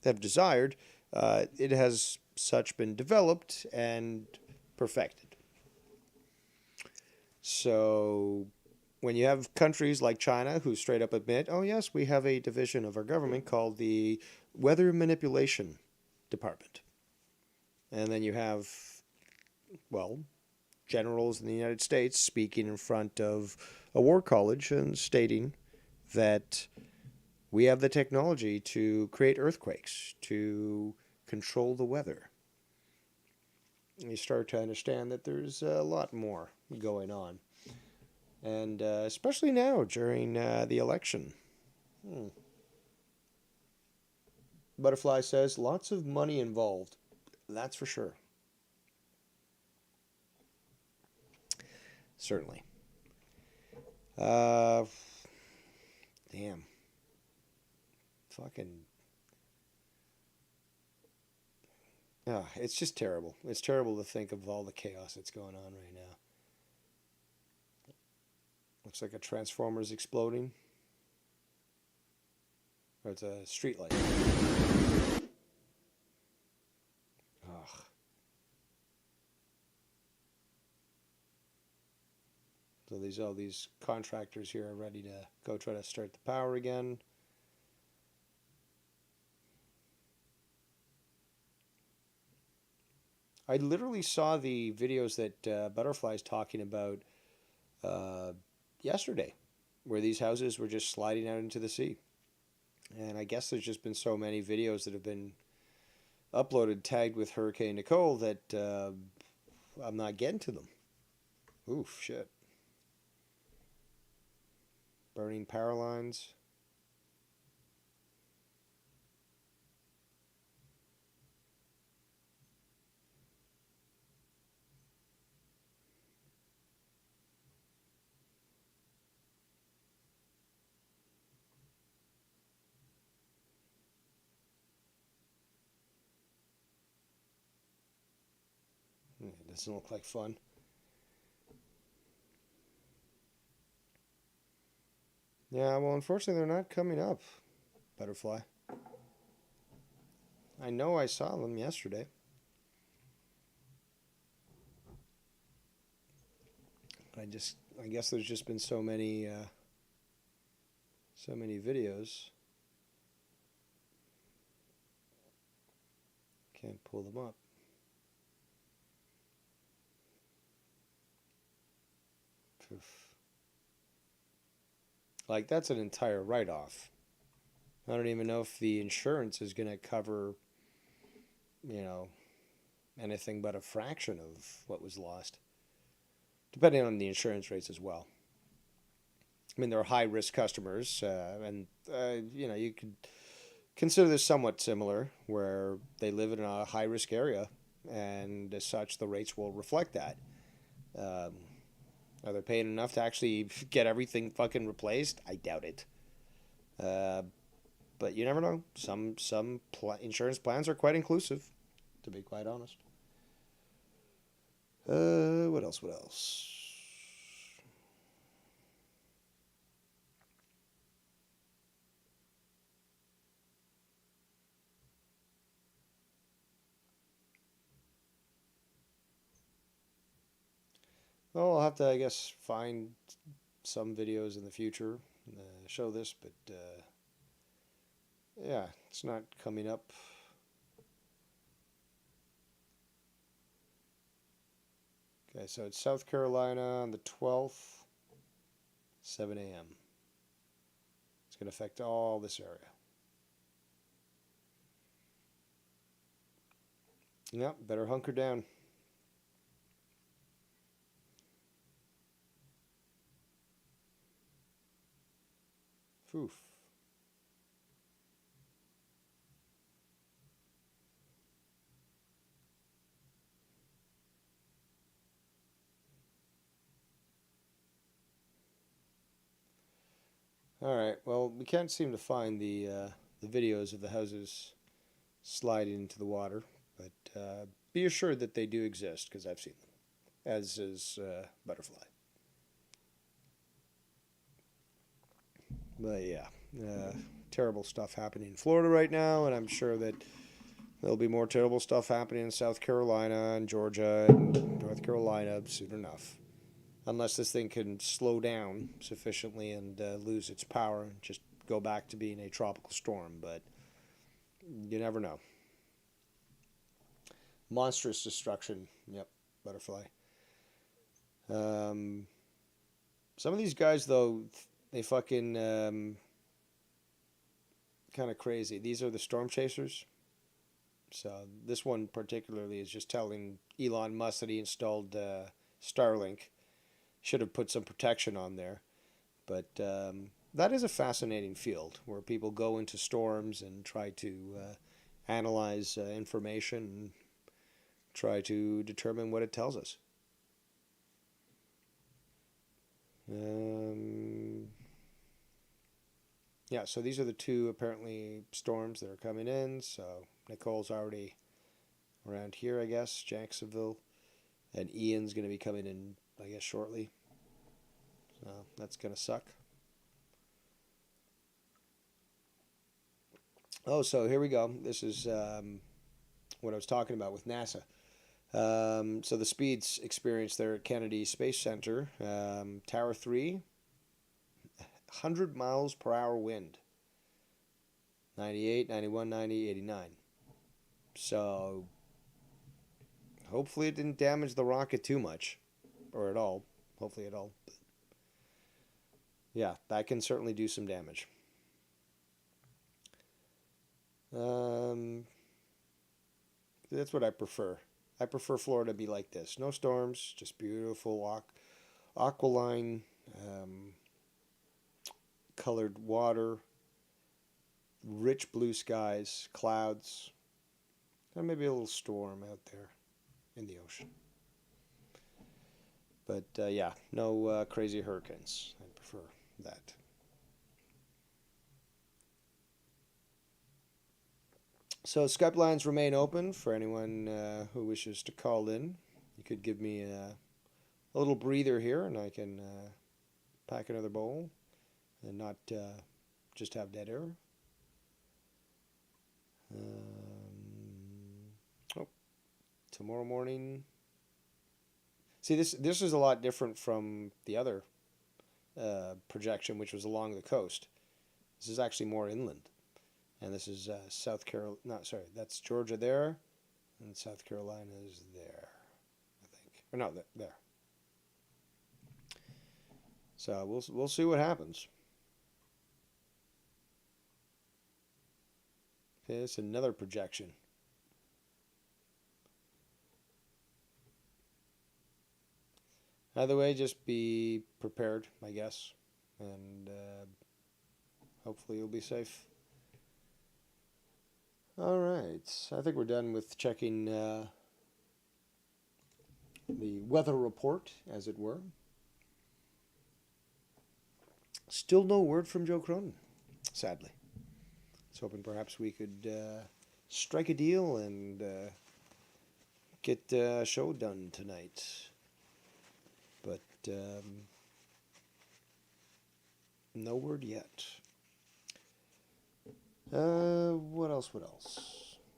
have desired, it has such been developed and perfected. So when you have countries like China who straight up admit, oh yes, we have a division of our government called the Weather Manipulation Department. And then you have, well, generals in the United States speaking in front of a war college and stating that we have the technology to create earthquakes, to control the weather. You start to understand that there's a lot more going on. And especially now during the election. Butterfly says, lots of money involved. That's for sure. Certainly. Damn. Fucking. It's just terrible. It's terrible to think of all the chaos that's going on right now. Looks like a transformer's exploding. Or it's a street light. So all these contractors here are ready to go try to start the power again. I literally saw the videos that Butterfly's talking about yesterday, where these houses were just sliding out into the sea. And I guess there's just been so many videos that have been uploaded tagged with Hurricane Nicole that I'm not getting to them. Oof, shit. Burning power lines. It doesn't look like fun. Yeah, well, unfortunately, they're not coming up, Butterfly. I know I saw them yesterday. I guess there's just been so many videos. Can't pull them up. Like, that's an entire write-off. I don't even know if the insurance is going to cover, anything but a fraction of what was lost, depending on the insurance rates as well. I mean, they're high-risk customers, and you could consider this somewhat similar, where they live in a high-risk area, and as such, the rates will reflect that. Are they paying enough to actually get everything fucking replaced? I doubt it. But you never know. Some insurance plans are quite inclusive, to be quite honest. What else? Well, I'll have to, I guess, find some videos in the future show this, but yeah, it's not coming up. Okay, so it's South Carolina on the 12th, 7 a.m. It's going to affect all this area. Yep, better hunker down. Oof. All right. Well, we can't seem to find the videos of the houses sliding into the water, but be assured that they do exist because I've seen them, as is Butterfly. But yeah, terrible stuff happening in Florida right now, and I'm sure that there'll be more terrible stuff happening in South Carolina and Georgia and North Carolina soon enough. Unless this thing can slow down sufficiently and lose its power and just go back to being a tropical storm. But you never know. Monstrous destruction. Yep, Butterfly. Some of these guys, though, they fucking kind of crazy. These are the storm chasers. So this one particularly is just telling Elon Musk that he installed Starlink. Should have put some protection on there. But that is a fascinating field where people go into storms and try to analyze information and try to determine what it tells us. Yeah, so these are the two apparently storms that are coming in. So Nicole's already around here, I guess, Jacksonville. And Ian's going to be coming in, I guess, shortly. So that's going to suck. Oh, so here we go. This is what I was talking about with NASA. So the speeds experienced there at Kennedy Space Center, Tower 3, 100 miles per hour wind, 98, 91, 90, 89. So hopefully it didn't damage the rocket too much, or at all. Hopefully at all. But yeah, that can certainly do some damage. That's what I prefer. I prefer Florida to be like this. No storms, just beautiful aqualine colored water, rich blue skies, clouds, and maybe a little storm out there in the ocean. But yeah, no crazy hurricanes. I prefer that. So Skype lines remain open for anyone who wishes to call in. You could give me a little breather here, and I can pack another bowl and not just have dead air. Oh, tomorrow morning. See, this is a lot different from the other projection, which was along the coast. This is actually more inland. And this is South Carolina. No, sorry, that's Georgia there, and South Carolina is there, I think. Or no, there. So we'll see what happens. Okay, it's another projection. Either way, just be prepared, I guess, and hopefully you'll be safe. All right, I think we're done with checking the weather report, as it were. Still no word from Joe Cronin, sadly. I was hoping perhaps we could strike a deal and get a show done tonight. But no word yet. What else?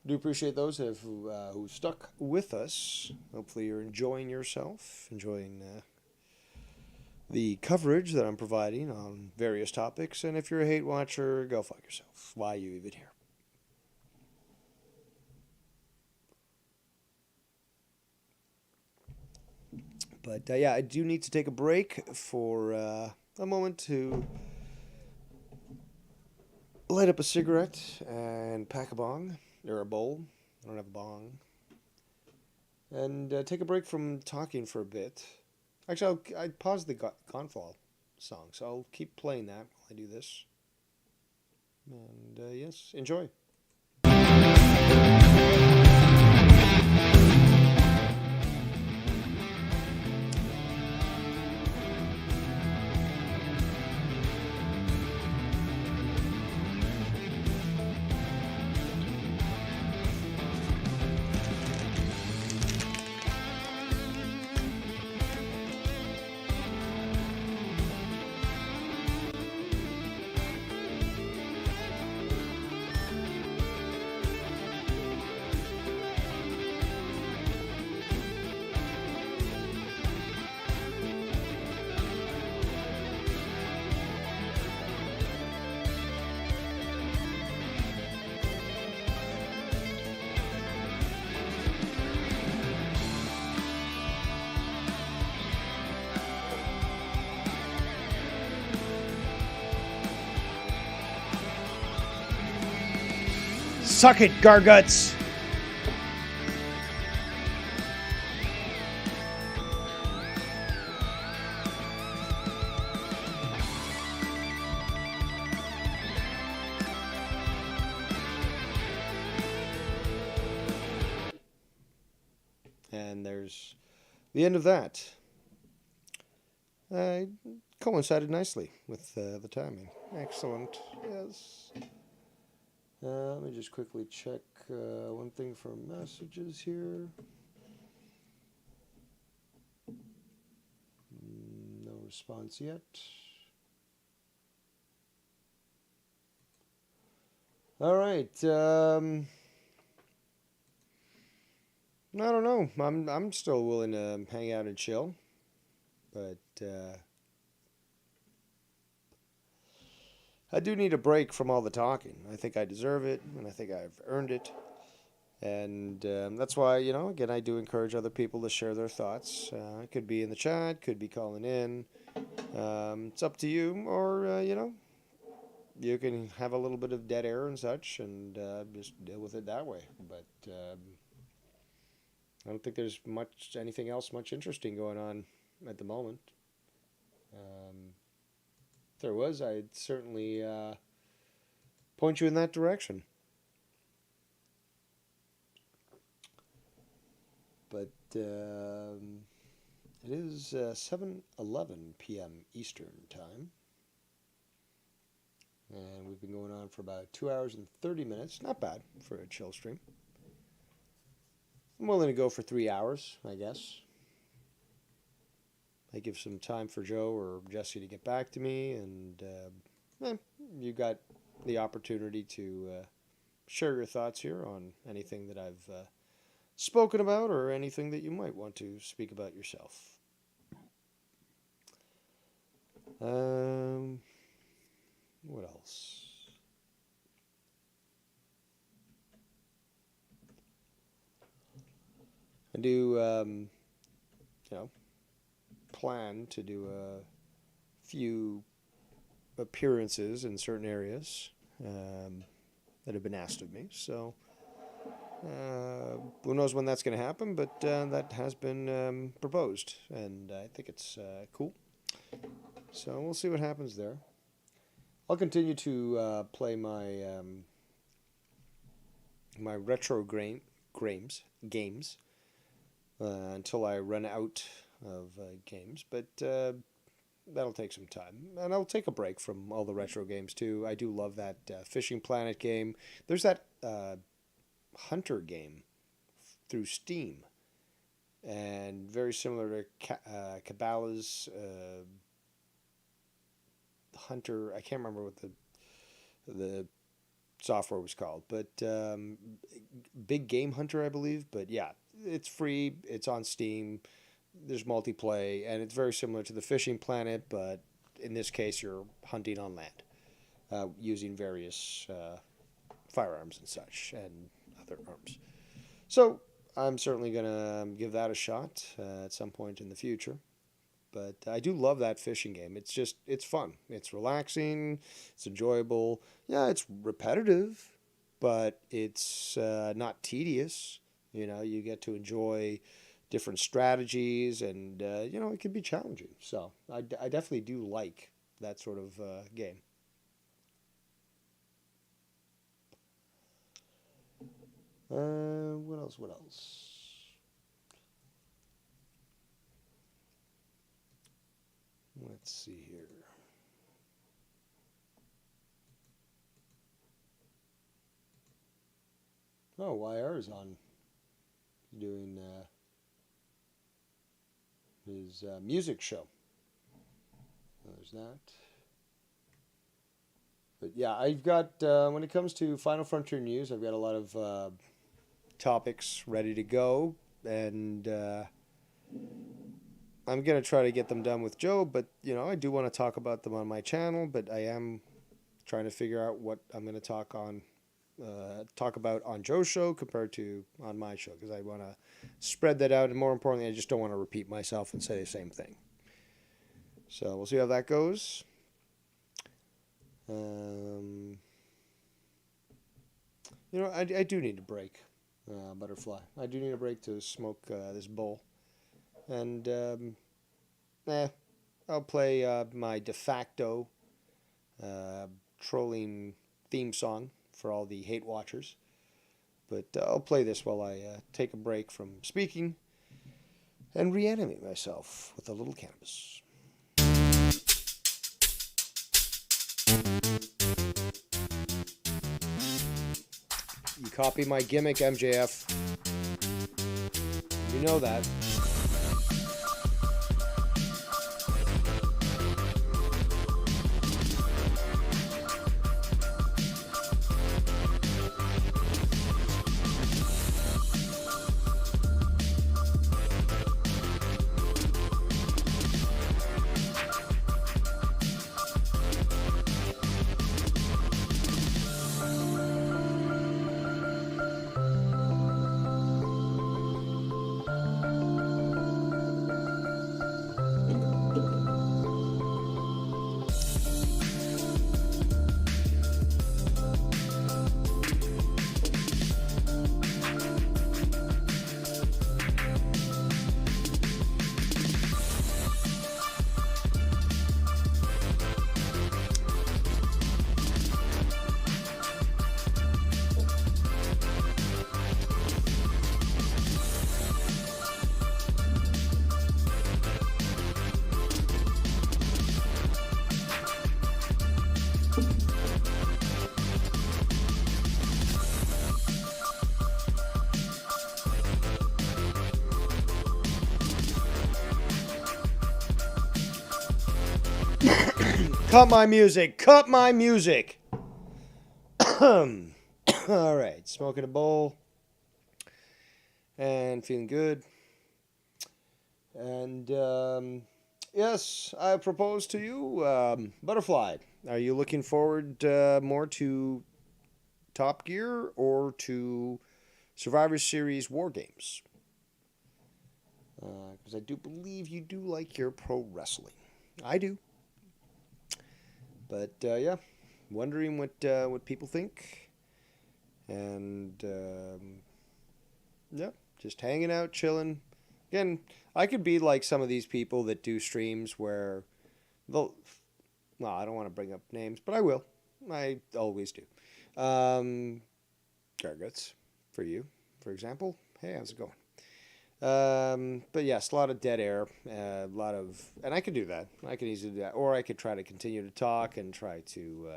Do appreciate those who stuck with us. Hopefully you're enjoying yourself, enjoying the coverage that I'm providing on various topics. And if you're a hate watcher, go fuck yourself. Why are you even here? But yeah, I do need to take a break for a moment to light up a cigarette and pack a bong, or a bowl. I don't have a bong. And take a break from talking for a bit. Actually, I paused the Gonfall song, so I'll keep playing that while I do this. And yes, enjoy. Suck it, Garguts! And there's the end of that. Coincided nicely with the timing. Excellent. Yes. Let me just quickly check one thing for messages here. No response yet. All right. I don't know. I'm still willing to hang out and chill, but I do need a break from all the talking. I think I deserve it, and I think I've earned it. And that's why, again, I do encourage other people to share their thoughts. It could be in the chat, could be calling in. It's up to you, or, you can have a little bit of dead air and such and just deal with it that way. But I don't think there's anything else much interesting going on at the moment. If there was, I'd certainly point you in that direction. But it is 7:11 p.m. Eastern Time. And we've been going on for about 2 hours and 30 minutes. Not bad for a chill stream. I'm willing to go for 3 hours, I guess. I give some time for Joe or Jesse to get back to me. And you got the opportunity to share your thoughts here on anything that I've spoken about or anything that you might want to speak about yourself. What else? I do, plan to do a few appearances in certain areas that have been asked of me. So who knows when that's going to happen, but that has been proposed, and I think it's cool. So we'll see what happens there. I'll continue to play my my retro games until I run out of games, but that'll take some time, and I'll take a break from all the retro games too. I do love that Fishing Planet game. There's that Hunter game through Steam, and very similar to Cabela's Hunter. I can't remember what the software was called, but Big Game Hunter, I believe. But yeah, it's free. It's on Steam. There's multiplayer, and it's very similar to the Fishing Planet, but in this case, you're hunting on land using various firearms and such, and other arms. So I'm certainly going to give that a shot at some point in the future. But I do love that fishing game. It's fun. It's relaxing. It's enjoyable. Yeah, it's repetitive, but it's not tedious. You get to enjoy different strategies, and, it can be challenging. So I definitely do like that sort of game. What else? Let's see here. Oh, YR is on doing his music show. There's that. But yeah, I've got, when it comes to Final Frontier news, I've got a lot of topics ready to go, and I'm going to try to get them done with Joe, but, I do want to talk about them on my channel, but I am trying to figure out what I'm going to talk about on Joe's show compared to on my show, because I want to spread that out, and more importantly, I just don't want to repeat myself and say the same thing. So we'll see how that goes. I do need a break, Butterfly. I do need a break to smoke this bowl. And, I'll play my de facto trolling theme song for all the hate watchers. But I'll play this while I take a break from speaking and reanimate myself with a little cannabis. You copy my gimmick, MJF. You know that. Cut my music. Cut my music. All right. Smoking a bowl. And feeling good. And yes, I propose to you, Butterfly. Are you looking forward more to Top Gear or to Survivor Series War Games? Because I do believe you do like your pro wrestling. I do. But yeah, wondering what people think. And yeah, just hanging out, chilling. Again, I could be like some of these people that do streams where they'll. Well, I don't want to bring up names, but I will. I always do. Garguts, for you, for example. Hey, how's it going? But yes, a lot of dead air, a lot of, and I could do that. I could easily do that, or I could try to continue to talk and try to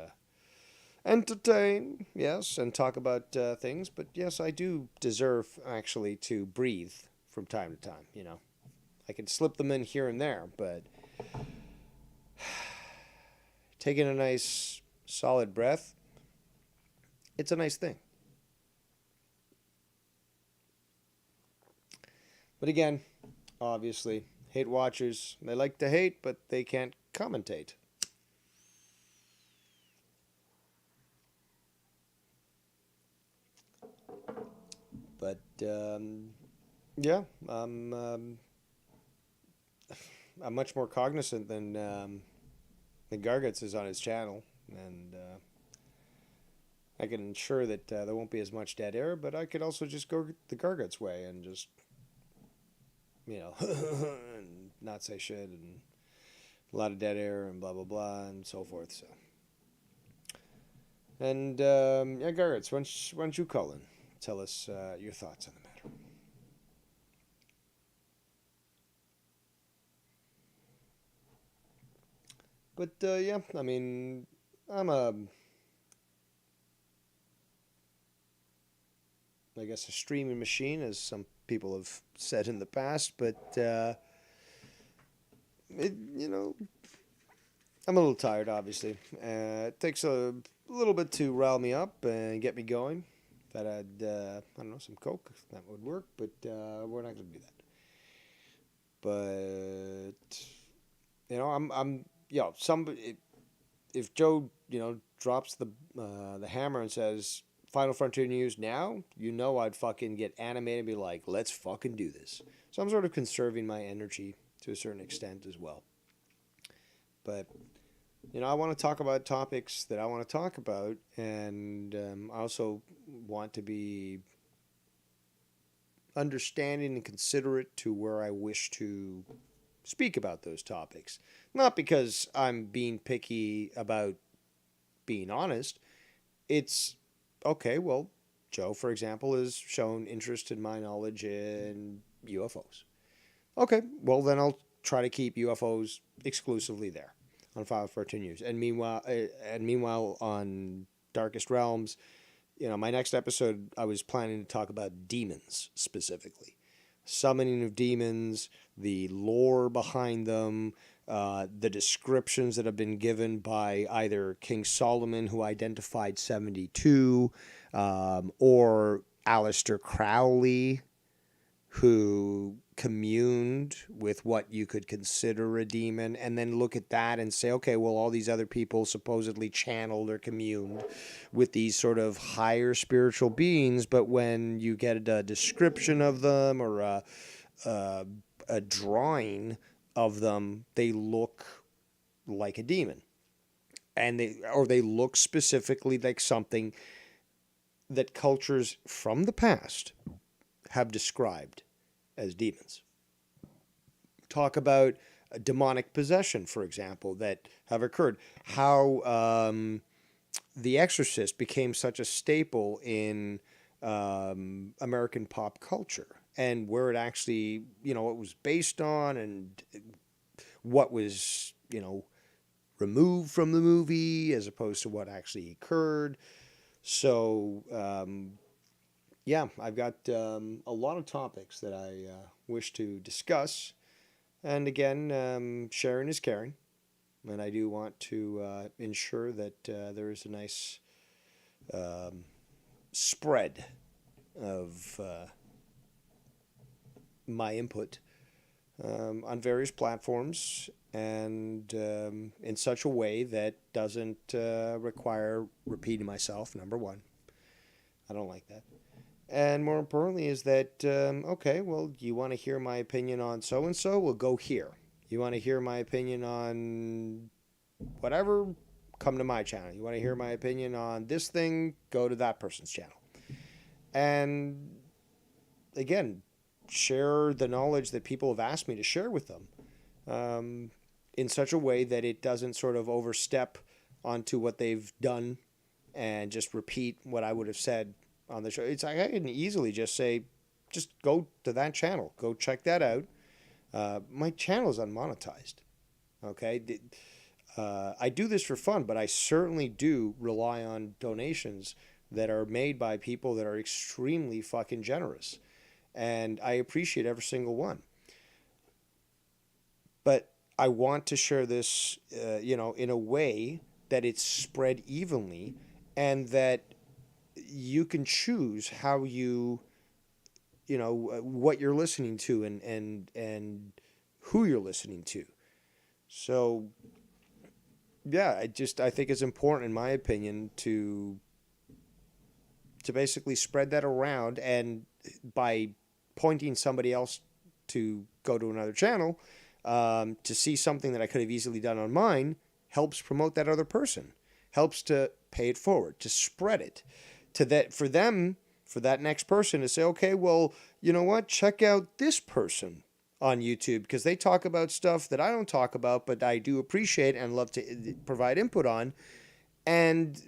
entertain, yes, and talk about things. But yes, I do deserve actually to breathe from time to time. You know, I can slip them in here and there, but taking a nice solid breath, it's a nice thing. But again, obviously, hate watchers, they like to hate, but they can't commentate. But, yeah, I'm much more cognizant than Garguts is on his channel, and I can ensure that there won't be as much dead air, but I could also just go the Garguts way and just, you know, and not say shit, and a lot of dead air, and blah, blah, blah, and so forth, so. And, yeah, Garguts, why don't you call in? Tell us your thoughts on the matter. But, yeah, I mean, I guess a streaming machine, as some people have said in the past, but, you know, I'm a little tired, obviously. It takes a little bit to rile me up and get me going. If I had, I don't know, some Coke, that would work, but we're not going to do that. But, you know, you know, if Joe, you know, drops the hammer and says, Final Frontier News now, you know I'd fucking get animated and be like, let's fucking do this. So I'm sort of conserving my energy to a certain extent as well. But, you know, I want to talk about topics that I want to talk about, and I also want to be understanding and considerate to where I wish to speak about those topics. Not because I'm being picky about being honest. It's, okay, well, Joe, for example, has shown interest in my knowledge in UFOs. Okay, well, then I'll try to keep UFOs exclusively there on 514 News. And meanwhile, on Darkest Realms, you know, my next episode, I was planning to talk about demons specifically. Summoning of demons, the lore behind them, the descriptions that have been given by either King Solomon, who identified 72, or Aleister Crowley, who communed with what you could consider a demon, and then look at that and say, okay, well, all these other people supposedly channeled or communed with these sort of higher spiritual beings, but when you get a description of them or a drawing of them, they look like a demon. And they look specifically like something that cultures from the past have described as demons. Talk about demonic possession, for example, that have occurred. How The Exorcist became such a staple in American pop culture, and where it actually, you know, it was based on, and what was, you know, removed from the movie as opposed to what actually occurred. So, yeah, I've got a lot of topics that I wish to discuss. And again, sharing is caring. and I do want to ensure that there is a nice spread of my input on various platforms, and in such a way that doesn't require repeating myself, number one. I don't like that. And more importantly is that, okay, well, you want to hear my opinion on so-and-so? Well, go here. You want to hear my opinion on whatever? Come to my channel. You want to hear my opinion on this thing? Go to that person's channel. And again, share the knowledge that people have asked me to share with them in such a way that it doesn't sort of overstep onto what they've done and just repeat what I would have said on the show. It's like I can easily just say, just go to that channel. Go check that out. My channel is unmonetized. Okay? I do this for fun, but I certainly do rely on donations that are made by people that are extremely fucking generous. And I appreciate every single one. But I want to share this, in a way that it's spread evenly, and that you can choose how what you're listening to and who you're listening to. So, yeah, I think it's important, in my opinion, to basically spread that around, and by pointing somebody else to go to another channel, to see something that I could have easily done on mine, helps promote that other person, helps to pay it forward, to spread it, to that for that next person to say, okay, well, you know what, check out this person on YouTube, because they talk about stuff that I don't talk about, but I do appreciate and love to provide input on, and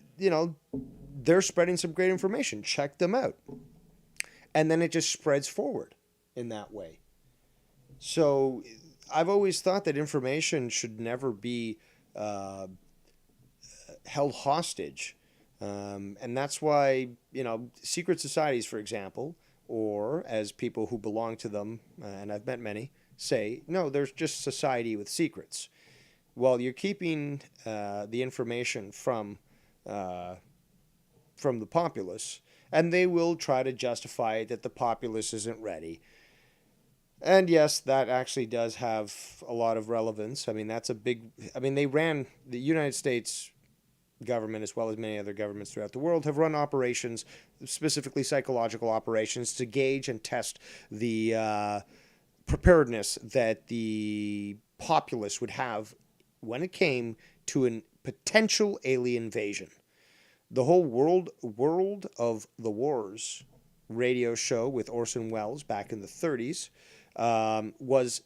they're spreading some great information. Check them out. And then it just spreads forward in that way. So I've always thought that information should never be held hostage. And that's why, secret societies, for example, or as people who belong to them, and I've met many, say, no, there's just society with secrets. Well, you're keeping the information from the populace, and they will try to justify that the populace isn't ready. And yes, that actually does have a lot of relevance. I mean, they ran, the United States government, as well as many other governments throughout the world, have run operations, specifically psychological operations, to gauge and test the preparedness that the populace would have when it came to a potential alien invasion. The whole World of the Wars radio show with Orson Welles back in the 30s was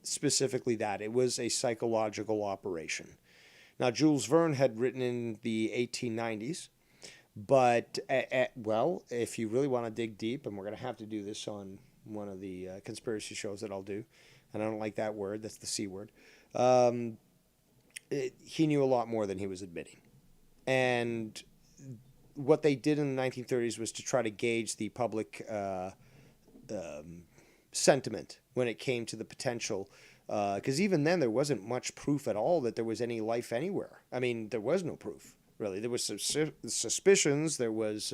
specifically that. It was a psychological operation. Now, Jules Verne had written in the 1890s, but, well, if you really want to dig deep, and we're going to have to do this on one of the conspiracy shows that I'll do, and I don't like that word, that's the C word, he knew a lot more than he was admitting. And what they did in the 1930s was to try to gauge the public sentiment when it came to the potential, because even then there wasn't much proof at all that there was any life anywhere. I mean, there was no proof, really. There was suspicions, there was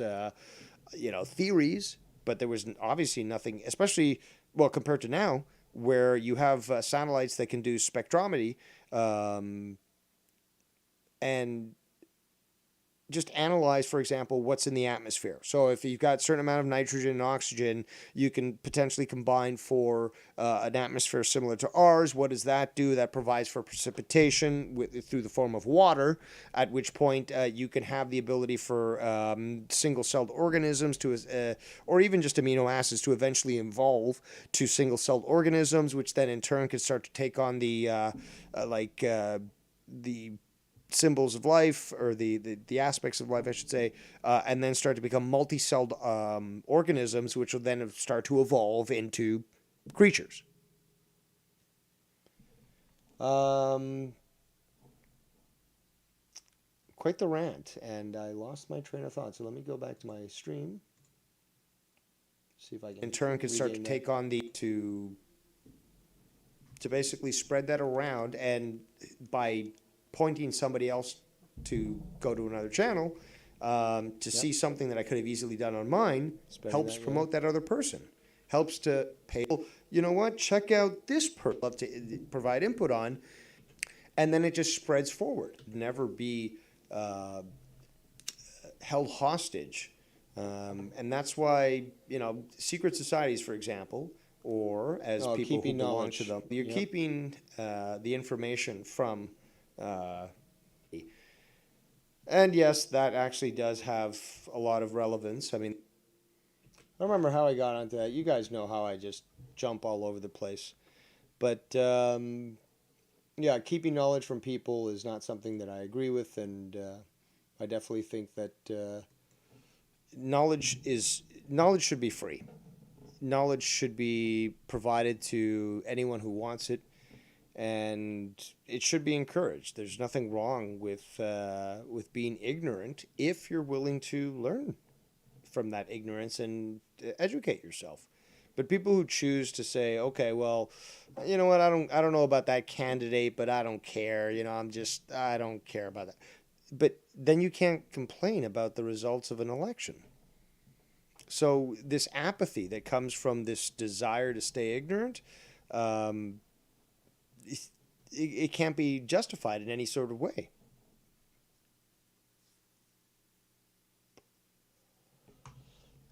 theories, but there was obviously nothing, especially, well, compared to now, where you have satellites that can do spectrometry and just analyze, for example, what's in the atmosphere. So if you've got a certain amount of nitrogen and oxygen, you can potentially combine for an atmosphere similar to ours. What does that do? That provides for precipitation through the form of water, at which point you can have the ability for single-celled organisms to, or even just amino acids to eventually evolve to single-celled organisms, which then in turn could start to take on the symbols of life, or the aspects of life, I should say, and then start to become multi-celled organisms, which will then start to evolve into creatures. Quite the rant, and I lost my train of thought, so let me go back to my stream. See if I can. In turn, could start to take on to basically spread that around, and by pointing somebody else to go to another channel to see something that I could have easily done on mine helps promote that other person. Helps to pay. You know what? Check out this love to provide input on, and then it just spreads forward. Never be held hostage, and that's why secret societies, for example, or as people who belong to them, you're keeping the information from. And yes, that actually does have a lot of relevance. I mean, I don't remember how I got onto that. You guys know how I just jump all over the place. But yeah, keeping knowledge from people is not something that I agree with, and I definitely think that knowledge should be free. Knowledge should be provided to anyone who wants it, and it should be encouraged. There's nothing wrong with being ignorant if you're willing to learn from that ignorance and educate yourself. But people who choose to say, okay, well, you know what, I don't know about that candidate, but I don't care. I don't care about that. But then you can't complain about the results of an election. So this apathy that comes from this desire to stay ignorant, it can't be justified in any sort of way.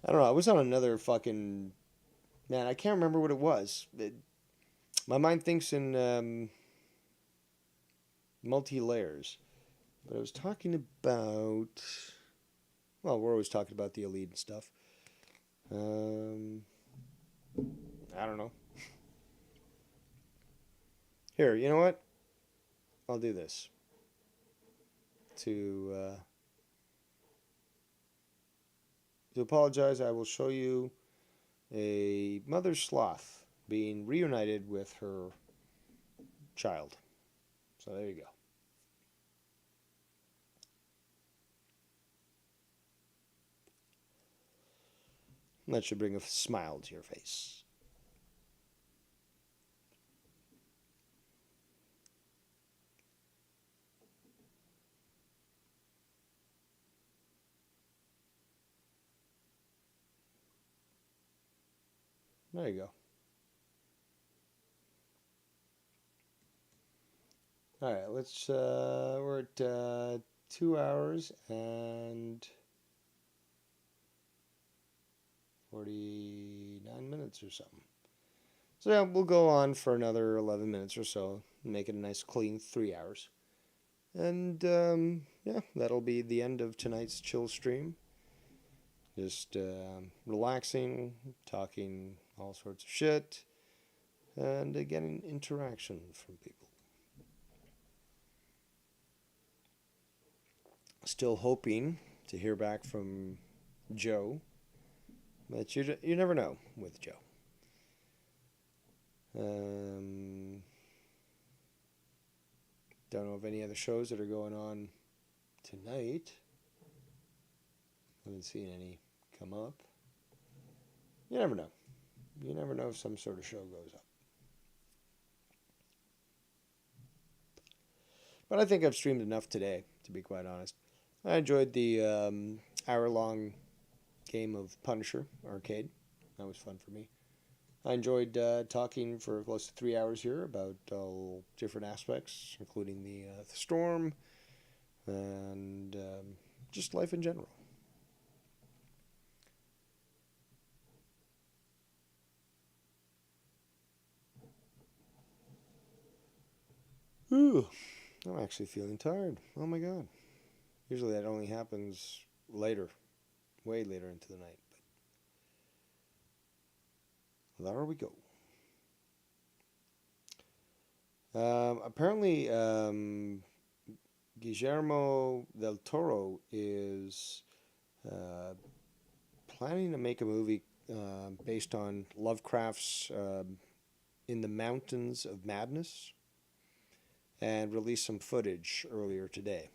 I don't know. I was on another fucking... Man, I can't remember what it was. My mind thinks in multi-layers. But I was talking about... Well, we're always talking about the elite and stuff. I don't know. Here, you know what? I'll do this. To apologize, I will show you a mother sloth being reunited with her child. So there you go. That should bring a smile to your face. There you go. All right, let's, we're at 2 hours and 49 minutes or something. So yeah, we'll go on for another 11 minutes or so, make it a nice clean 3 hours. And yeah, that'll be the end of tonight's chill stream. Just relaxing, talking all sorts of shit, and getting interaction from people. Still hoping to hear back from Joe, but you never know with Joe. Don't know of any other shows that are going on tonight. Haven't seen any come up. You never know. You never know if some sort of show goes up. But I think I've streamed enough today, to be quite honest. I enjoyed the hour-long game of Punisher Arcade. That was fun for me. I enjoyed talking for close to 3 hours here about all different aspects, including the storm and just life in general. Ooh, I'm actually feeling tired. Oh my god. Usually that only happens later, way later into the night. But there we go. Apparently, Guillermo del Toro is planning to make a movie based on Lovecraft's In the Mountains of Madness, and released some footage earlier today.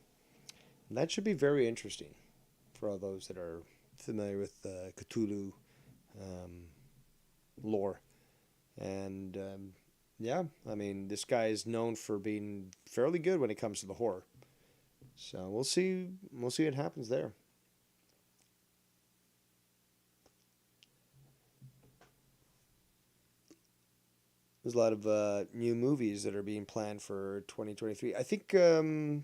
And that should be very interesting for all those that are familiar with Cthulhu lore. And yeah, I mean, this guy is known for being fairly good when it comes to the horror. So we'll see. We'll see what happens there. There's a lot of new movies that are being planned for 2023. I think The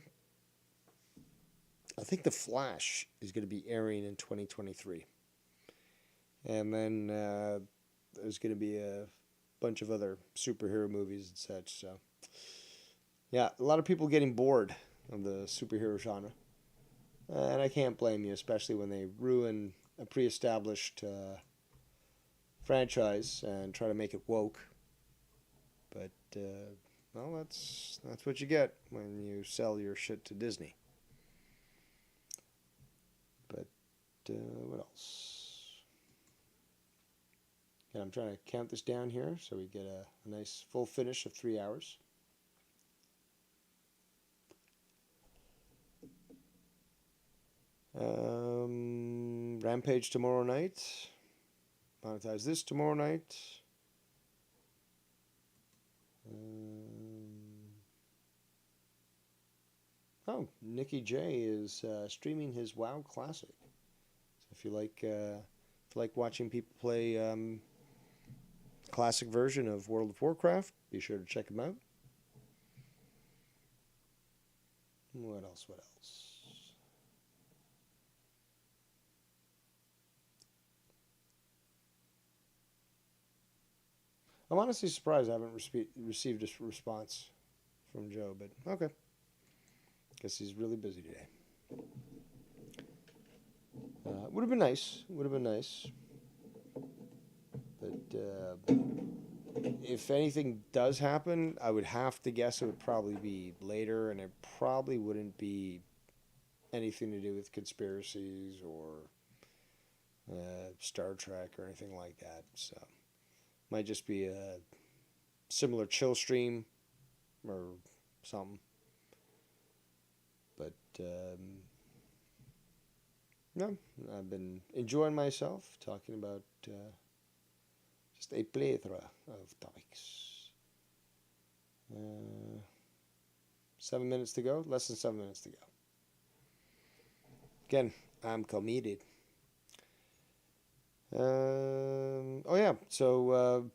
Flash is going to be airing in 2023, and then there's going to be a bunch of other superhero movies and such. So yeah, a lot of people getting bored of the superhero genre, and I can't blame you, especially when they ruin a pre-established franchise and try to make it woke. But well, that's what you get when you sell your shit to Disney. But what else? And I'm trying to count this down here so we get a nice full finish of 3 hours. Rampage tomorrow night. Monetize this tomorrow night. Oh, Nicky J is streaming his WoW Classic. So if you like watching people play classic version of World of Warcraft, be sure to check him out. What else? What else? I'm honestly surprised I haven't received a response from Joe, but okay. Guess he's really busy today. Would have been nice. Would have been nice. But if anything does happen, I would have to guess it would probably be later, and it probably wouldn't be anything to do with conspiracies or Star Trek or anything like that. So might just be a similar chill stream or something. But no, I've been enjoying myself talking about just a plethora of topics. 7 minutes to go, less than 7 minutes to go. Again, I'm committed. Oh yeah, so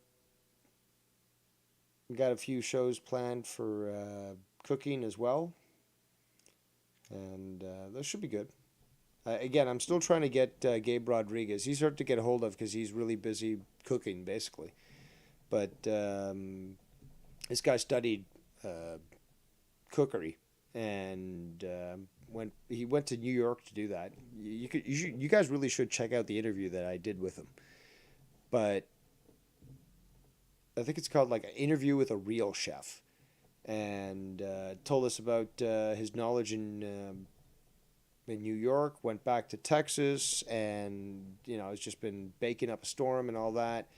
we got a few shows planned for cooking as well, and those should be good. Again, I'm still trying to get Gabe Rodriguez. He's hard to get a hold of because he's really busy cooking, basically. But this guy studied cookery, and he went to New York to do that. You guys really should check out the interview that I did with him. But I think it's called like an interview with a real chef, and told us about his knowledge in New York. Went back to Texas, and it's just been baking up a storm and all that.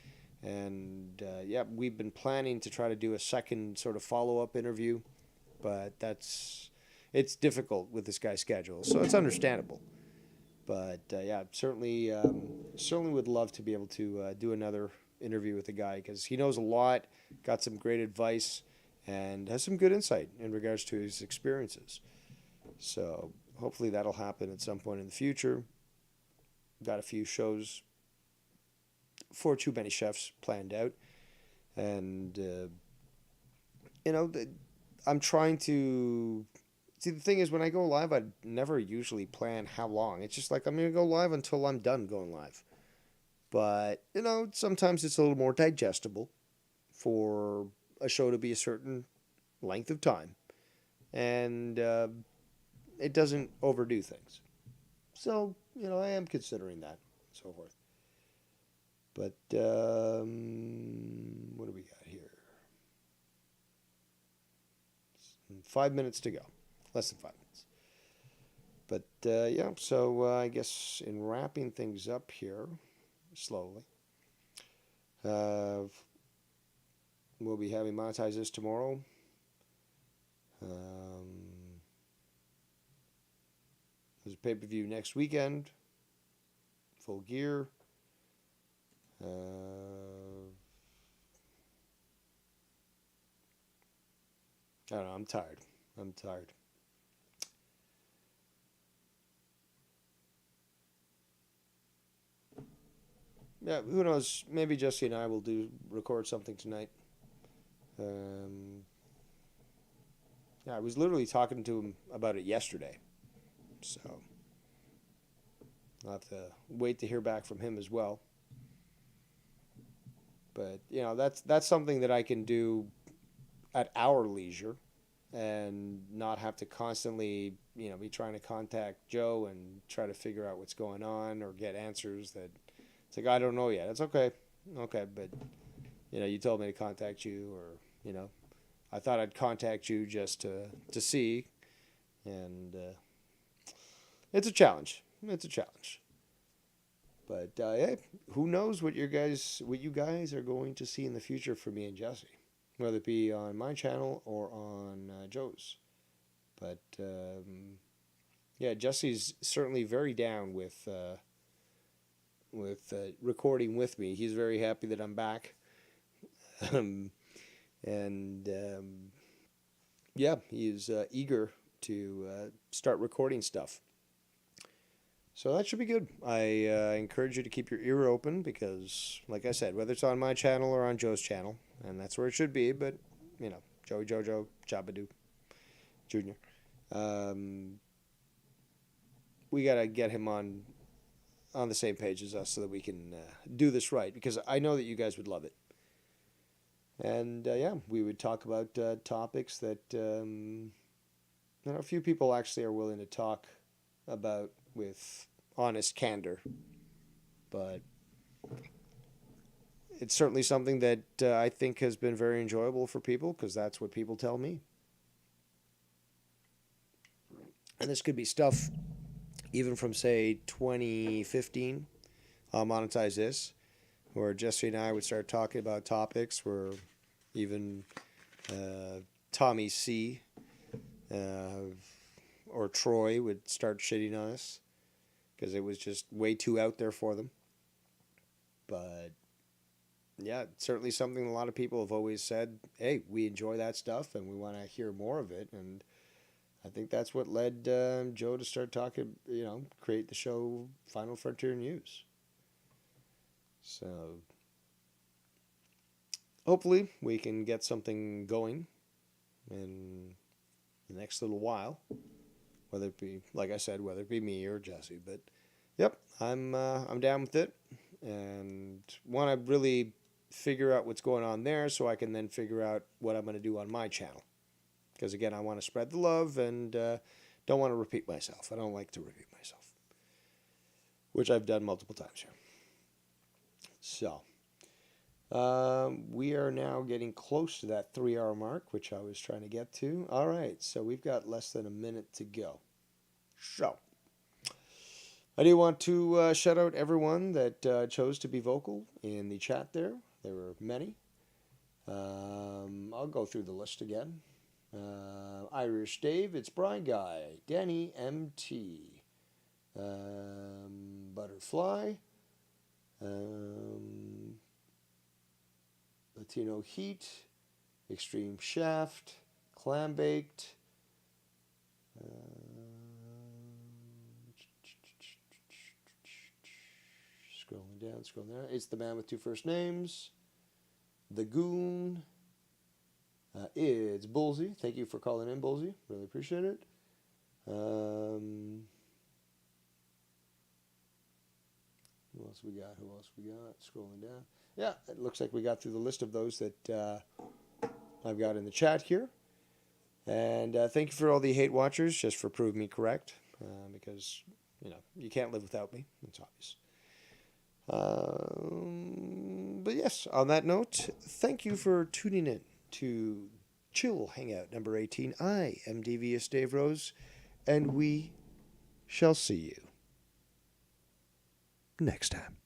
And yeah, we've been planning to try to do a second sort of follow-up interview, but it's difficult with this guy's schedule, so it's understandable. But yeah, certainly would love to be able to do another interview with the guy because he knows a lot, got some great advice, and has some good insight in regards to his experiences. So hopefully that'll happen at some point in the future. Got a few shows for Too Many Chefs planned out, and I'm trying to see. The thing is, when I go live, I never usually plan how long. It's just like I'm gonna go live until I'm done going live. But sometimes it's a little more digestible for a show to be a certain length of time, and it doesn't overdo things. So I am considering that, and so forth. But what do we got here? 5 minutes to go. Less than 5 minutes. But yeah, so I guess in wrapping things up here, slowly, we'll be having Monetize This tomorrow. There's a pay-per-view next weekend. Full Gear. I don't know. I'm tired. I'm tired. Yeah, who knows? Maybe Jesse and I will record something tonight. Yeah, I was literally talking to him about it yesterday, so I'll have to wait to hear back from him as well. But that's something that I can do at our leisure, and not have to constantly be trying to contact Joe and try to figure out what's going on or get answers that it's like I don't know yet. It's okay, but you told me to contact you, or I thought I'd contact you just to see, and it's a challenge. It's a challenge. But hey, who knows what you guys are going to see in the future for me and Jesse, whether it be on my channel or on Joe's. But yeah, Jesse's certainly very down with recording with me. He's very happy that I'm back. And yeah, he's eager to start recording stuff. So that should be good. I encourage you to keep your ear open because, like I said, whether it's on my channel or on Joe's channel, and that's where it should be, but, Joey Jojo, Jabadoo Jr., we got to get him on the same page as us so that we can do this right, because I know that you guys would love it. And yeah, we would talk about topics that a few people actually are willing to talk about with honest candor. But it's certainly something that I think has been very enjoyable for people, because that's what people tell me. And this could be stuff even from, say, 2015, I'll monetize this, where Jesse and I would start talking about topics where even Tommy C. Or Troy would start shitting on us because it was just way too out there for them. But yeah, it's certainly something a lot of people have always said, hey, we enjoy that stuff and we want to hear more of it. And I think that's what led Joe to start talking, create the show Final Frontier News. So hopefully we can get something going in the next little while. Whether it be, like I said, whether it be me or Jesse. But yep, I'm down with it, and want to really figure out what's going on there so I can then figure out what I'm going to do on my channel. Because again, I want to spread the love and don't want to repeat myself. I don't like to repeat myself, which I've done multiple times here. So we are now getting close to that 3-hour mark, which I was trying to get to. All right, so we've got less than a minute to go. So I do want to shout out everyone that chose to be vocal in the chat there. There were many. I'll go through the list again. Irish Dave, It's Brian Guy, Danny MT, Butterfly, Latino Heat, Extreme Shaft, Clam Baked, scrolling down. It's the Man with Two First Names, The Goon, it's Bullsy. Thank you for calling in, Bullsy. Really appreciate it. Who else we got? Scrolling down. Yeah, it looks like we got through the list of those that I've got in the chat here. And thank you for all the hate watchers, just for proving me correct. Because, you can't live without me. It's obvious. But yes, on that note, thank you for tuning in to Chill Hangout number 18. I am Devious Dave Rose, and we shall see you next time.